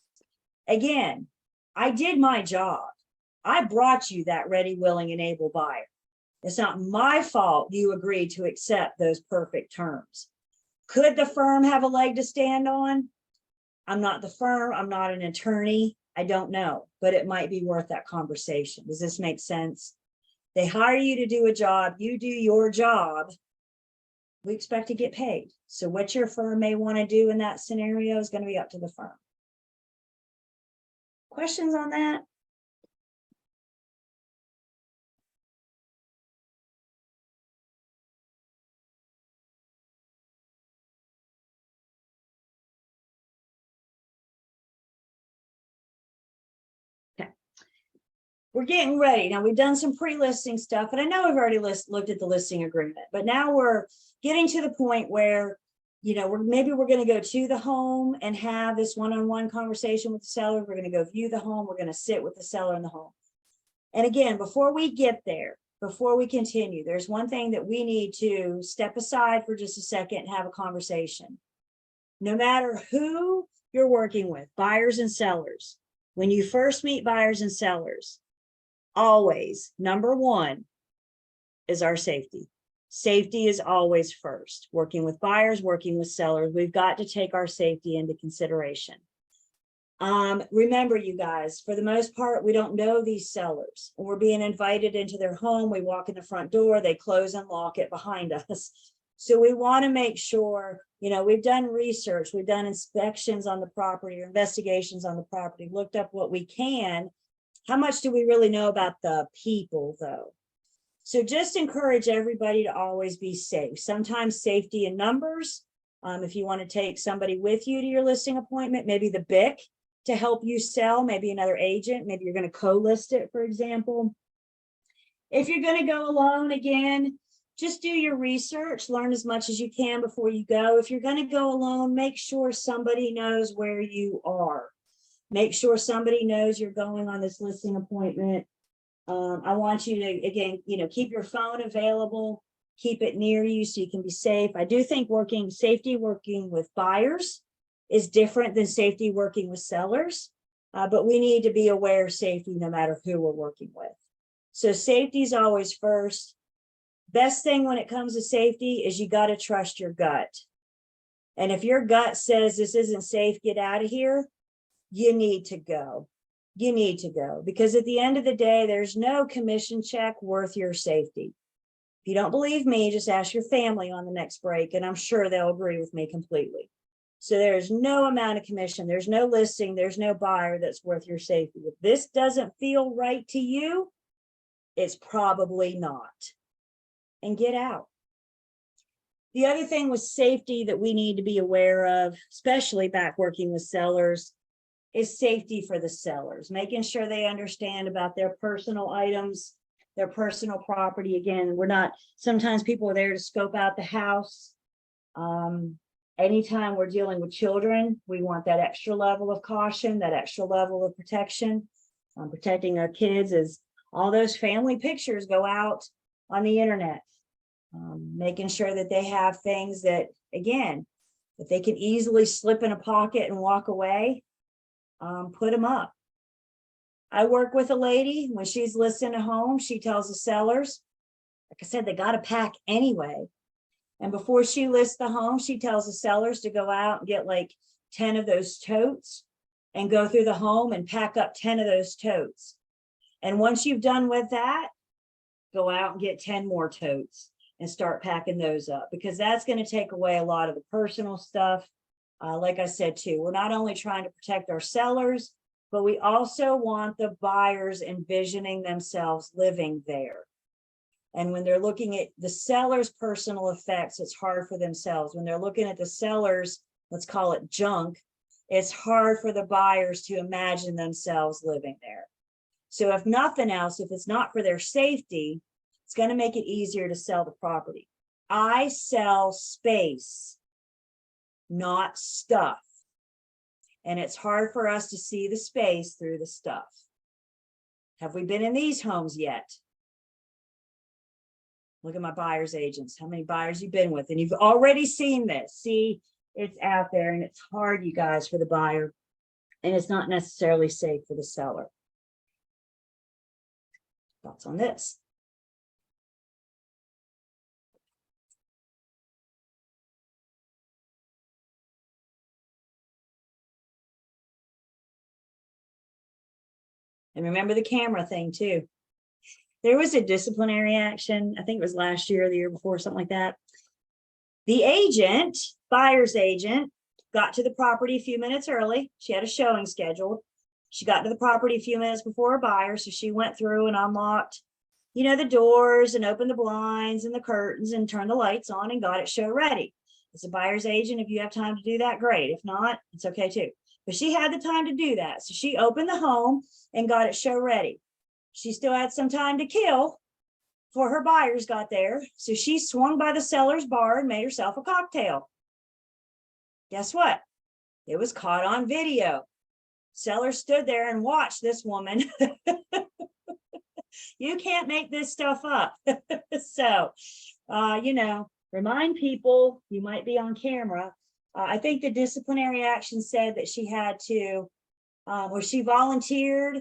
[SPEAKER 1] again, I did my job. I brought you that ready, willing, and able buyer. It's not my fault you agreed to accept those perfect terms. Could the firm have a leg to stand on? I'm not the firm. I'm not an attorney. I don't know, but it might be worth that conversation. Does this make sense? They hire you to do a job. You do your job. We expect to get paid. So what your firm may want to do in that scenario is going to be up to the firm. Questions on that? Okay. We're getting ready. Now we've done some pre-listing stuff, and I know we've already looked at the listing agreement, but now we're getting to the point where maybe we're going to go to the home and have this one-on-one conversation with the seller. We're going to go view the home. We're going to sit with the seller in the home. And again, before we get there, before we continue, there's one thing that we need to step aside for just a second and have a conversation. No matter who you're working with, buyers and sellers, when you first meet buyers and sellers, always, number one is our safety. Safety is always first. Working with buyers, working with sellers, we've got to take our safety into consideration. Remember, you guys, for the most part, we don't know these sellers. We're being invited into their home. We walk in the front door, they close and lock it behind us. So we want to make sure, we've done research, we've done inspections on the property or investigations on the property, looked up what we can. How much do we really know about the people, though? So just encourage everybody to always be safe. Sometimes safety in numbers. If you want to take somebody with you to your listing appointment, maybe the BIC to help you sell, maybe another agent, maybe you're going to co-list it, for example. If you're going to go alone, again, just do your research, learn as much as you can before you go. If you're going to go alone, make sure somebody knows where you are. Make sure somebody knows you're going on this listing appointment. I want you to, again, keep your phone available, keep it near you so you can be safe. I do think safety working with buyers is different than safety working with sellers, but we need to be aware of safety no matter who we're working with. So safety is always first. Best thing when it comes to safety is you got to trust your gut. And if your gut says this isn't safe, get out of here, you need to go. You need to go, because at the end of the day, there's no commission check worth your safety. If you don't believe me, just ask your family on the next break, and I'm sure they'll agree with me completely. So there's no amount of commission, there's no listing, there's no buyer that's worth your safety. If this doesn't feel right to you, it's probably not. And get out. The other thing with safety that we need to be aware of, especially back working with sellers, is safety for the sellers, making sure they understand about their personal items, their personal property. Again, sometimes people are there to scope out the house. Anytime we're dealing with children, we want that extra level of caution, that extra level of protection. Protecting our kids as all those family pictures go out on the internet. Making sure that they have things that, again, that they can easily slip in a pocket and walk away. Put them up. I work with a lady, when she's listing a home, she tells the sellers, like I said, they got to pack anyway. And before she lists the home, she tells the sellers to go out and get like 10 of those totes and go through the home and pack up 10 of those totes. And once you've done with that, go out and get 10 more totes and start packing those up, because that's going to take away a lot of the personal stuff. Like I said, too, we're not only trying to protect our sellers, but we also want the buyers envisioning themselves living there. And when they're looking at the seller's personal effects, it's hard for themselves. When they're looking at the seller's, let's call it junk, it's hard for the buyers to imagine themselves living there. So if nothing else, if it's not for their safety, it's going to make it easier to sell the property. I sell space, not stuff. And it's hard for us to see the space through the stuff. Have we been in these homes yet? Look at my buyer's agents, how many buyers you've been with, and you've already seen this. See, it's out there, and it's hard, you guys, for the buyer, and it's not necessarily safe for the seller. Thoughts on this? And remember the camera thing too. There was a disciplinary action, I think it was last year or the year before, something like that. The agent, buyer's agent, got to the property a few minutes early. She had a showing scheduled. She got to the property a few minutes before her buyer, so she went through and unlocked, the doors and opened the blinds and the curtains and turned the lights on and got it show ready. As a buyer's agent, if you have time to do that, great. If not, it's okay too. But she had the time to do that. So she opened the home and got it show ready. She still had some time to kill before her buyers got there. So she swung by the seller's bar and made herself a cocktail. Guess what? It was caught on video. Seller stood there and watched this woman. You can't make this stuff up. So, remind people you might be on camera. I think the disciplinary action said that she had to, or she volunteered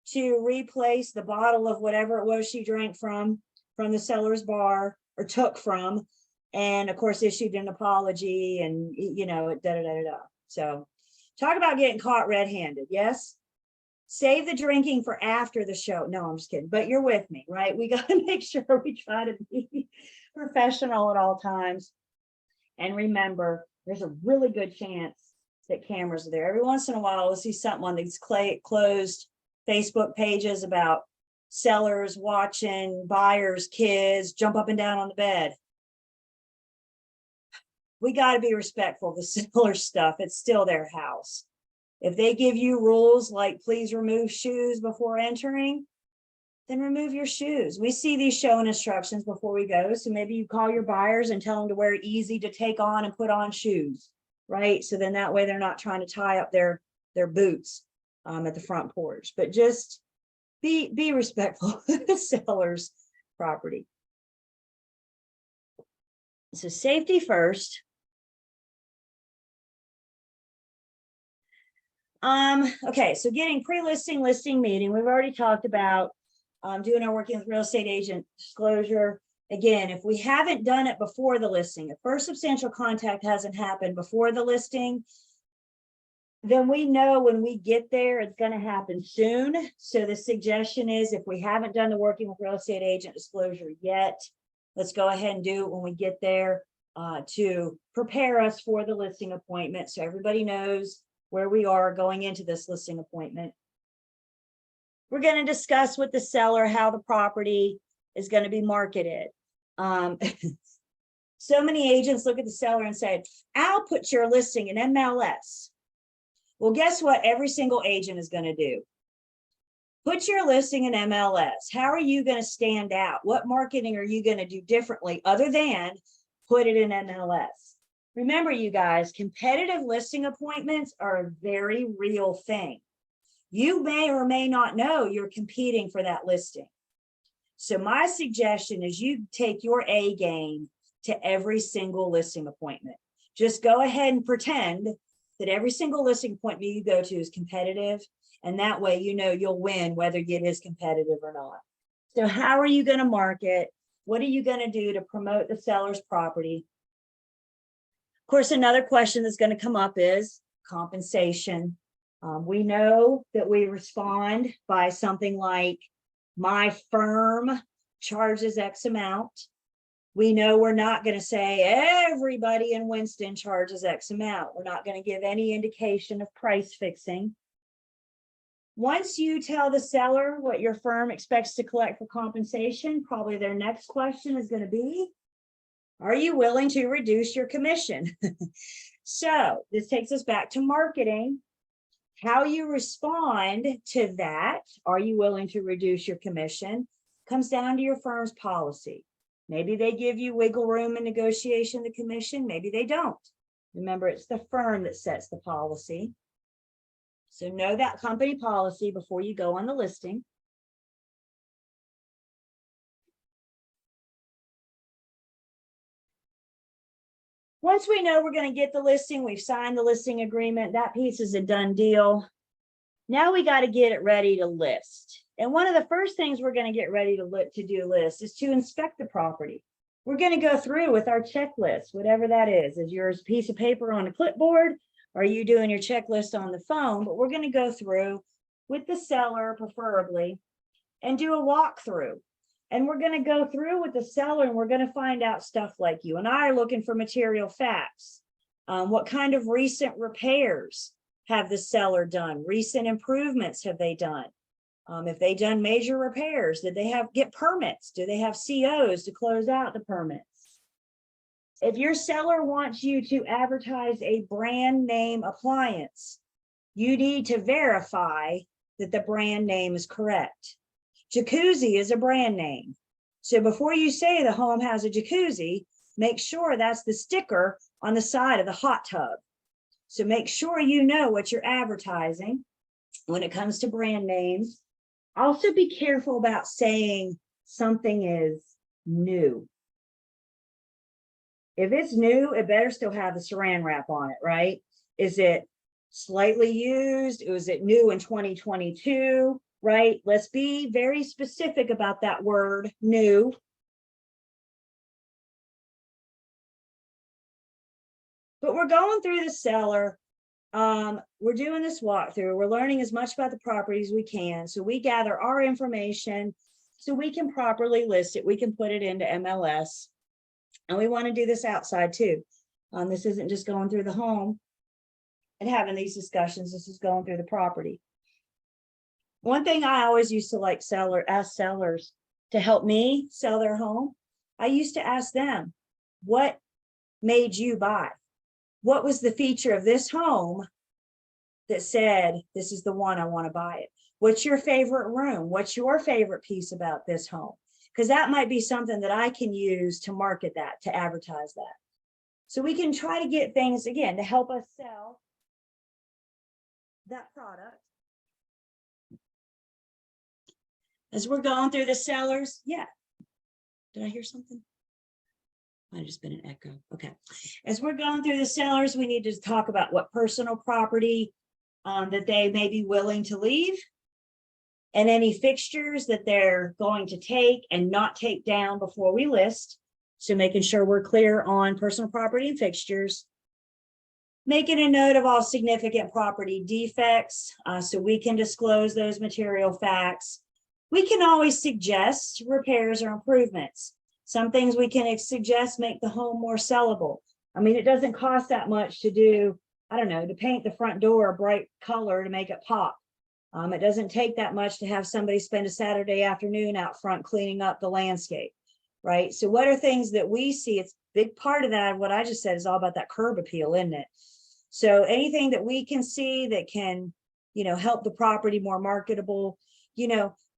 [SPEAKER 1] to replace the bottle of whatever it was she drank from the seller's bar, or took from, and of course issued an apology, and So talk about getting caught red-handed. Yes. Save the drinking for after the show. No, I'm just kidding, but you're with me, right? We got to make sure we try to be professional at all times. And remember, there's a really good chance that cameras are there. Every once in a while, we'll see something on these closed Facebook pages about sellers watching buyers' kids jump up and down on the bed. We got to be respectful of the seller stuff. It's still their house. If they give you rules like please remove shoes before entering, then remove your shoes. We see these showing instructions before we go. So maybe you call your buyers and tell them to wear easy to take on and put on shoes, right? So then that way they're not trying to tie up their boots at the front porch. But just be respectful of the seller's property. So safety first. Okay, so getting pre-listing, listing meeting, we've already talked about doing our working with real estate agent disclosure. Again, if we haven't done it before the listing, if first substantial contact hasn't happened before the listing, then we know when we get there, it's going to happen soon. So the suggestion is, if we haven't done the working with real estate agent disclosure yet, let's go ahead and do it when we get there to prepare us for the listing appointment. So everybody knows where we are going into this listing appointment. We're going to discuss with the seller how the property is going to be marketed. So many agents look at the seller and say, I'll put your listing in MLS. Well, guess what every single agent is going to do? Put your listing in MLS. How are you going to stand out? What marketing are you going to do differently other than put it in MLS? Remember, you guys, competitive listing appointments are a very real thing. You may or may not know you're competing for that listing. So my suggestion is you take your A game to every single listing appointment. Just go ahead and pretend that every single listing appointment you go to is competitive. And that way, you'll win whether it is competitive or not. So how are you going to market? What are you going to do to promote the seller's property? Of course, another question that's going to come up is compensation. We know that we respond by something like, my firm charges X amount. We know we're not going to say everybody in Winston charges X amount. We're not going to give any indication of price fixing. Once you tell the seller what your firm expects to collect for compensation, probably their next question is going to be, are you willing to reduce your commission? So this takes us back to marketing. How you respond to that, are you willing to reduce your commission, comes down to your firm's policy. Maybe they give you wiggle room in negotiation, the commission, maybe they don't. Remember, it's the firm that sets the policy. So know that company policy before you go on the listing. Once we know we're going to get the listing, we've signed the listing agreement, that piece is a done deal. Now we got to get it ready to list. And one of the first things we're going to get ready to do list is to inspect the property. We're going to go through with our checklist, whatever that is. Is yours a piece of paper on a clipboard? Or are you doing your checklist on the phone? But we're going to go through with the seller, preferably, and do a walkthrough. And we're going to go through with the seller and we're going to find out stuff like you and I are looking for material facts. What kind of recent repairs have the seller done? Recent improvements have they done? If they done major repairs, did they get permits? Do they have COs to close out the permits? If your seller wants you to advertise a brand name appliance, you need to verify that the brand name is correct. Jacuzzi is a brand name. So before you say the home has a jacuzzi, make sure that's the sticker on the side of the hot tub. So make sure you know what you're advertising when it comes to brand names. Also be careful about saying something is new. If it's new, it better still have the saran wrap on it, right? Is it slightly used? Was it new in 2022, right? Let's be very specific about that word, new. But we're going through the seller. We're doing this walkthrough. We're learning as much about the property as we can. So we gather our information so we can properly list it. We can put it into MLS. And we want to do this outside too. This isn't just going through the home and having these discussions. This is going through the property. One thing I always used to ask sellers to help me sell their home. I used to ask them, what made you buy? What was the feature of this home that said, this is the one, I want to buy it? What's your favorite room? What's your favorite piece about this home? Because that might be something that I can use to market that, to advertise that. So we can try to get things, again, to help us sell that product. As we're going through the sellers, yeah. Did I hear something? Might have just been an echo. Okay. As we're going through the sellers, we need to talk about what personal property that they may be willing to leave, and any fixtures that they're going to take and not take down before we list. So making sure we're clear on personal property and fixtures. Making a note of all significant property defects so we can disclose those material facts. We can always suggest repairs or improvements. Some things we can suggest make the home more sellable. I mean, it doesn't cost that much to do, I don't know, to paint the front door a bright color to make it pop. It doesn't take that much to have somebody spend a Saturday afternoon out front cleaning up the landscape, right? So what are things that we see? It's a big part of that. What I just said is all about that curb appeal, isn't it? So anything that we can see that can, help the property more marketable,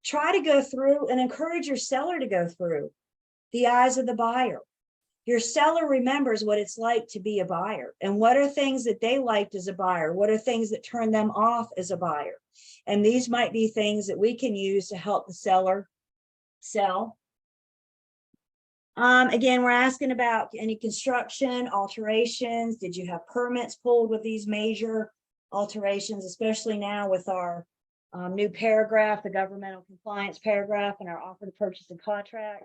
[SPEAKER 1] try to go through and encourage your seller to go through the eyes of the buyer. Your seller remembers what it's like to be a buyer, and what are things that they liked as a buyer? What are things that turn them off as a buyer? And these might be things that we can use to help the seller sell. Again, we're asking about any construction, alterations. Did you have permits pulled with these major alterations, especially now with our new paragraph, the governmental compliance paragraph, and our offer to purchase and contract.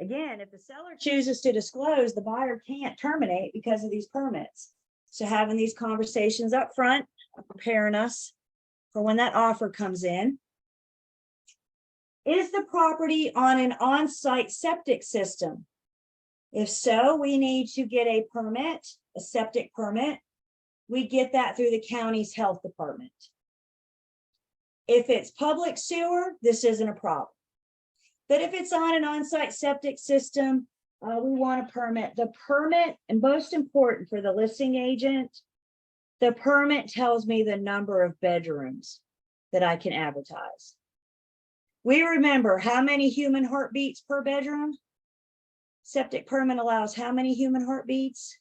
[SPEAKER 1] Again, if the seller chooses to disclose, the buyer can't terminate because of these permits. So having these conversations up front, preparing us for when that offer comes in. Is the property on an on-site septic system? If so, we need to get a permit, a septic permit. We get that through the county's health department. If it's public sewer, this isn't a problem. But if it's on an on-site septic system, we want a permit. The permit, and most important for the listing agent, the permit tells me the number of bedrooms that I can advertise. We remember how many human heartbeats per bedroom? Septic permit allows how many human heartbeats?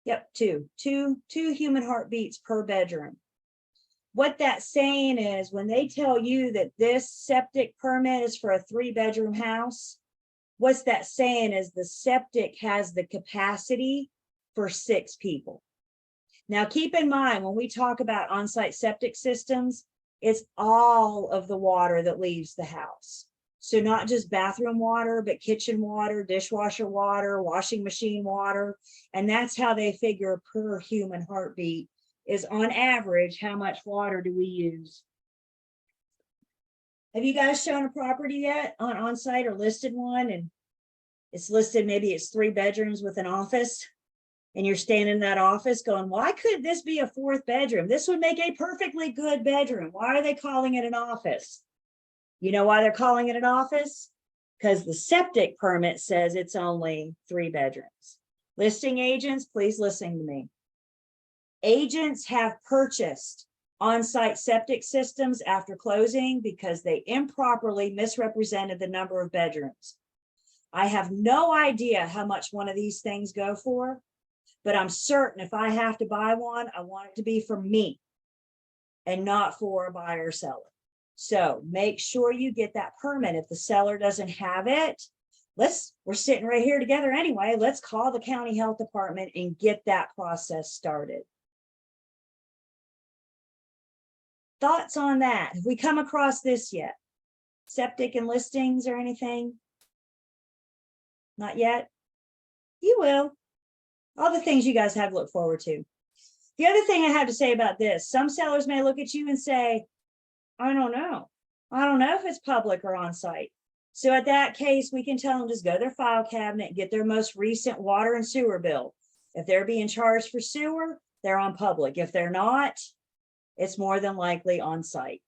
[SPEAKER 1] Yep, two human heartbeats per bedroom. What that's saying is when they tell you that this septic permit is for a 3-bedroom house, what's that saying is the septic has the capacity for 6 people. Now, keep in mind, when we talk about on-site septic systems, it's all of the water that leaves the house. So not just bathroom water, but kitchen water, dishwasher water, washing machine water. And that's how they figure per human heartbeat is on average, how much water do we use? Have you guys shown a property yet on site or listed one? And it's listed, maybe it's 3 bedrooms with an office. And you're standing in that office going, why could this be a 4th bedroom? This would make a perfectly good bedroom. Why are they calling it an office? You know why they're calling it an office? Because the septic permit says it's only 3 bedrooms. Listing agents, please listen to me. Agents have purchased on-site septic systems after closing because they improperly misrepresented the number of bedrooms. I have no idea how much one of these things go for, but I'm certain if I have to buy one, I want it to be for me and not for a buyer or seller. So make sure you get that permit. If the seller doesn't have it, we're sitting right here together anyway. Let's call the county health department and get that process started. Thoughts on that? Have we come across this yet? Septic and listings or anything? Not yet? You will. All the things you guys have to look forward to. The other thing I have to say about this, some sellers may look at you and say, I don't know. I don't know if it's public or on site. So at that case, we can tell them just go to their file cabinet, get their most recent water and sewer bill. If they're being charged for sewer, they're on public. If they're not, it's more than likely on site.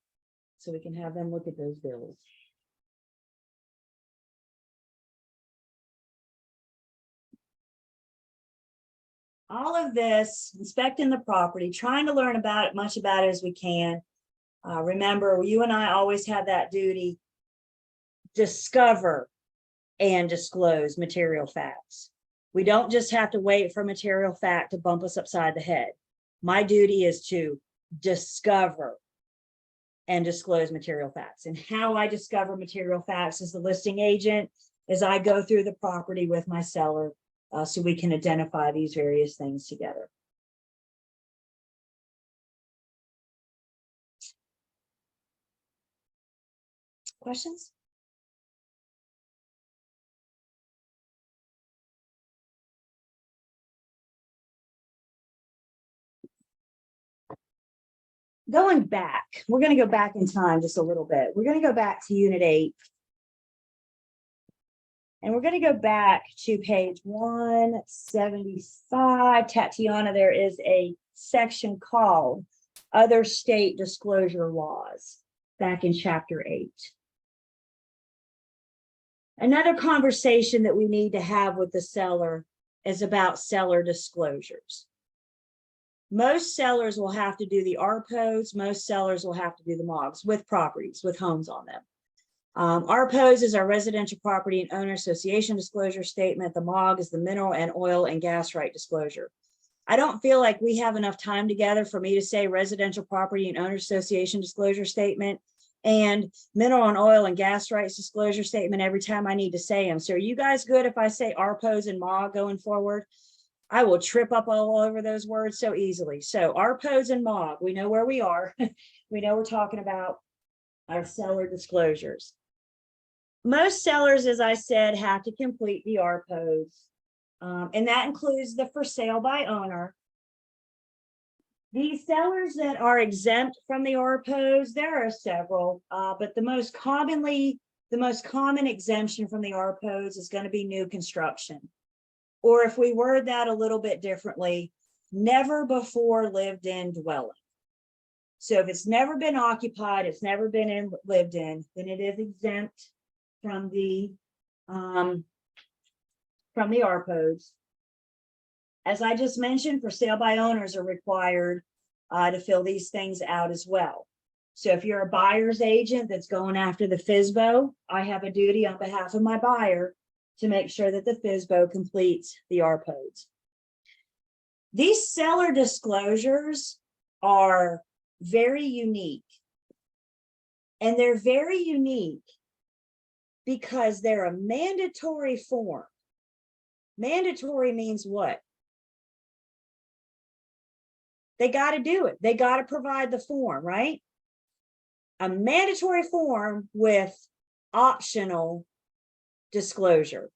[SPEAKER 1] So we can have them look at those bills. All of this, inspecting the property, trying to learn about it, much about it as we can. Remember, you and I always have that duty. Discover and disclose material facts. We don't just have to wait for material fact to bump us upside the head. My duty is to discover and disclose material facts. And how I discover material facts as the listing agent is I go through the property with my seller so we can identify these various things together. Questions? Going back, we're going to go back in time just a little bit. We're going to go back to Unit 8. And we're going to go back to page 175. Tatiana, there is a section called Other State Disclosure Laws back in chapter 8. Another conversation that we need to have with the seller is about seller disclosures. Most sellers will have to do the RPOs. Most sellers will have to do the MOGs with properties, with homes on them. RPOs is our residential property and owner association disclosure statement. The MOG is the mineral and oil and gas right disclosure. I don't feel like we have enough time together for me to say residential property and owner association disclosure statement and mineral and oil and gas rights disclosure statement every time I need to say them. So are you guys good if I say RPOs and MOG going forward? I will trip up all over those words so easily. So RPOs and MOG, we know where we are. We know we're talking about our seller disclosures. Most sellers, as I said, have to complete the RPOs, and that includes the for sale by owner. These sellers that are exempt from the RPOs, there are several, but the most common exemption from the RPOs is going to be new construction. Or if we word that a little bit differently, never before lived in dwelling. So if it's never been occupied, it's never been lived in, then it is exempt from the RPOs. As I just mentioned, for sale by owners are required to fill these things out as well. So if you're a buyer's agent that's going after the FSBO, I have a duty on behalf of my buyer to make sure that the FSBO completes the RPOs. These seller disclosures are very unique. And they're very unique because they're a mandatory form. Mandatory means what? They got to do it. They got to provide the form, right? A mandatory form with optional disclosure.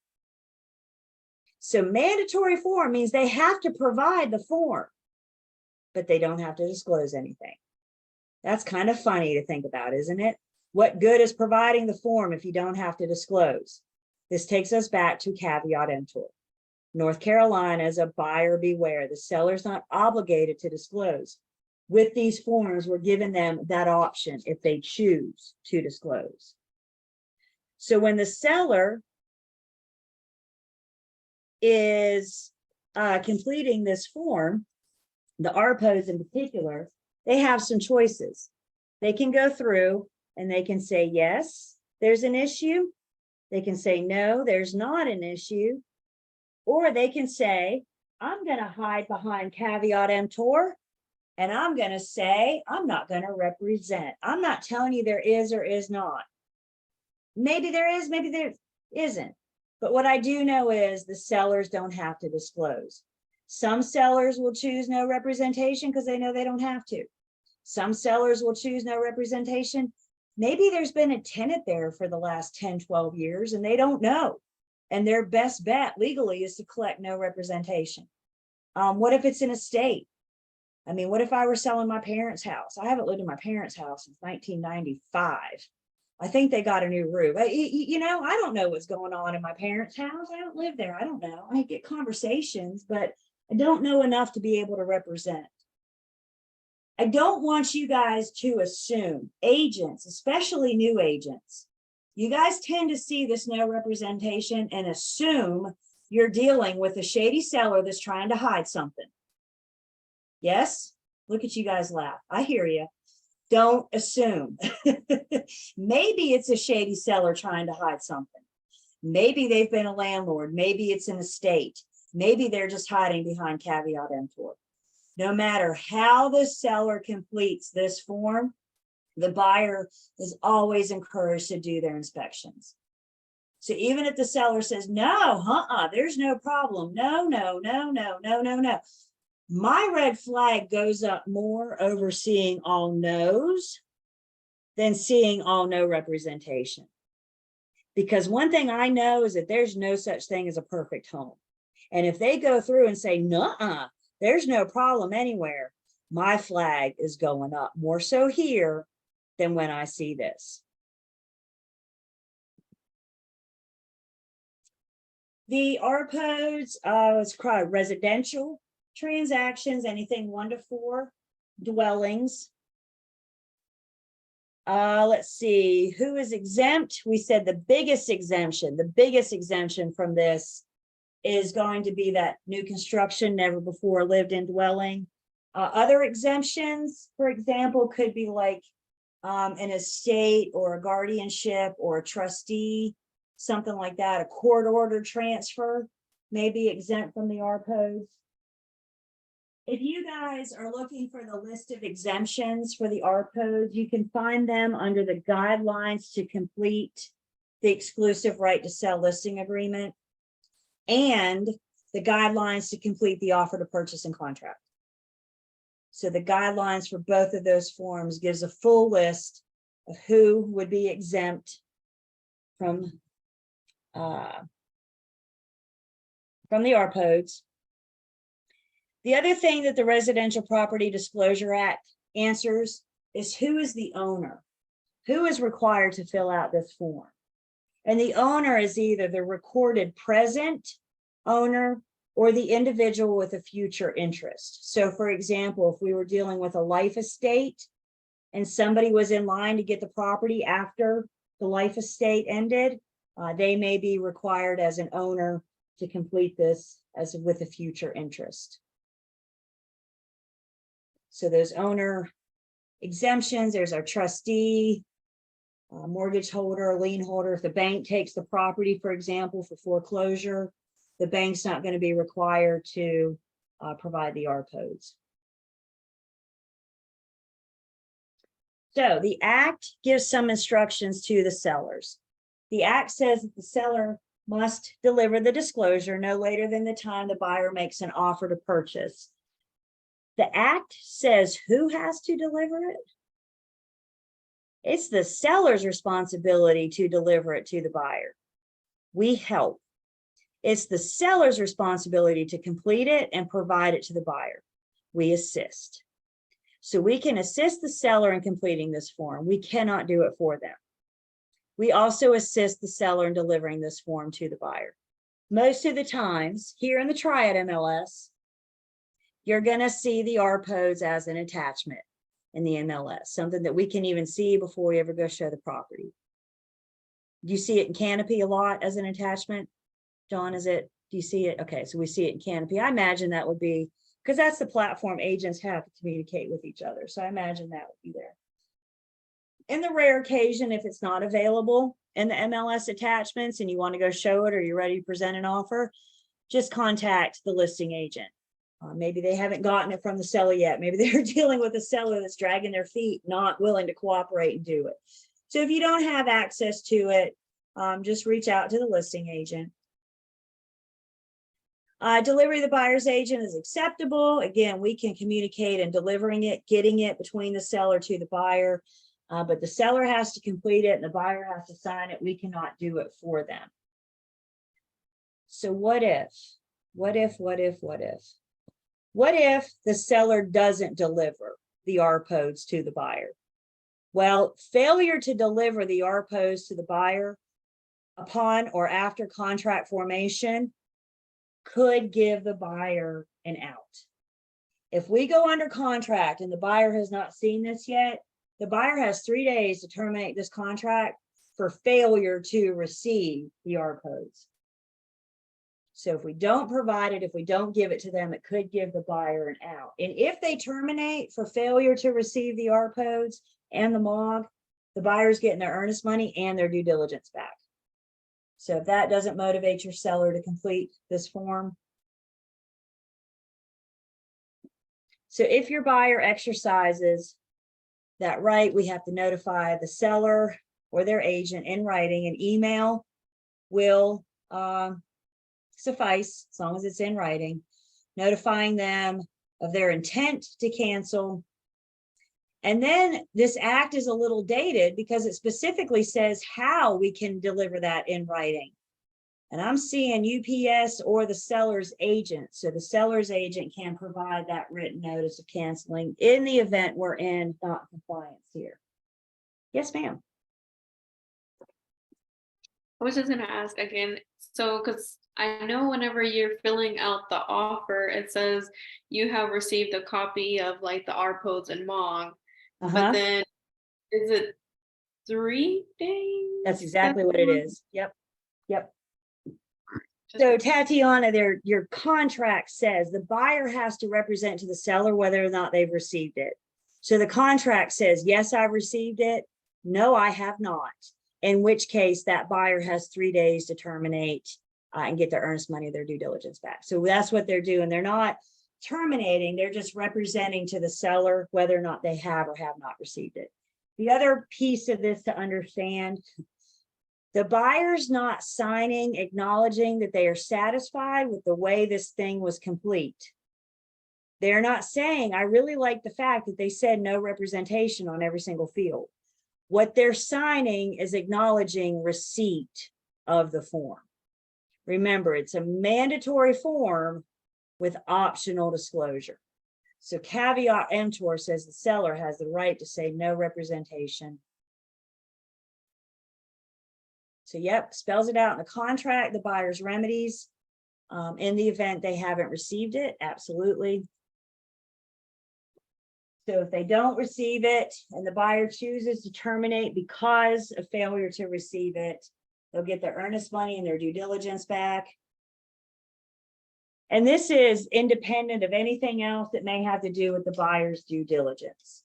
[SPEAKER 1] So mandatory form means they have to provide the form, but they don't have to disclose anything. That's kind of funny to think about, isn't it? What good is providing the form if you don't have to disclose? This takes us back to caveat emptor. North Carolina is a buyer beware. The seller's not obligated to disclose. With these forms, we're giving them that option if they choose to disclose. So when the seller is completing this form, the RPOs in particular, they have some choices. They can go through and they can say, yes, there's an issue. They can say, no, there's not an issue. Or they can say, I'm going to hide behind caveat emptor. And I'm going to say, I'm not going to represent. I'm not telling you there is or is not. Maybe there is, maybe there isn't. But what I do know is the sellers don't have to disclose. Some sellers will choose no representation because they know they don't have to. Some sellers will choose no representation. Maybe there's been a tenant there for the last 10, 12 years and they don't know. And their best bet legally is to collect no representation. What if it's an estate? I mean, what if I were selling my parents' house? I haven't lived in my parents' house since 1995. I think they got a new roof. You know, I don't know what's going on in my parents' house. I don't live there. I don't know. I get conversations, but I don't know enough to be able to represent. I don't want you guys to assume, agents, especially new agents, you guys tend to see this no representation and assume you're dealing with a shady seller that's trying to hide something. Yes, look at you guys laugh. I hear you. Don't assume. Maybe it's a shady seller trying to hide something. Maybe they've been a landlord. Maybe it's an estate. Maybe they're just hiding behind caveat emptor. No matter how the seller completes this form, the buyer is always encouraged to do their inspections. So even if the seller says, no, there's no problem. No. My red flag goes up more over seeing all no's than seeing all no representation. Because one thing I know is that there's no such thing as a perfect home. And if they go through and say, nuh-uh, there's no problem anywhere, my flag is going up more so here than when I see this. The RPOs, it's called residential transactions, anything 1 to 4 dwellings. Let's see, who is exempt? We said the biggest exemption from this is going to be that new construction, never before lived in dwelling. Other exemptions, for example, could be like an estate or a guardianship or a trustee, something like that. A court order transfer may be exempt from the RPOs. If you guys are looking for the list of exemptions for the RPOs, you can find them under the guidelines to complete the exclusive right to sell listing agreement and the guidelines to complete the offer to purchase and contract. So the guidelines for both of those forms gives a full list of who would be exempt from the RPOs. The other thing that the Residential Property Disclosure Act answers is who is the owner? Who is required to fill out this form? And the owner is either the recorded present owner or the individual with a future interest. So for example, if we were dealing with a life estate and somebody was in line to get the property after the life estate ended, they may be required as an owner to complete this as with a future interest. So those owner exemptions, there's our trustee, mortgage holder, lien holder. If the bank takes the property, for example, for foreclosure, the bank's not going to be required to provide the RPOs. So the Act gives some instructions to the sellers. The Act says that the seller must deliver the disclosure no later than the time the buyer makes an offer to purchase. The Act says who has to deliver it? It's the seller's responsibility to deliver it to the buyer. We help. It's the seller's responsibility to complete it and provide it to the buyer. We assist. So we can assist the seller in completing this form. We cannot do it for them. We also assist the seller in delivering this form to the buyer. Most of the times here in the Triad MLS, you're going to see the RPOs as an attachment in the MLS, something that we can even see before we ever go show the property. Do you see it in Canopy a lot as an attachment? John, do you see it? Okay, so we see it in Canopy. I imagine that would be, because that's the platform agents have to communicate with each other. So I imagine that would be there. In the rare occasion, if it's not available in the MLS attachments and you want to go show it or you're ready to present an offer, just contact the listing agent. Maybe they haven't gotten it from the seller yet. Maybe they're dealing with a seller that's dragging their feet, not willing to cooperate and do it. So if you don't have access to it, just reach out to the listing agent. Delivery of the buyer's agent is acceptable. Again, we can communicate in delivering it, getting it between the seller to the buyer, but the seller has to complete it and the buyer has to sign it. We cannot do it for them. So what if the seller doesn't deliver the RPOs to the buyer? Well, failure to deliver the RPOs to the buyer upon or after contract formation could give the buyer an out. If we go under contract and the buyer has not seen this yet, the buyer has 3 days to terminate this contract for failure to receive the RPOs. So if we don't provide it, if we don't give it to them, it could give the buyer an out. And if they terminate for failure to receive the RPOs and the MOG, the buyer's getting their earnest money and their due diligence back. So if that doesn't motivate your seller to complete this form. So if your buyer exercises that right, we have to notify the seller or their agent in writing. An email will suffice as long as it's in writing, notifying them of their intent to cancel. And then this act is a little dated because it specifically says how we can deliver that in writing. And I'm seeing UPS or the seller's agent. So the seller's agent can provide that written notice of canceling in the event we're in non-compliance here. Yes, ma'am.
[SPEAKER 3] I was just gonna ask again, so because I know whenever you're filling out the offer, it says you have received a copy of like the RPOs and MOG, but then is it 3 days?
[SPEAKER 1] That's exactly what it is. Yep. So
[SPEAKER 3] Just-
[SPEAKER 1] Tatiana, your contract says the buyer has to represent to the seller whether or not they've received it. So the contract says, yes, I've received it. No, I have not. In which case that buyer has 3 days to terminate and get their earnest money, their due diligence back. So that's what they're doing. They're not terminating. They're just representing to the seller whether or not they have or have not received it. The other piece of this to understand, the buyer's not signing, acknowledging that they are satisfied with the way this thing was complete. They're not saying, I really like the fact that they said no representation on every single field. What they're signing is acknowledging receipt of the form. Remember, it's a mandatory form with optional disclosure. So caveat emptor says the seller has the right to say no representation. So yep, spells it out in the contract, the buyer's remedies in the event they haven't received it, absolutely. So if they don't receive it and the buyer chooses to terminate because of failure to receive it, they'll get their earnest money and their due diligence back. And this is independent of anything else that may have to do with the buyer's due diligence.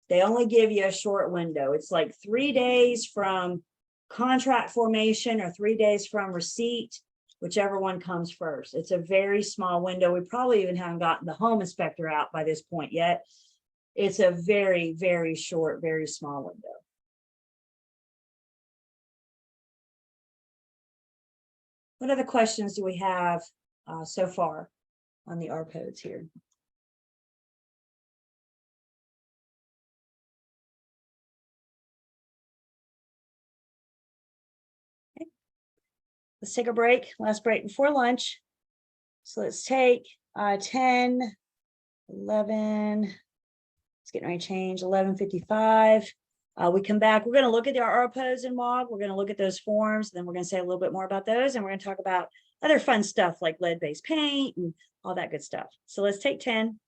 [SPEAKER 1] They only give you a short window. It's like 3 days from contract formation or 3 days from receipt, whichever one comes first. It's a very small window. We probably even haven't gotten the home inspector out by this point yet. It's a very, very short, very small window. What other questions do we have so far on the RPOs here? Okay. Let's take a break, last break before lunch. So let's take 10, 11, it's getting ready to change, 11:55. We come back, we're going to look at our RPOs and MOG. We're going to look at those forms, then we're going to say a little bit more about those, and we're going to talk about other fun stuff like lead-based paint and all that good stuff. So let's take 10.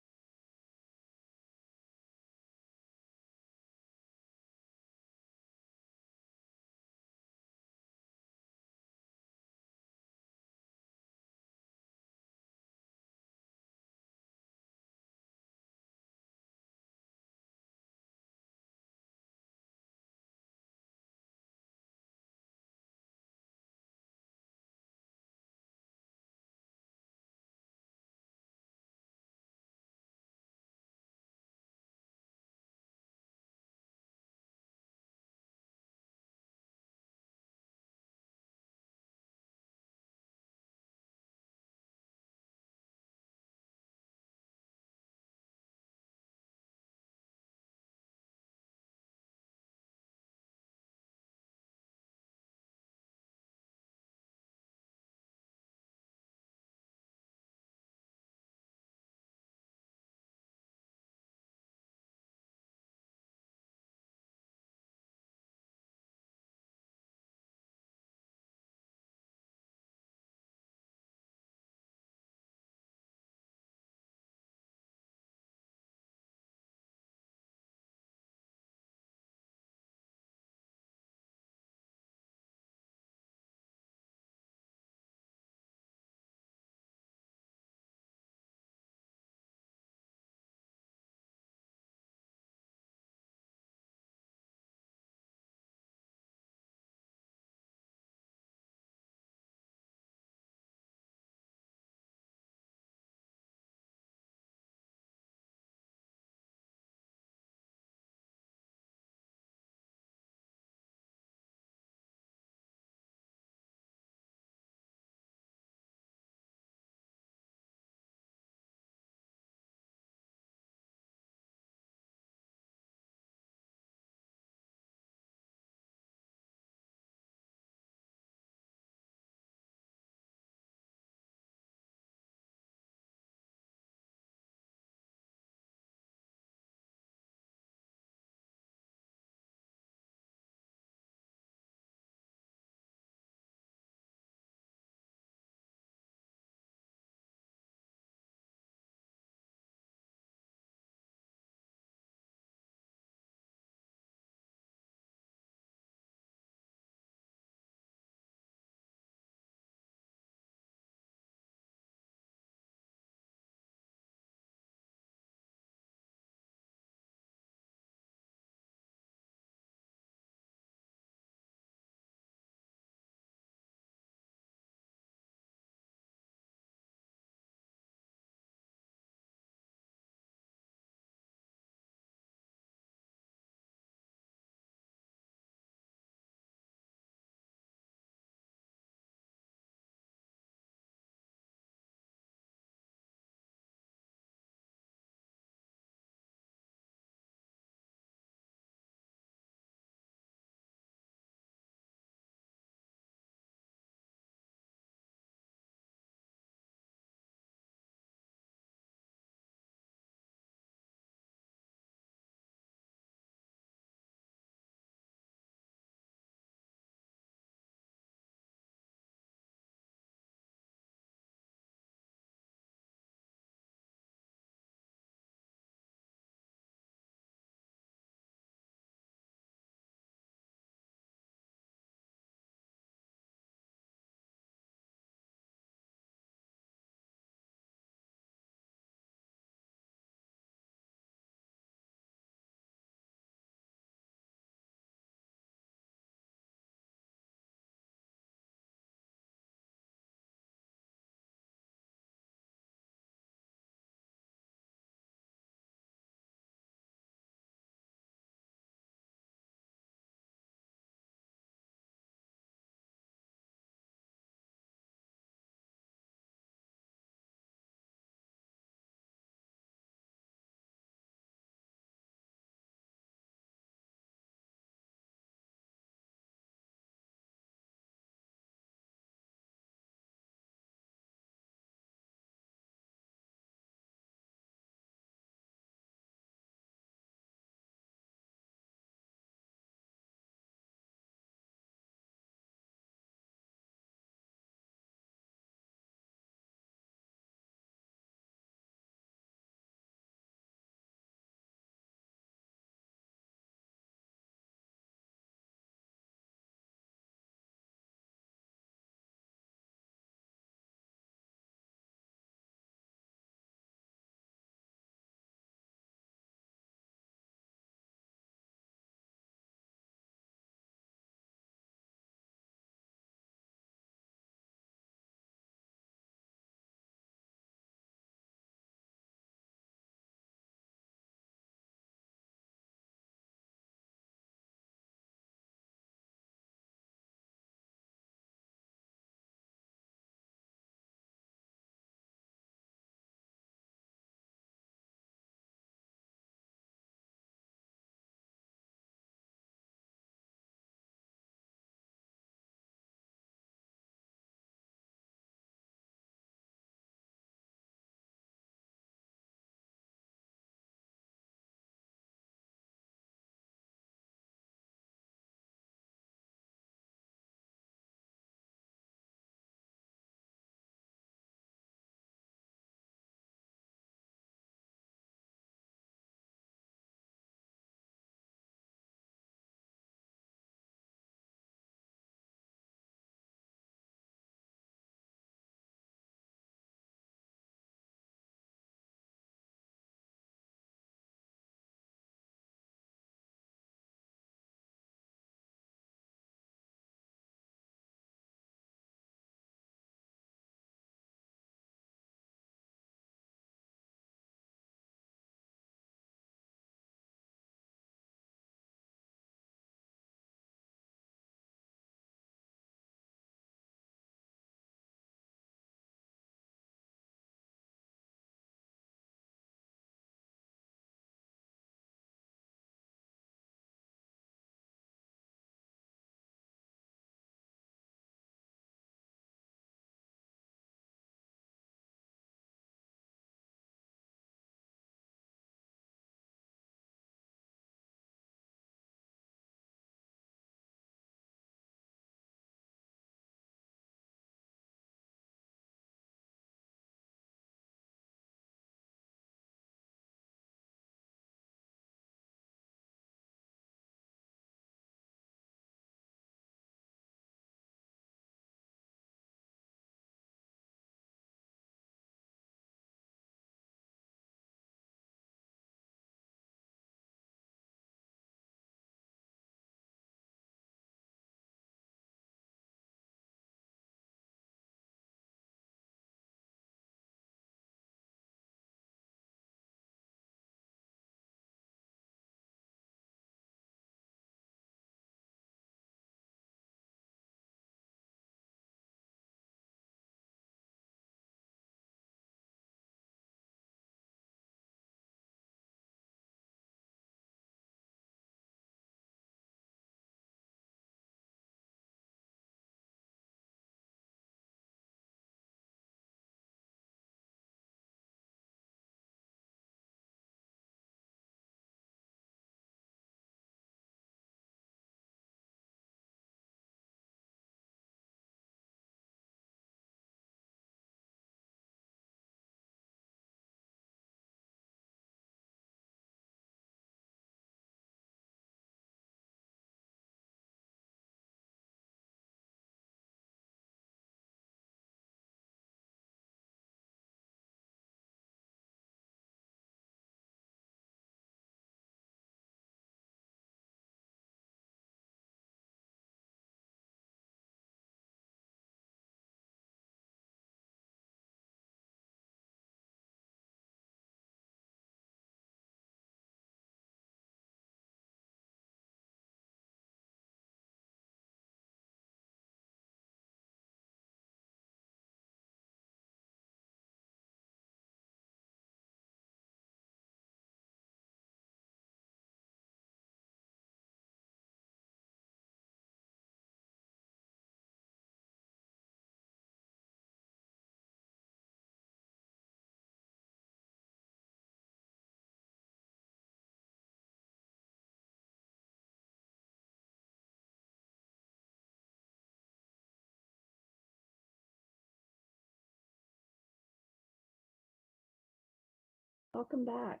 [SPEAKER 1] Welcome back.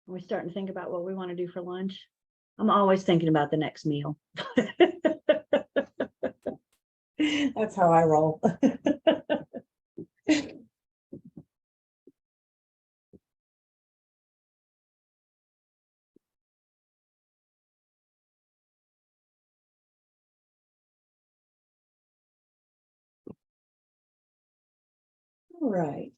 [SPEAKER 1] Are we starting to think about what we want to do for lunch? I'm always thinking about the next meal. That's how I roll. All right.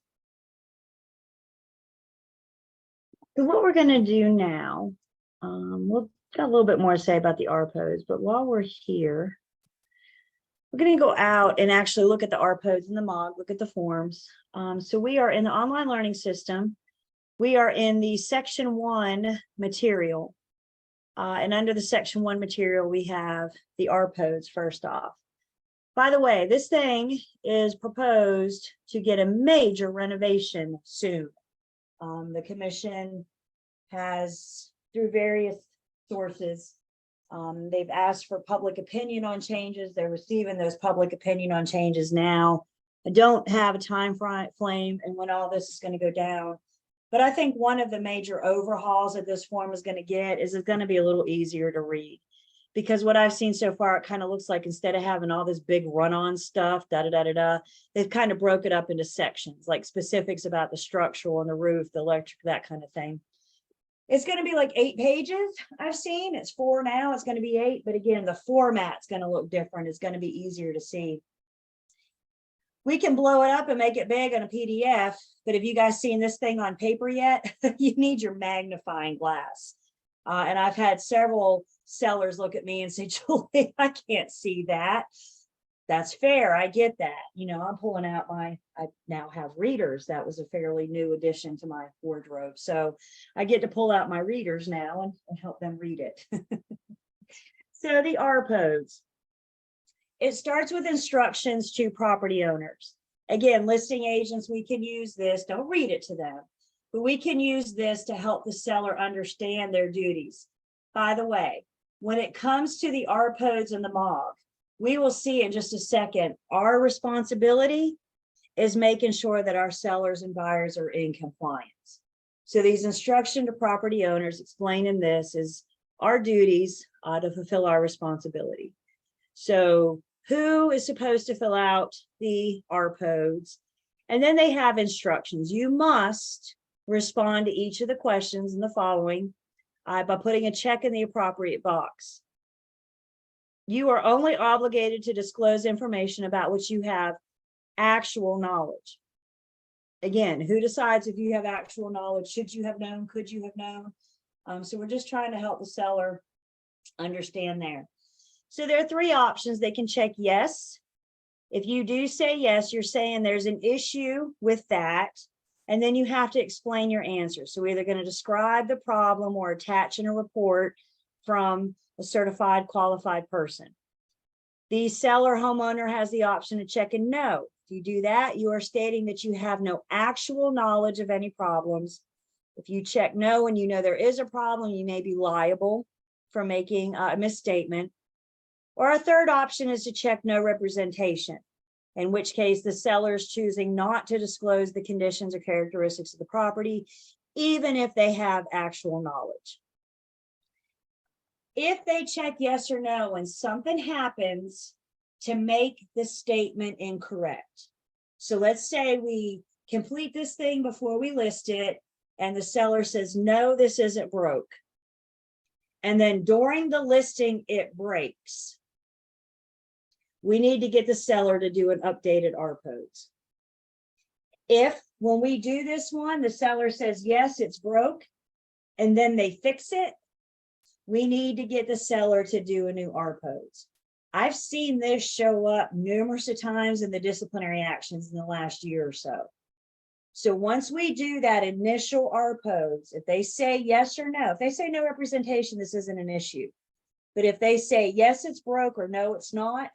[SPEAKER 1] So what we're going to do now, we'll got a little bit more to say about the RPOs, but while we're here, we're going to go out and actually look at the RPOs in the MOG, look at the forms. So we are in the online learning system. We are in the section 1 material. And under the section 1 material, we have the RPOs first off. By the way, this thing is proposed to get a major renovation soon. The commission has, through various sources, they've asked for public opinion on changes. They're receiving those public opinion on changes now. I don't have a time frame and when all this is going to go down. But I think one of the major overhauls that this form is going to get is it's going to be a little easier to read. Because what I've seen so far, it kind of looks like instead of having all this big run-on stuff, they've kind of broke it up into sections, like specifics about the structural and the roof, the electric, that kind of thing. It's going to be like 8 pages. I've seen it's 4 now. It's going to be 8. But again, the format's going to look different. It's going to be easier to see. We can blow it up and make it big on a PDF. But have you guys seen this thing on paper yet? You need your magnifying glass. And I've had several sellers look at me and say, Julie, I can't see that. That's fair. I get that. You know, I'm pulling out I now have readers. That was a fairly new addition to my wardrobe. So I get to pull out my readers now and help them read it. So the RPOs. It starts with instructions to property owners. Again, listing agents, we can use this. Don't read it to them, but we can use this to help the seller understand their duties. By the way, when it comes to the RPOs and the MOG, we will see in just a second, our responsibility is making sure that our sellers and buyers are in compliance. So these instruction to property owners explaining this is our duties to fulfill our responsibility. So who is supposed to fill out the RPOs? And then they have instructions. You must respond to each of the questions in the following by putting a check in the appropriate box. You are only obligated to disclose information about which you have actual knowledge. Again, who decides if you have actual knowledge? Should you have known? Could you have known? So we're just trying to help the seller understand there. So there are 3 options. They can check yes. If you do say yes, you're saying there's an issue with that. And then you have to explain your answer. So we're either going to describe the problem or attach in a report from a certified qualified person. The seller homeowner has the option to check a no. If you do that, you are stating that you have no actual knowledge of any problems. If you check no and you know there is a problem, you may be liable for making a misstatement. Or a third option is to check no representation, in which case the seller is choosing not to disclose the conditions or characteristics of the property, even if they have actual knowledge. If they check yes or no and something happens to make the statement incorrect. So let's say we complete this thing before we list it and the seller says, no, this isn't broke. And then during the listing, it breaks. We need to get the seller to do an updated RPOs. If when we do this one, the seller says, yes, it's broke, and then they fix it, we need to get the seller to do a new RPOs. I've seen this show up numerous of times in the disciplinary actions in the last year or so. So once we do that initial RPOs, if they say yes or no, if they say no representation, this isn't an issue. But if they say yes, it's broke, or no, it's not,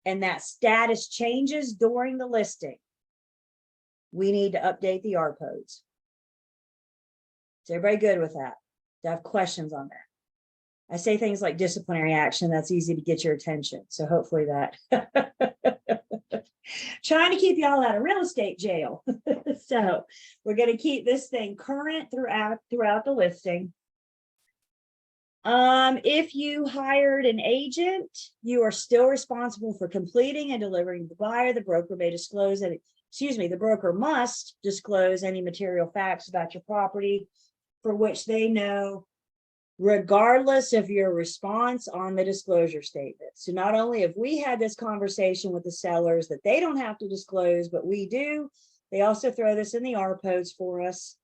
[SPEAKER 1] and that status changes during the listing, we need to update the RPOs. Is everybody good with that? Do I have questions on that? I say things like disciplinary action, that's easy to get your attention. So hopefully that. Trying to keep y'all out of real estate jail. So we're going to keep this thing current throughout the listing. If you hired an agent, you are still responsible for completing and delivering to the buyer. The broker may disclose any, the broker must disclose any material facts about your property for which they know, regardless of your response on the disclosure statement. So not only have we had this conversation with the sellers that they don't have to disclose, but we do, they also throw this in the RPOs for us.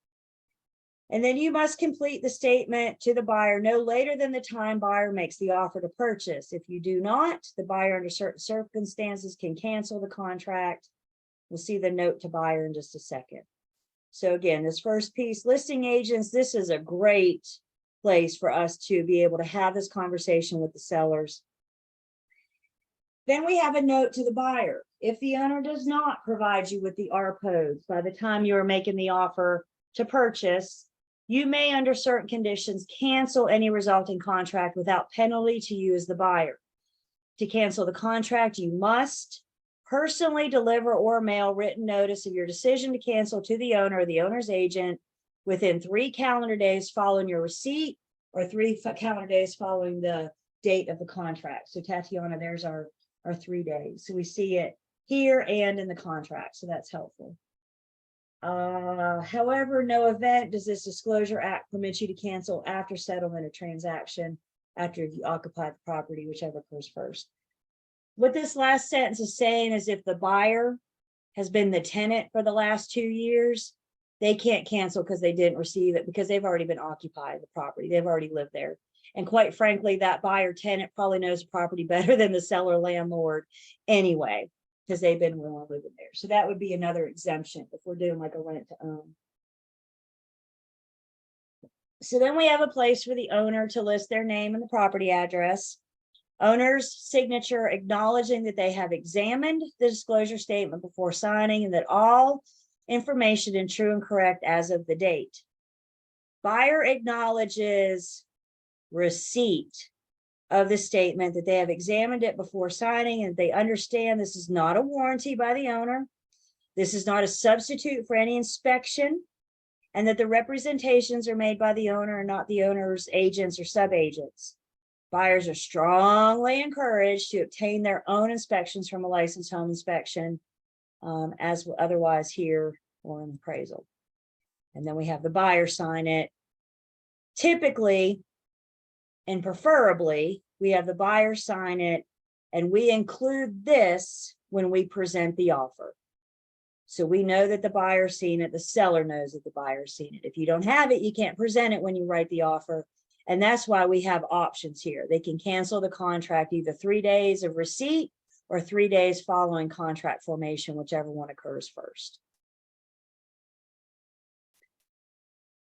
[SPEAKER 1] And then you must complete the statement to the buyer no later than the time buyer makes the offer to purchase. If you do not, the buyer under certain circumstances can cancel the contract. We'll see the note to buyer in just a second. So again, this first piece, listing agents, this is a great place for us to be able to have this conversation with the sellers. Then we have a note to the buyer. If the owner does not provide you with the RPOs by the time you are making the offer to purchase, you may, under certain conditions, cancel any resulting contract without penalty to you as the buyer. To cancel the contract, you must personally deliver or mail written notice of your decision to cancel to the owner or the owner's agent within 3 calendar days following your receipt or 3 calendar days following the date of the contract. So Tatiana, there's our 3 days. So we see it here and in the contract. So that's helpful. However, no event does this disclosure act permit you to cancel after settlement of transaction, after you occupy the property, whichever occurs first. What this last sentence is saying is if the buyer has been the tenant for the last 2 years, they can't cancel because they didn't receive it because they've already been occupying the property. They've already lived there. And quite frankly, that buyer tenant probably knows the property better than the seller landlord anyway, because they've been willing to live in there. So that would be another exemption if we're doing like a rent to own. So then we have a place for the owner to list their name and the property address. Owner's signature acknowledging that they have examined the disclosure statement before signing and that all information is true and correct as of the date. Buyer acknowledges receipt of the statement, that they have examined it before signing and they understand this is not a warranty by the owner. This is not a substitute for any inspection, and that the representations are made by the owner and not the owner's agents or sub-agents. Buyers are strongly encouraged to obtain their own inspections from a licensed home inspection, as otherwise here or an appraisal. And then we have the buyer sign it. Typically, and preferably, we have the buyer sign it, and we include this when we present the offer. So we know that the buyer's seen it, the seller knows that the buyer's seen it. If you don't have it, you can't present it when you write the offer. And that's why we have options here. They can cancel the contract either 3 days of receipt or 3 days following contract formation, whichever one occurs first.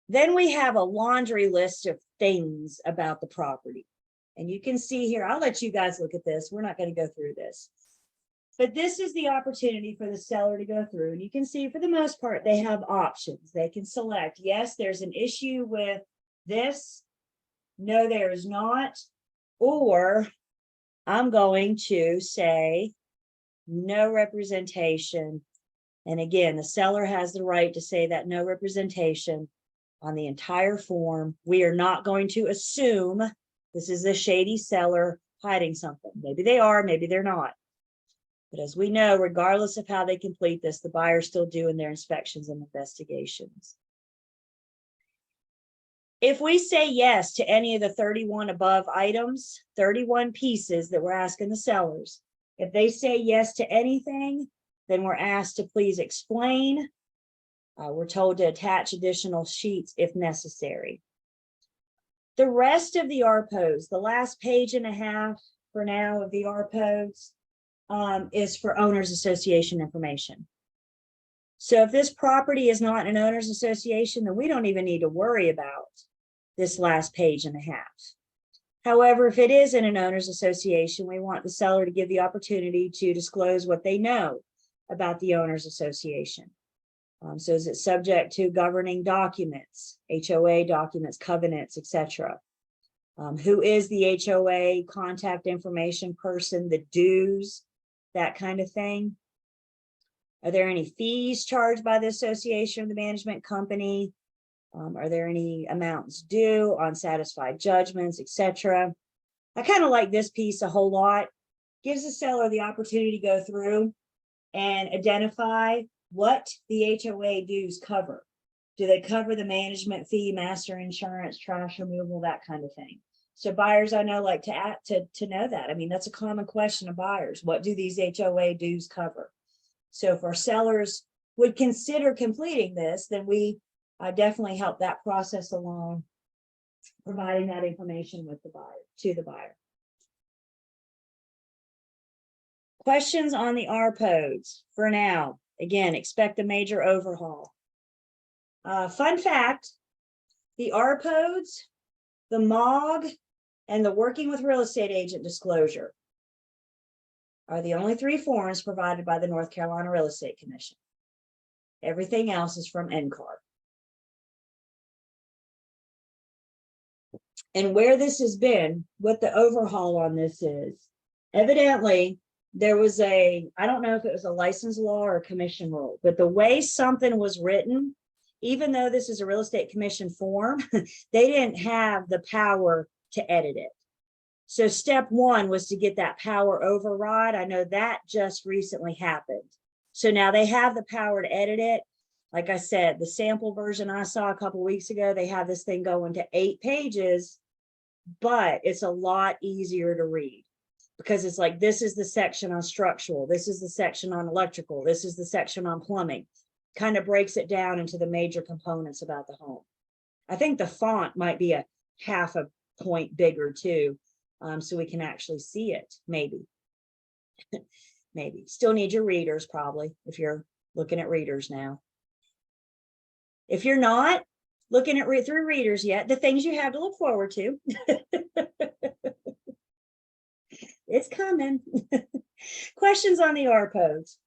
[SPEAKER 1] Then we have a laundry list of things about the property. And you can see here, I'll let you guys look at this. We're not going to go through this. But this is the opportunity for the seller to go through. And you can see for the most part, they have options. They can select, yes, there's an issue with this. No, there is not. Or I'm going to say no representation. And again, the seller has the right to say that no representation on the entire form. We are not going to assume this is a shady seller hiding something. Maybe they are, maybe they're not. But as we know, regardless of how they complete this, the buyer's still doing their inspections and investigations. If we say yes to any of the 31 above items, 31 pieces that we're asking the sellers, if they say yes to anything, then we're asked to please explain. We're told to attach additional sheets if necessary. The rest of the RPOs, the last page and a half for now of the RPOs, is for owners association information. So if this property is not an owners association, then we don't even need to worry about this last page and a half. However, if it is in an owners association, we want the seller to give the opportunity to disclose what they know about the owners association. So is it subject to governing documents, HOA documents, covenants, etc.? Who is the HOA contact information person, the dues, that kind of thing? Are there any fees charged by the association or the management company? Are there any amounts due, unsatisfied judgments, etc.? I kind of like this piece a whole lot. Gives the seller the opportunity to go through and identify what the HOA dues cover. Do they cover the management fee, master insurance, trash removal, that kind of thing? So buyers I know like to know that. I mean, that's a common question of buyers. What do these HOA dues cover? So if our sellers would consider completing this, then we definitely help that process along, providing that information with the buyer, to the buyer. Questions on the RPODs for now. Again, expect a major overhaul. Fun fact, the RPODs, the MOG, and the working with real estate agent disclosure are the only 3 forms provided by the North Carolina Real Estate Commission. Everything else is from NCAR. And where this has been, what the overhaul on this is, evidently there was I don't know if it was a license law or a commission rule, but the way something was written, even though this is a real estate commission form, they didn't have the power to edit it. So step 1 was to get that power override. I know that just recently happened. So now they have the power to edit it. Like I said, the sample version I saw a couple of weeks ago, they have this thing going to 8 pages, but it's a lot easier to read because it's like, this is the section on structural, this is the section on electrical, this is the section on plumbing. Kind of breaks it down into the major components about the home. I think the font might be a half a point bigger too, so we can actually see it, maybe. Maybe. Still need your readers probably, if you're looking at readers now. If you're not looking at through readers yet, the things you have to look forward to. It's coming. Questions on the RPODs?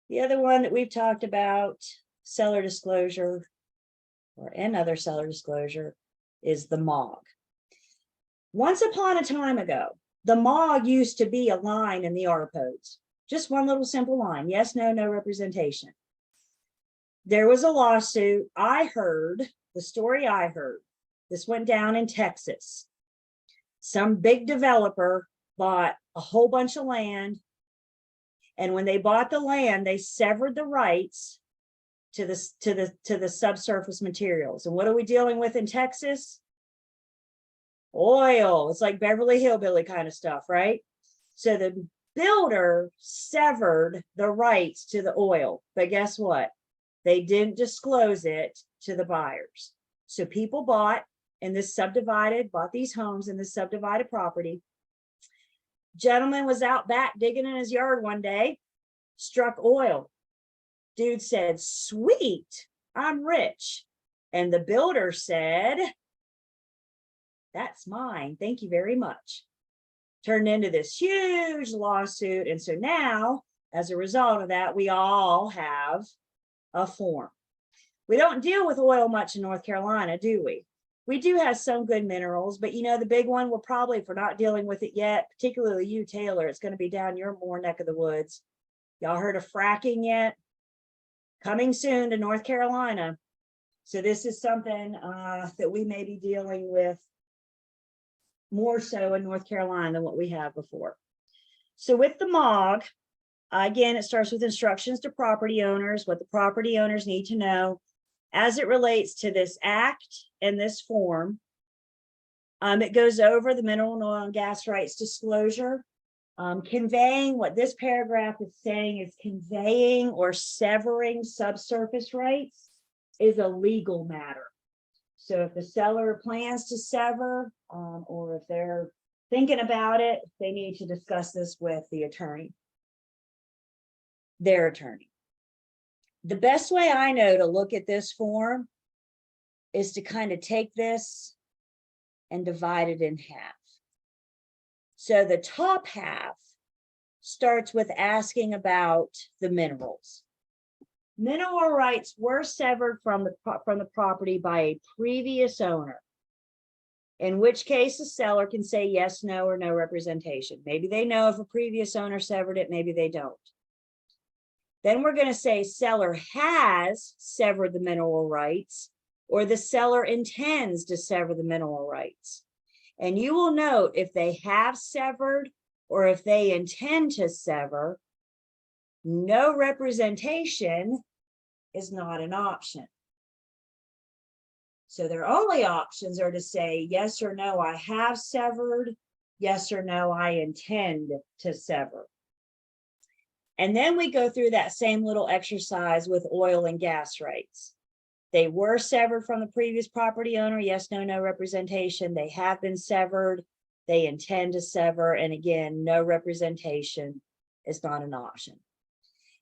[SPEAKER 1] The other one that we've talked about, seller disclosure, or another seller disclosure, is the MOG. Once upon a time ago, the MOG used to be a line in the RPODs. Just one little simple line. Yes, no, no representation. There was a lawsuit. I heard, the story I heard, this went down in Texas. Some big developer bought a whole bunch of land. And when they bought the land, they severed the rights to the subsurface materials. And what are we dealing with in Texas? Oil. It's like Beverly Hillbilly kind of stuff, right? So the builder severed the rights to the oil, but guess what? They didn't disclose it to the buyers. So people bought these homes in this subdivided property. Gentleman was out back digging in his yard one day, struck oil. Dude said, sweet, I'm rich. And the builder said, that's mine, thank you very much. Turned into this huge lawsuit. And so now, as a result of that, we all have a form. We don't deal with oil much in North Carolina, do we? We do have some good minerals, but you know, the big one, we're probably, if we're not dealing with it yet, particularly you, Taylor, it's going to be down your more neck of the woods. Y'all heard of fracking yet? Coming soon to North Carolina. So this is something that we may be dealing with more so in North Carolina than what we have before. So with the MOG, again, it starts with instructions to property owners, what the property owners need to know as it relates to this act and this form. It goes over the mineral and oil and gas rights disclosure, conveying what this paragraph is saying is conveying or severing subsurface rights is a legal matter. So if the seller plans to sever, or if they're thinking about it, they need to discuss this with the attorney, their attorney. The best way I know to look at this form is to kind of take this and divide it in half. So the top half starts with asking about the minerals. mineral rights were severed from the property by a previous owner. In which case the seller can say yes, no, or no representation. Maybe they know if a previous owner severed it, maybe they don't. Then we're going to say seller has severed the mineral rights, or the seller intends to sever the mineral rights. And you will note if they have severed or if they intend to sever, no representation is not an option. So their only options are to say yes or no, I have severed, yes or no, I intend to sever. And then we go through that same little exercise with oil and gas rights. They were severed from the previous property owner, yes, no, no representation. They have been severed, they intend to sever, and again, no representation is not an option.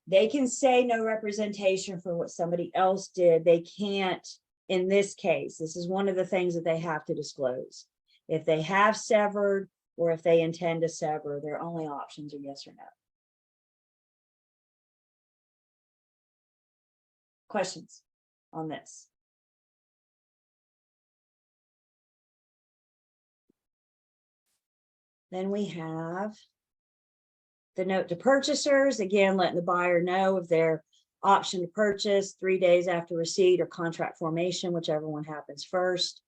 [SPEAKER 1] They can say no representation for what somebody else did. They can't in this case. This is one of the things that they have to disclose. If they have severed or if they intend to sever, their only options are yes or no. Questions on this? Then we have the note to purchasers, again, letting the buyer know of their option to purchase 3 days after receipt or contract formation, whichever one happens first.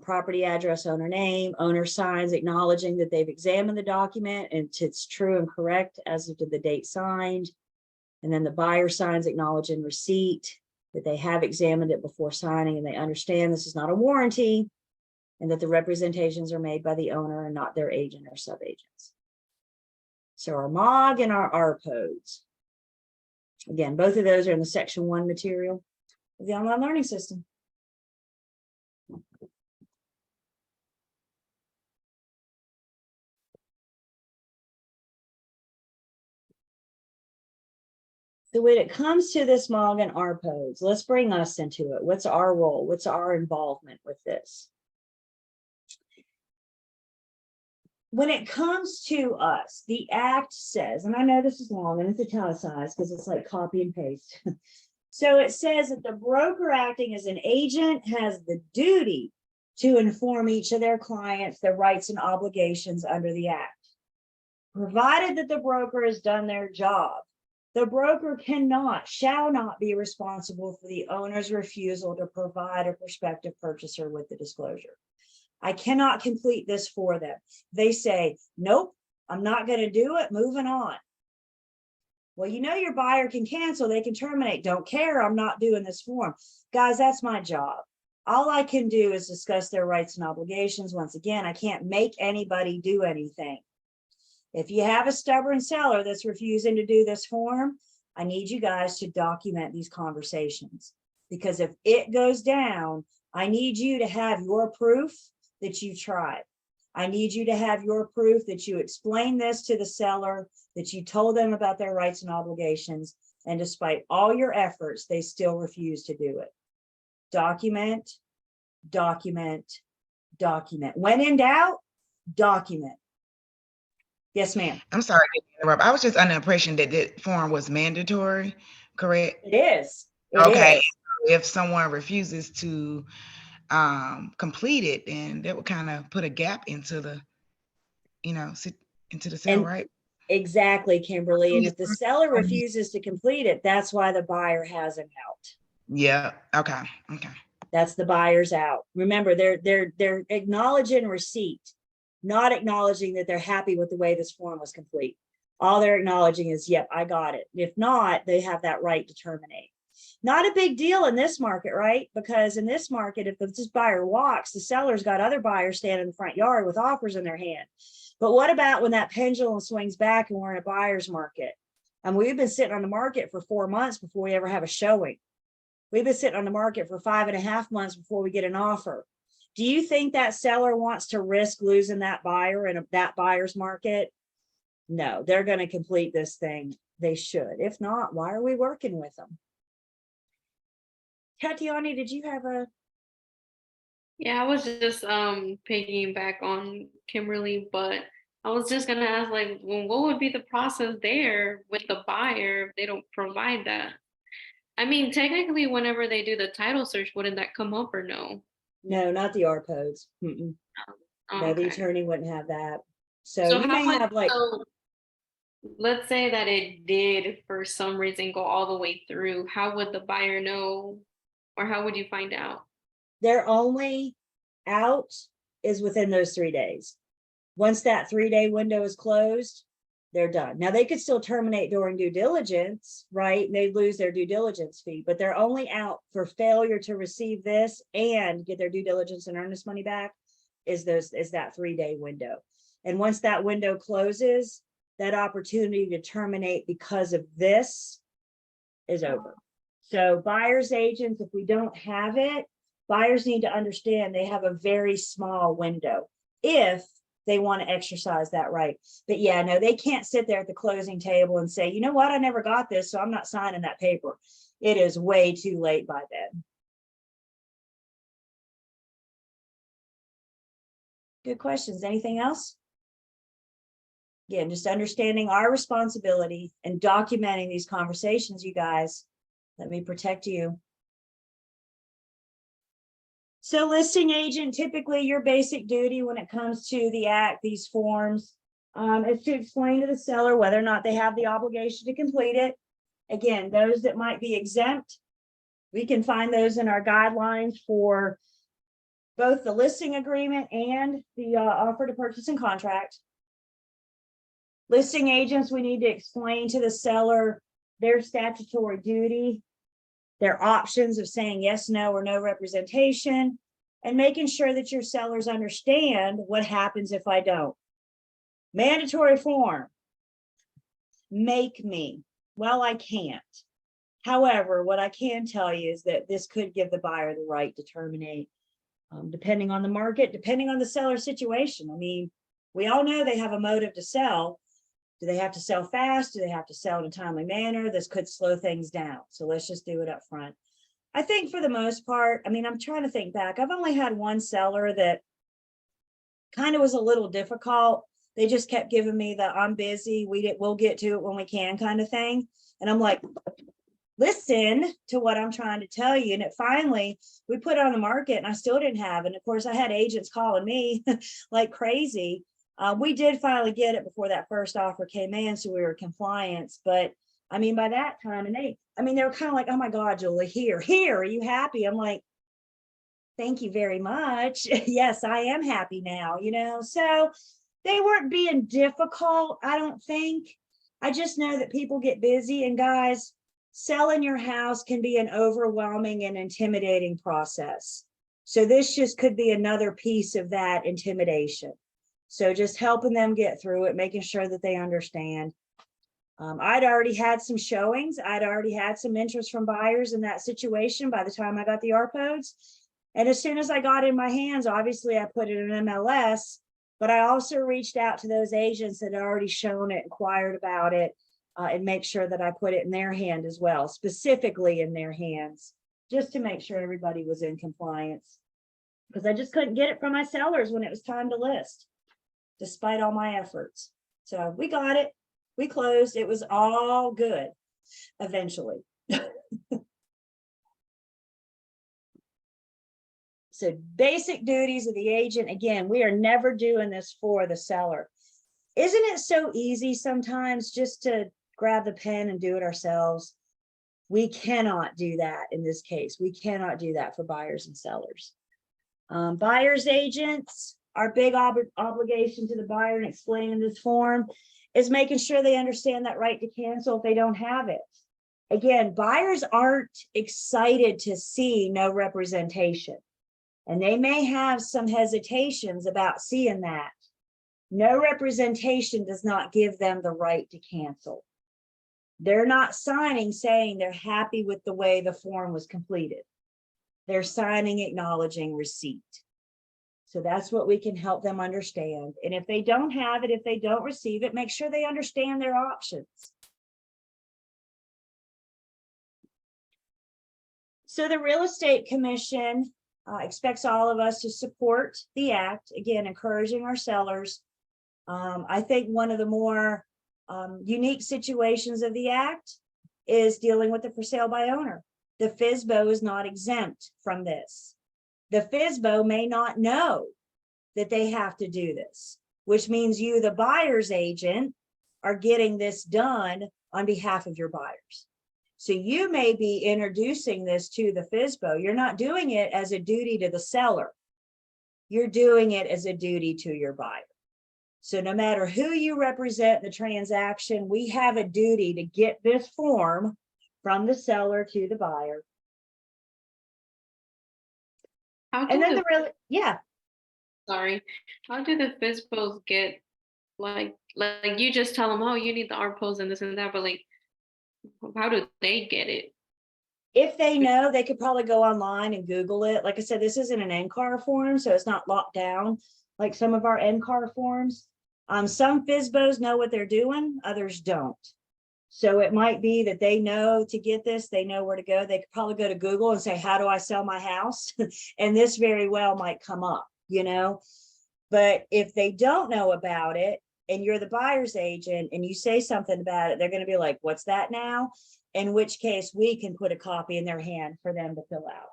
[SPEAKER 1] Property address, owner name, owner signs acknowledging that they've examined the document and it's true and correct as of the date signed. And then the buyer signs acknowledging receipt, that they have examined it before signing and they understand this is not a warranty and that the representations are made by the owner and not their agent or subagents. So our MOG and our RPOs. Again, both of those are in the section 1 material of the online learning system. So when it comes to this MOG and RPOs, let's bring us into it. What's our role? What's our involvement with this? When it comes to us, the act says, and I know this is long and it's italicized because it's like copy and paste. So it says that the broker acting as an agent has the duty to inform each of their clients their rights and obligations under the act. Provided that the broker has done their job, the broker shall not be responsible for the owner's refusal to provide a prospective purchaser with the disclosure. I cannot complete this for them. They say, nope, I'm not going to do it, moving on. Well, you know, your buyer can cancel, they can terminate, don't care, I'm not doing this form. Guys, that's my job. All I can do is discuss their rights and obligations. Once again, I can't make anybody do anything. If you have a stubborn seller that's refusing to do this form, I need you guys to document these conversations, because if it goes down, I need you to have your proof that you tried. I need you to have your proof that you explained this to the seller, that you told them about their rights and obligations, and despite all your efforts, they still refuse to do it. Document, document, document. When in doubt, document. Yes, ma'am.
[SPEAKER 4] I'm sorry to interrupt. I was just under the impression that that form was mandatory, correct?
[SPEAKER 1] It is.
[SPEAKER 4] Okay.
[SPEAKER 1] Is.
[SPEAKER 4] If someone refuses to complete it, then that would kind of put a gap into the, into the sale,
[SPEAKER 1] And
[SPEAKER 4] right?
[SPEAKER 1] exactly, Kimberly. And if the seller refuses to complete it, that's why the buyer has an out.
[SPEAKER 4] Yeah. Okay. Okay.
[SPEAKER 1] That's the buyer's out. Remember, they're acknowledging receipt, not acknowledging that they're happy with the way this form was complete. All they're acknowledging is, yep, I got it. If not, they have that right to terminate. Not a big deal in this market, right? Because in this market, if this buyer walks, the seller's got other buyers standing in the front yard with offers in their hand. But what about when that pendulum swings back and we're in a buyer's market? And we've been sitting on the market for 4 months before we ever have a showing. We've been sitting on the market for 5.5 months before we get an offer. Do you think that seller wants to risk losing that buyer in that buyer's market? No, they're going to complete this thing. They should. If not, why are we working with them? Tatiana, did you have a?
[SPEAKER 3] Yeah, I was just piggyback on Kimberly, but I was just gonna ask, like, well, what would be the process there with the buyer if they don't provide that? I mean, technically, whenever they do the title search, wouldn't that come up or no?
[SPEAKER 1] No, not the RPOs. Mm-mm.
[SPEAKER 3] Oh,
[SPEAKER 1] No, the
[SPEAKER 3] okay.
[SPEAKER 1] attorney wouldn't have that. So
[SPEAKER 3] So
[SPEAKER 1] you
[SPEAKER 3] how
[SPEAKER 1] may
[SPEAKER 3] would,
[SPEAKER 1] have like,
[SPEAKER 3] so let's say that it did for some reason go all the way through, how would the buyer know? Or how would you find out?
[SPEAKER 1] their only out is within those 3 days. Once that 3-day window is closed, they're done. Now they could still terminate during due diligence, right? And they lose their due diligence fee, but they're only out for failure to receive this and get their due diligence and earnest money back is that 3-day window. And once that window closes, that opportunity to terminate because of this is over. So buyer's agents, if we don't have it, buyers need to understand they have a very small window if they want to exercise that right. But yeah, no, they can't sit there at the closing table and say, you know what, I never got this, so I'm not signing that paper. It is way too late by then. Good questions. Anything else? Again, just understanding our responsibility and documenting these conversations, you guys. Let me protect you. So listing agent, typically your basic duty when it comes to the act, these forms, is to explain to the seller whether or not they have the obligation to complete it. Again, those that might be exempt, we can find those in our guidelines for both the listing agreement and the offer to purchase and contract. Listing agents, we need to explain to the seller their statutory duty, their options of saying yes, no, or no representation, and making sure that your sellers understand what happens if I don't. Mandatory form, make me. Well, I can't. However, what I can tell you is that this could give the buyer the right to terminate, depending on the market, depending on the seller situation. I mean, we all know they have a motive to sell. Do they have to sell fast? Do they have to sell in a timely manner? This could slow things down. So let's just do it up front. I think for the most part, I mean, I'm trying to think back. I've only had one seller that kind of was a little difficult. They just kept giving me the I'm busy, we'll get to it when we can kind of thing. And I'm like, listen to what I'm trying to tell you. And it finally, we put it on the market and I still didn't have it. And of course I had agents calling me like crazy. We did finally get it before that first offer came in, so we were compliance. But I mean, by that time, and they were kind of like, oh my God, Julie, here, are you happy? I'm like, thank you very much. Yes, I am happy now, so they weren't being difficult, I don't think. I just know that people get busy, and guys, selling your house can be an overwhelming and intimidating process. So this just could be another piece of that intimidation. So just helping them get through it, making sure that they understand. I'd already had some showings. I'd already had some interest from buyers in that situation by the time I got the RPOs. And as soon as I got in my hands, obviously I put it in MLS, but I also reached out to those agents that had already shown it, inquired about it, and make sure that I put it in their hand as well, specifically in their hands, just to make sure everybody was in compliance. Because I just couldn't get it from my sellers when it was time to list, despite all my efforts. So we got it, we closed, it was all good eventually. So basic duties of the agent, again, we are never doing this for the seller. Isn't it so easy sometimes just to grab the pen and do it ourselves? We cannot do that in this case. We cannot do that for buyers and sellers. Buyers agents, our big obligation to the buyer in explaining this form is making sure they understand that right to cancel if they don't have it. Again, buyers aren't excited to see no representation, and they may have some hesitations about seeing that. No representation does not give them the right to cancel. They're not signing saying they're happy with the way the form was completed. They're signing acknowledging receipt. So that's what we can help them understand. And if they don't have it, if they don't receive it, make sure they understand their options. So the Real Estate Commission expects all of us to support the act, again, encouraging our sellers. I think one of the more unique situations of the act is dealing with the for sale by owner. The FSBO is not exempt from this. The FSBO may not know that they have to do this, which means you, the buyer's agent, are getting this done on behalf of your buyers. So you may be introducing this to the FSBO. You're not doing it as a duty to the seller. You're doing it as a duty to your buyer. So no matter who you represent in the transaction, we have a duty to get this form from the seller to the buyer.
[SPEAKER 3] How
[SPEAKER 1] And
[SPEAKER 3] do
[SPEAKER 1] then
[SPEAKER 3] the,
[SPEAKER 1] yeah,
[SPEAKER 3] sorry, how do the FSBOs get, like you just tell them, oh, you need the ARPOs and this and that, but like, how do they get it?
[SPEAKER 1] if they know, they could probably go online and Google it. Like I said, this isn't an NCAR form, so it's not locked down like some of our NCAR forms. Some FSBOs know what they're doing, others don't. So it might be that they know to get this, they know where to go. They could probably go to Google and say, how do I sell my house? And this very well might come up, you know? But if they don't know about it and you're the buyer's agent and you say something about it, they're going to be like, what's that now? In which case we can put a copy in their hand for them to fill out.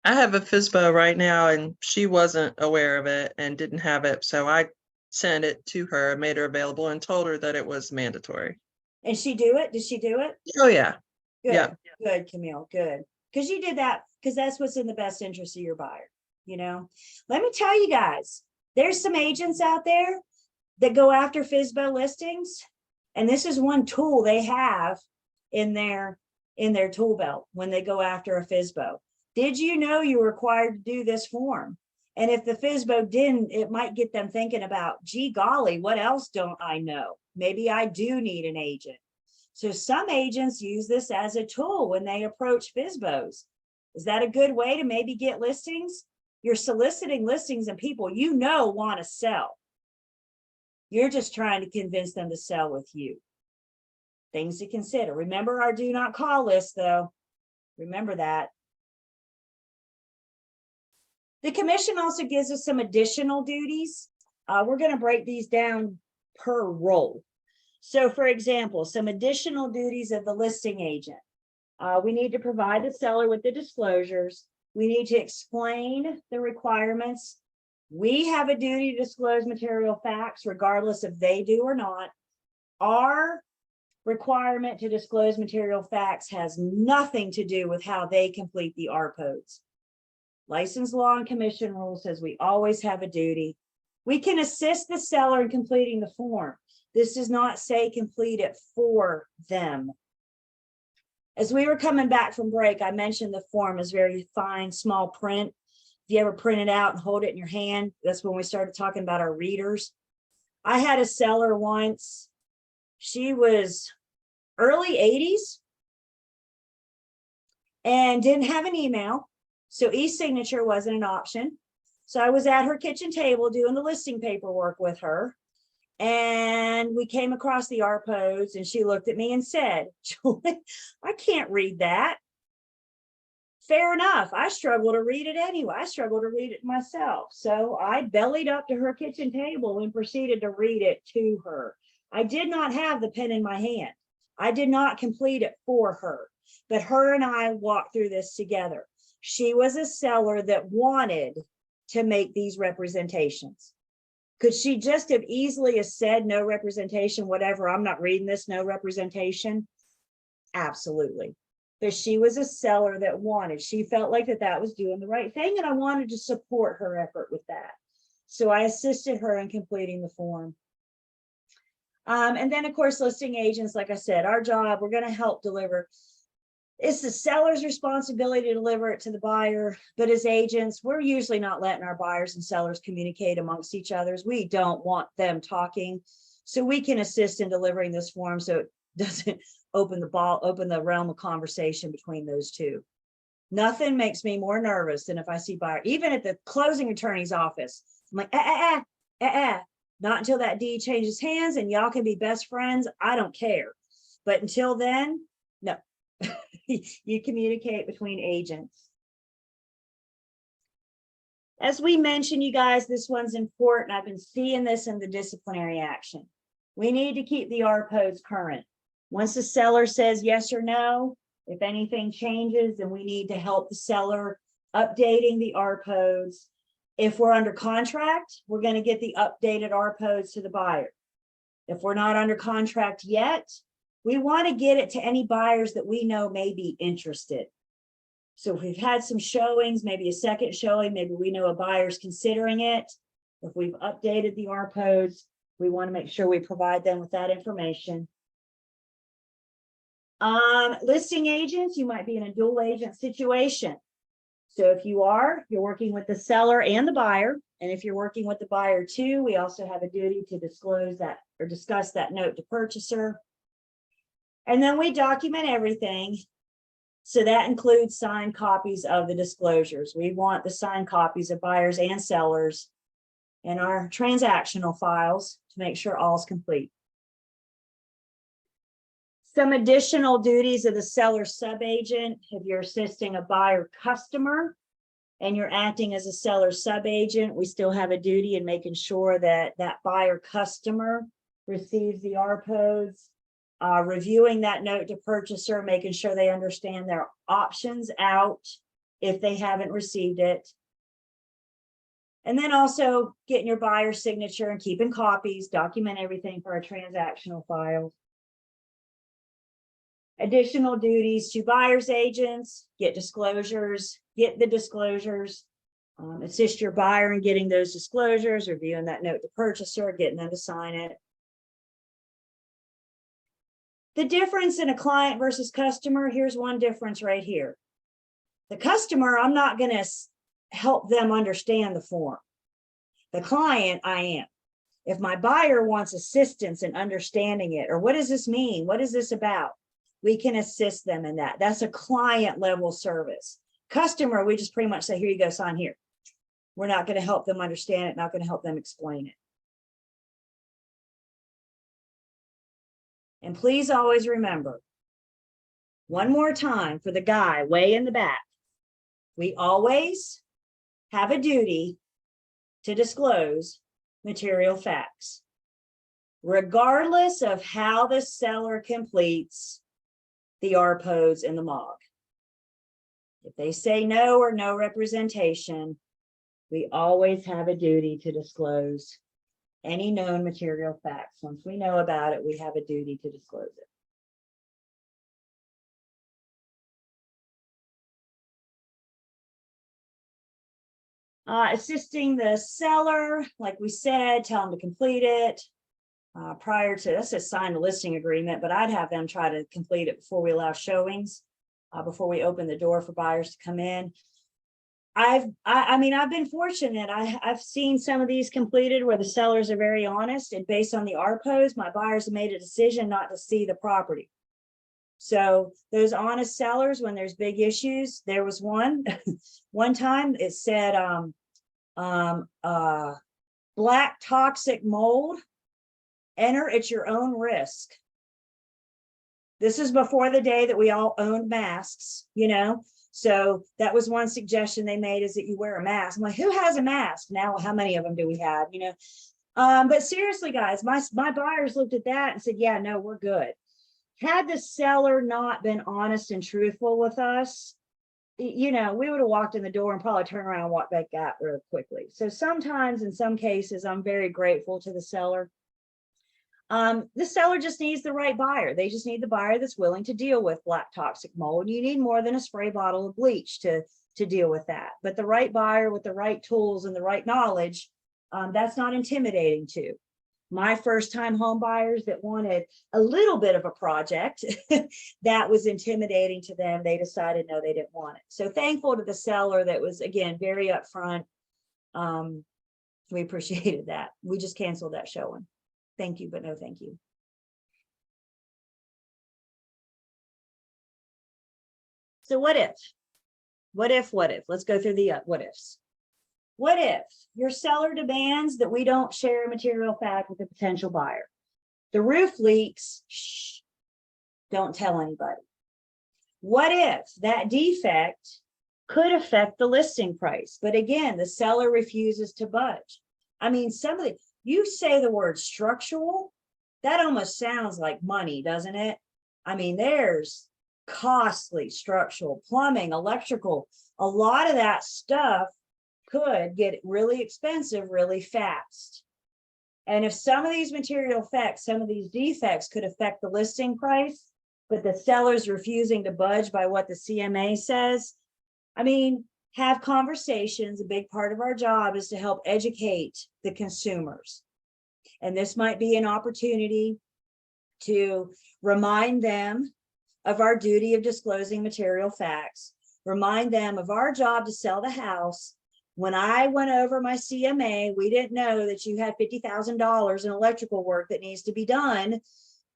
[SPEAKER 2] I have a FSBO right now and she wasn't aware of it and didn't have it. So I sent it to her, made her available and told her that it was mandatory.
[SPEAKER 1] And she do it? Did she do it?
[SPEAKER 2] Oh, yeah.
[SPEAKER 1] Good,
[SPEAKER 2] Yeah.
[SPEAKER 1] good, Camille, good. Because you did that, because that's what's in the best interest of your buyer, you know? Let me tell you guys, there's some agents out there that go after FSBO listings. And this is one tool they have in their tool belt when they go after a FSBO. Did you know you were required to do this form? And if the FSBO didn't, it might get them thinking about, gee golly, what else don't I know? Maybe I do need an agent. So some agents use this as a tool when they approach FSBOs. Is that a good way to maybe get listings? You're soliciting listings and people you know want to sell. You're just trying to convince them to sell with you. Things to consider. Remember our do not call list though. Remember that. The commission also gives us some additional duties. We're going to break these down per role. So for example, some additional duties of the listing agent. We need to provide the seller with the disclosures. We need to explain the requirements. We have a duty to disclose material facts, regardless if they do or not. Our requirement to disclose material facts has nothing to do with how they complete the ARPOs. License law and commission rule says we always have a duty. We can assist the seller in completing the form. This does not say complete it for them. As we were coming back from break, I mentioned the form is very fine, small print. If you ever print it out and hold it in your hand, that's when we started talking about our readers. I had a seller once. She was early 80s and didn't have an email. So e-signature wasn't an option. So I was at her kitchen table doing the listing paperwork with her. And we came across the ARPOs and she looked at me and said, Julie, I can't read that. Fair enough. I struggle to read it anyway. I struggle to read it myself. So I bellied up to her kitchen table and proceeded to read it to her. I did not have the pen in my hand. I did not complete it for her, but her and I walked through this together. She was a seller that wanted to make these representations. Could she just have easily have said no representation, whatever, I'm not reading this, no representation? Absolutely. But she was a seller that wanted, she felt like that was doing the right thing, and I wanted to support her effort with that. So I assisted her in completing the form. And then of course, listing agents, like I said, our job, we're going to help deliver. It's the seller's responsibility to deliver it to the buyer, but as agents, we're usually not letting our buyers and sellers communicate amongst each other. We don't want them talking, so we can assist in delivering this form so it doesn't open the realm of conversation between those two. Nothing makes me more nervous than if I see buyer, even at the closing attorney's office. I'm like, not until that deed changes hands and y'all can be best friends. I don't care. But until then, no. You communicate between agents. As we mentioned, you guys, this one's important. I've been seeing this in the disciplinary action. We need to keep the ARPOs current. Once the seller says yes or no, if anything changes, then we need to help the seller updating the RPOs. If we're under contract, we're going to get the updated RPOs to the buyer. If we're not under contract yet, we want to get it to any buyers that we know may be interested. So if we've had some showings, maybe a second showing, maybe we know a buyer's considering it. If we've updated the RPOs, we want to make sure we provide them with that information. Listing agents, you might be in a dual agent situation. So if you are, you're working with the seller and the buyer. And if you're working with the buyer too, we also have a duty to disclose that or discuss that note to purchaser. And then we document everything. So that includes signed copies of the disclosures. We want the signed copies of buyers and sellers in our transactional files to make sure all's complete. Some additional duties of the seller subagent. If you're assisting a buyer customer and you're acting as a seller subagent, we still have a duty in making sure that that buyer customer receives the RPOs, reviewing that note to purchaser, making sure they understand their options out if they haven't received it. And then also getting your buyer signature and keeping copies, document everything for our transactional files. Additional duties to buyer's agents, get disclosures, get the disclosures, assist your buyer in getting those disclosures, reviewing that note to purchaser, getting them to sign it. The difference in a client versus customer, here's one difference right here. The customer, I'm not going to help them understand the form. The client, I am. If my buyer wants assistance in understanding it, or what does this mean? What is this about? We can assist them in that. That's a client level service. Customer, we just pretty much say, here you go, sign here. We're not going to help them understand it, not going to help them explain it. And please always remember, one more time for the guy way in the back, we always have a duty to disclose material facts, regardless of how the seller completes the RPOs and the MOG. If they say no or no representation, we always have a duty to disclose any known material facts. Once we know about it, we have a duty to disclose it. Assisting the seller, like we said, tell them to complete it. Prior to us, sign a listing agreement, but I'd have them try to complete it before we allow showings, before we open the door for buyers to come in. I've been fortunate. I've seen some of these completed where the sellers are very honest, and based on the RPOs, my buyers have made a decision not to see the property. So those honest sellers, when there's big issues, there was one time it said black toxic mold. Enter at your own risk. This is before the day that we all owned masks, you know? So that was one suggestion they made, is that you wear a mask. I'm like, who has a mask? Now, how many of them do we have, you know? But seriously, guys, my buyers looked at that and said, yeah, no, we're good. Had the seller not been honest and truthful with us, you know, we would have walked in the door and probably turned around and walked back out real quickly. So sometimes, in some cases, I'm very grateful to the seller. The seller just needs the right buyer. They just need the buyer that's willing to deal with black toxic mold. You need more than a spray bottle of bleach to deal with that. But the right buyer with the right tools and the right knowledge, that's not intimidating to. My first time home buyers that wanted a little bit of a project that was intimidating to them, they decided no, they didn't want it. So thankful to the seller that was, again, very upfront. We appreciated that. We just canceled that showing. Thank you, but no thank you. So what if? Let's go through the what ifs. What if your seller demands that we don't share a material fact with a potential buyer? The roof leaks, shh, don't tell anybody. What if that defect could affect the listing price? But again, the seller refuses to budge. I mean, you say the word structural, that almost sounds like money, doesn't it? I mean, there's costly structural, plumbing, electrical, a lot of that stuff could get really expensive really fast. And if some of these material effects, some of these defects could affect the listing price, but the seller's refusing to budge by what the CMA says, I mean, have conversations. A big part of our job is to help educate the consumers. And this might be an opportunity to remind them of our duty of disclosing material facts, remind them of our job to sell the house. When I went over my CMA, we didn't know that you had $50,000 in electrical work that needs to be done.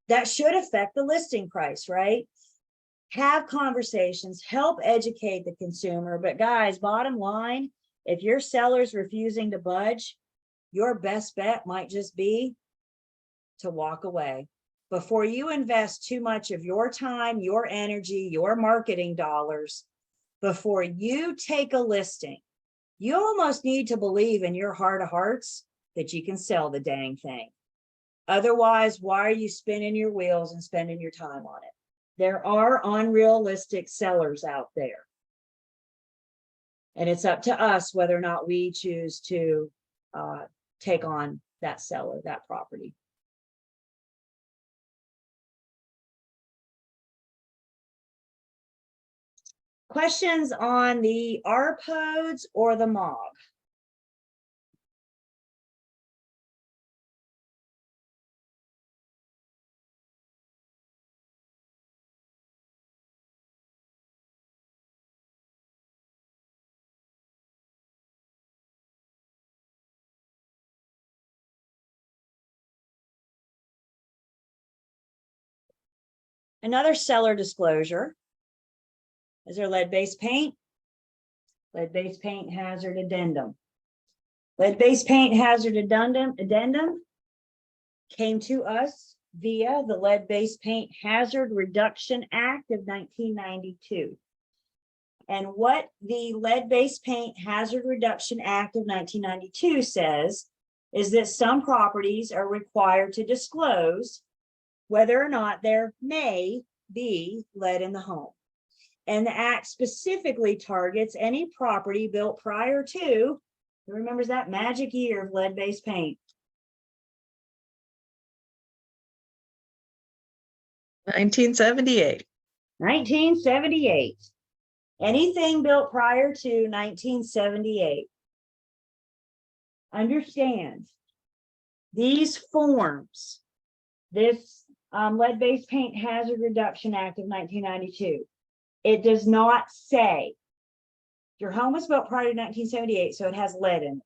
[SPEAKER 1] That should affect the listing price, right? Have conversations, help educate the consumer. But guys, bottom line, if your seller's refusing to budge, your best bet might just be to walk away. Before you invest too much of your time, your energy, your marketing dollars, before you take a listing, you almost need to believe in your heart of hearts that you can sell the dang thing. Otherwise, why are you spinning your wheels and spending your time on it? There are unrealistic sellers out there. And it's up to us whether or not we choose to take on that seller, that property. Questions on the RPODs or the MOG? Another seller disclosure is their lead-based paint. Lead-based paint hazard addendum. Lead-based paint hazard addendum came to us via the Lead-Based Paint Hazard Reduction Act of 1992. And what the Lead-Based Paint Hazard Reduction Act of 1992 says is that some properties are required to disclose whether or not there may be lead in the home. And the act specifically targets any property built prior to, who remembers that magic year of lead-based paint?
[SPEAKER 2] 1978.
[SPEAKER 1] 1978. Anything built prior to 1978. Understand, these forms, this Lead-Based Paint Hazard Reduction Act of 1992, it does not say your home was built prior to 1978, so it has lead in it.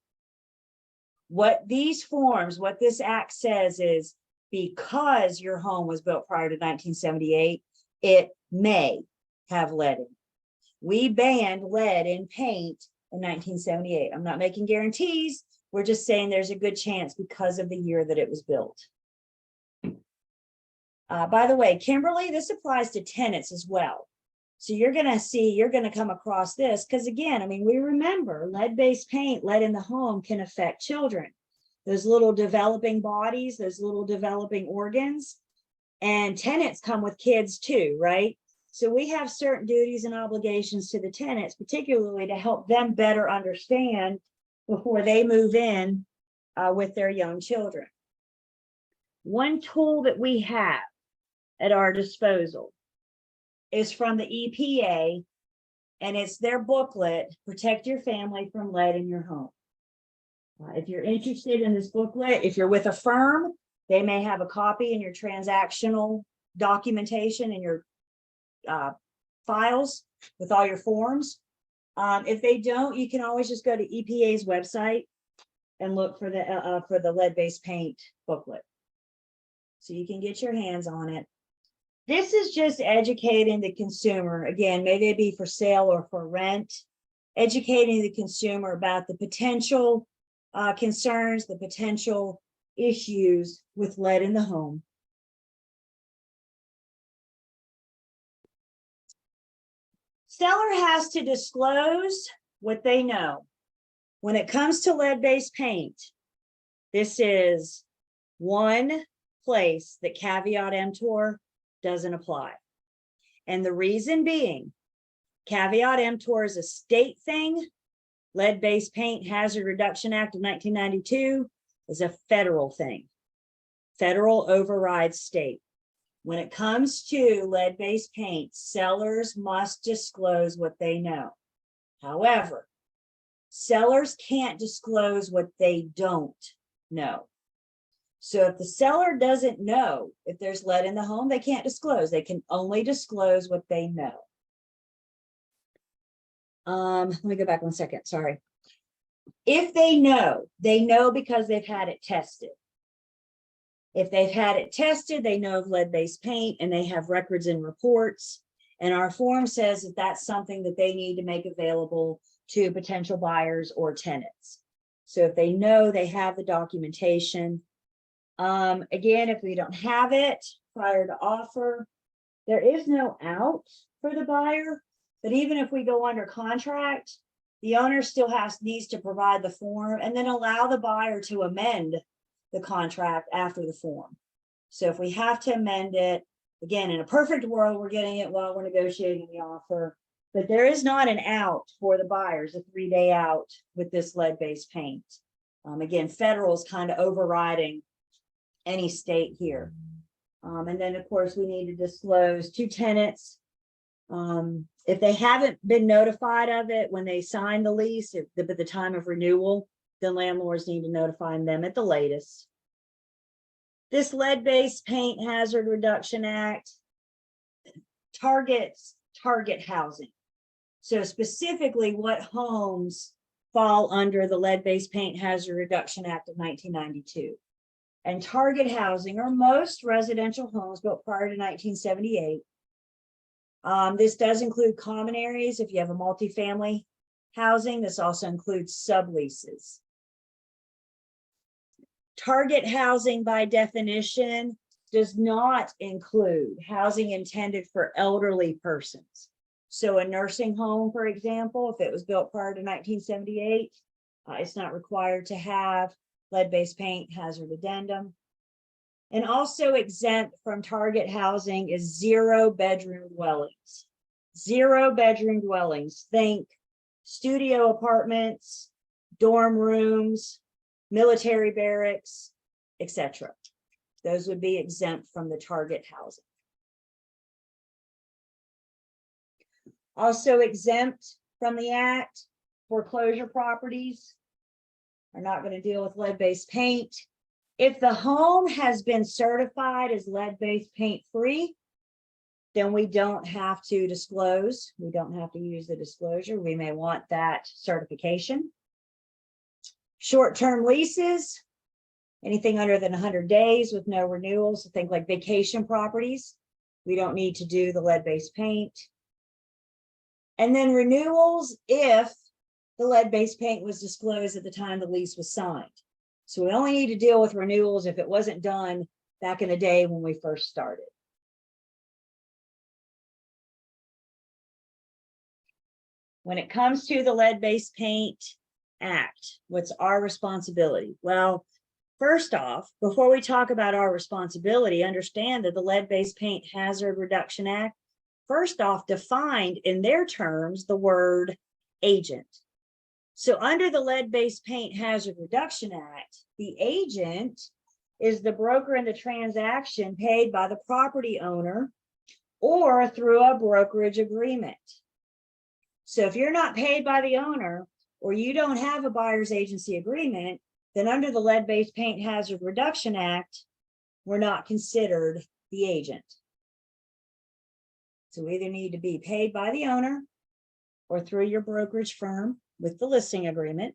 [SPEAKER 1] What these forms, what this act says is, because your home was built prior to 1978, it may have lead in it. We banned lead in paint in 1978. I'm not making guarantees. We're just saying there's a good chance because of the year that it was built. By the way, Kimberly, this applies to tenants as well. So you're going to come across this because, again, I mean, we remember lead-based paint, lead in the home can affect children. Those little developing bodies, those little developing organs, and tenants come with kids too, right? So we have certain duties and obligations to the tenants, particularly to help them better understand before they move in with their young children. One tool that we have at our disposal is from the EPA, and it's their booklet, Protect Your Family from Lead in Your Home. If you're interested in this booklet, if you're with a firm, they may have a copy in your transactional documentation in your files with all your forms. If they don't, you can always just go to EPA's website and look for the lead-based paint booklet. So you can get your hands on it. This is just educating the consumer. Again, maybe it be for sale or for rent, educating the consumer about the potential concerns, the potential issues with lead in the home. Seller has to disclose what they know. When it comes to lead-based paint, this is one place that Caveat Emptor doesn't apply. And the reason being, caveat emptor is a state thing. Lead-based paint hazard reduction act of 1992 is a federal thing. Federal overrides state. When it comes to lead-based paint, sellers must disclose what they know. However, sellers can't disclose what they don't know. So if the seller doesn't know if there's lead in the home, they can't disclose. They can only disclose what they know. Let me go back 1 second, sorry. If they know because they've had it tested. If they've had it tested, they know of lead-based paint and they have records and reports. And our form says that that's something that they need to make available to potential buyers or tenants. So if they know, they have the documentation. Again, if we don't have it prior to offer, there is no out for the buyer. But even if we go under contract, the owner still needs to provide the form and then allow the buyer to amend the contract after the form. So if we have to amend it, again, in a perfect world, we're getting it while we're negotiating the offer, but there is not an out for the buyers, a 3-day out with this lead-based paint. Again, federal is kind of overriding any state here. And then of course we need to disclose to tenants. If they haven't been notified of it when they sign the lease at the time of renewal, then landlords need to notify them at the latest. This lead-based paint hazard reduction act targets target housing. So specifically what homes fall under the lead-based paint hazard reduction act of 1992. And target housing are most residential homes built prior to 1978. This does include common areas. If you have a multifamily housing, this also includes subleases. Target housing by definition does not include housing intended for elderly persons. So a nursing home, for example, if it was built prior to 1978, it's not required to have lead-based paint hazard addendum. And also exempt from target housing is 0-bedroom dwellings. 0-bedroom dwellings. Think studio apartments, dorm rooms, military barracks, etc. Those would be exempt from the target housing. Also exempt from the act, foreclosure properties are not going to deal with lead-based paint. If the home has been certified as lead-based paint free, then we don't have to disclose. We don't have to use the disclosure. We may want that certification. Short-term leases, anything under than 100 days with no renewals. So think like vacation properties. We don't need to do the lead-based paint. And then renewals if the lead-based paint was disclosed at the time the lease was signed. So we only need to deal with renewals if it wasn't done back in the day when we first started. When it comes to the Lead-Based Paint Act, what's our responsibility? Well, first off, before we talk about our responsibility, understand that the Lead-Based Paint Hazard Reduction Act, first off, defined in their terms the word agent. So under the Lead-Based Paint Hazard Reduction Act, the agent is the broker in the transaction paid by the property owner or through a brokerage agreement. So if you're not paid by the owner or you don't have a buyer's agency agreement, then under the Lead-Based Paint Hazard Reduction Act, we're not considered the agent. So we either need to be paid by the owner or through your brokerage firm with the listing agreement.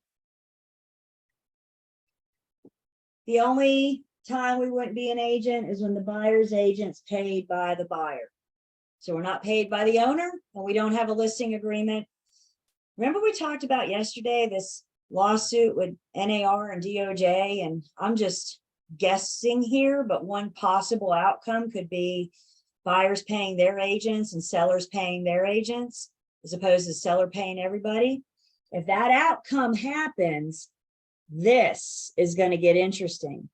[SPEAKER 1] The only time we wouldn't be an agent is when the buyer's agent's paid by the buyer. So we're not paid by the owner and we don't have a listing agreement. Remember we talked about yesterday this lawsuit with NAR and DOJ, and I'm just guessing here, but one possible outcome could be buyers paying their agents and sellers paying their agents, as opposed to seller paying everybody. If that outcome happens, this is going to get interesting,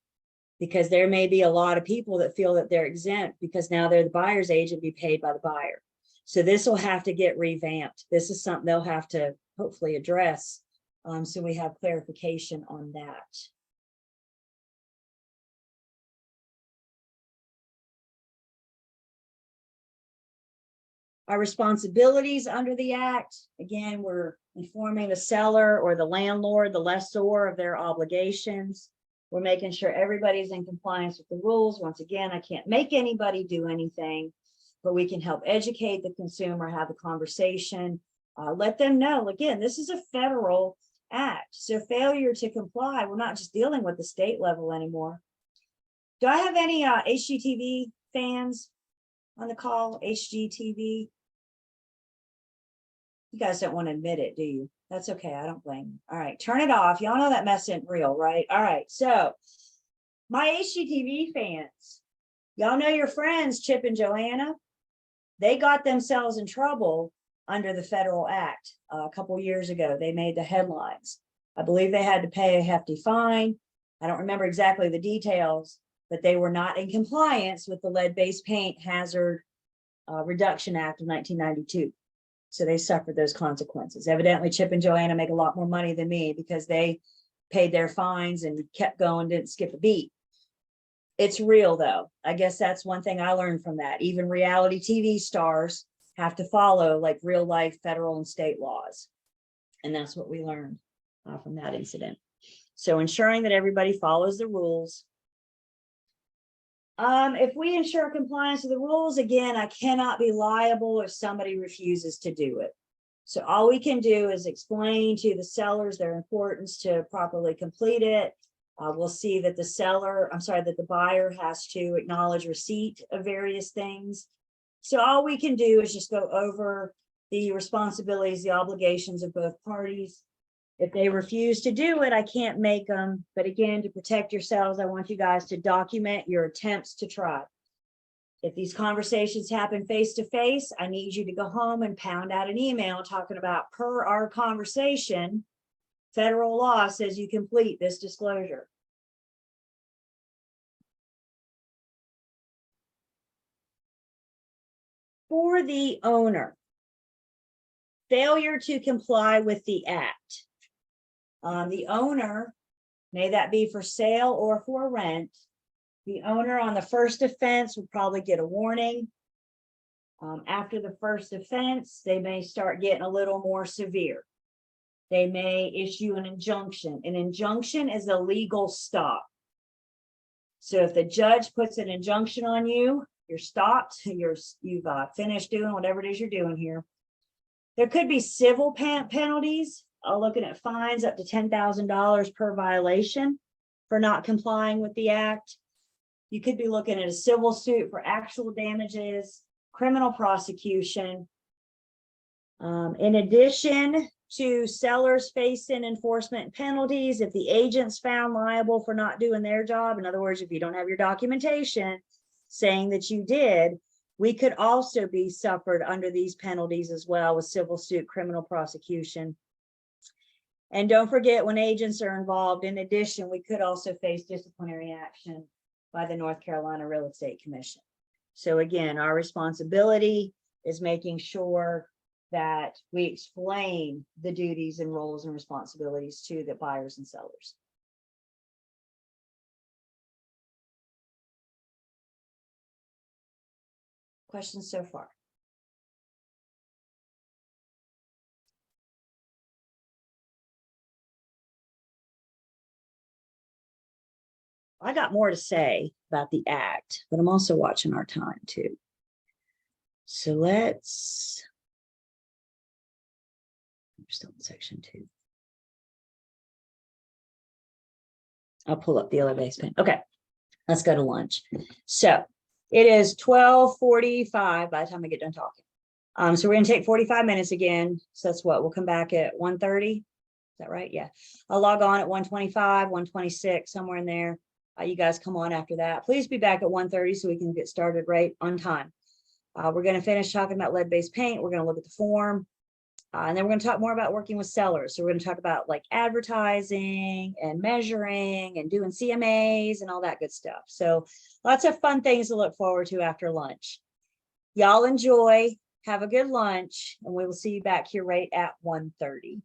[SPEAKER 1] because there may be a lot of people that feel that they're exempt because now they're the buyer's agent, be paid by the buyer. So this will have to get revamped. This is something they'll have to hopefully address. So we have clarification on that. Our responsibilities under the act, again, we're informing the seller or the landlord, the lessor of their obligations. We're making sure everybody's in compliance with the rules. Once again, I can't make anybody do anything, but we can help educate the consumer, have the conversation, let them know, again, this is a federal act. So failure to comply, we're not just dealing with the state level anymore. Do I have any HGTV fans on the call? HGTV? You guys don't want to admit it, do you? That's okay. I don't blame you. All right, turn it off. Y'all know that mess isn't real, right? All right, so my HGTV fans, y'all know your friends, Chip and Joanna. They got themselves in trouble under the federal act a couple years ago. They made the headlines. I believe they had to pay a hefty fine. I don't remember exactly the details, but they were not in compliance with the Lead-Based Paint Hazard Reduction Act of 1992. So they suffered those consequences. Evidently, Chip and Joanna make a lot more money than me because they paid their fines and kept going, didn't skip a beat. It's real though. I guess that's one thing I learned from that. Even reality TV stars have to follow like real life federal and state laws. And that's what we learned from that incident. So ensuring that everybody follows the rules. If we ensure compliance with the rules, again, I cannot be liable if somebody refuses to do it. So all we can do is explain to the sellers their importance to properly complete it. We'll see that that the buyer has to acknowledge receipt of various things. So all we can do is just go over the responsibilities, the obligations of both parties. If they refuse to do it, I can't make them. But again, to protect yourselves, I want you guys to document your attempts to try. If these conversations happen face to face, I need you to go home and pound out an email talking about, per our conversation, federal law says you complete this disclosure. For the owner, failure to comply with the act. The owner, may that be for sale or for rent, the owner on the first offense would probably get a warning. After the first offense, they may start getting a little more severe. They may issue an injunction. An injunction is a legal stop. So if the judge puts an injunction on you, you're stopped, you've finished doing whatever it is you're doing here. There could be civil penalties, looking at fines up to $10,000 per violation for not complying with the act. You could be looking at a civil suit for actual damages, criminal prosecution. In addition to sellers facing enforcement penalties, if the agent's found liable for not doing their job, in other words, if you don't have your documentation saying that you did, we could also be suffered under these penalties as well with civil suit, criminal prosecution. And don't forget, when agents are involved, in addition, we could also face disciplinary action by the North Carolina Real Estate Commission. So again, our responsibility is making sure that we explain the duties and roles and responsibilities to the buyers and sellers. Questions so far? I got more to say about the act, but I'm also watching our time too. So we're still in section 2. I'll pull up the other basement. Okay, let's go to lunch. So it is 12:45 by the time I get done talking. So we're gonna take 45 minutes again. So that's what, we'll come back at 1:30. Is that right? Yeah. I'll log on at 1:25, 1:26, somewhere in there. You guys come on after that. Please be back at 1:30 so we can get started right on time. We're going to finish talking about lead-based paint. We're going to look at the form. And then we're going to talk more about working with sellers. So we're going to talk about like advertising and measuring and doing CMAs and all that good stuff. So lots of fun things to look forward to after lunch. Y'all enjoy, have a good lunch, and we will see you back here right at 1:30.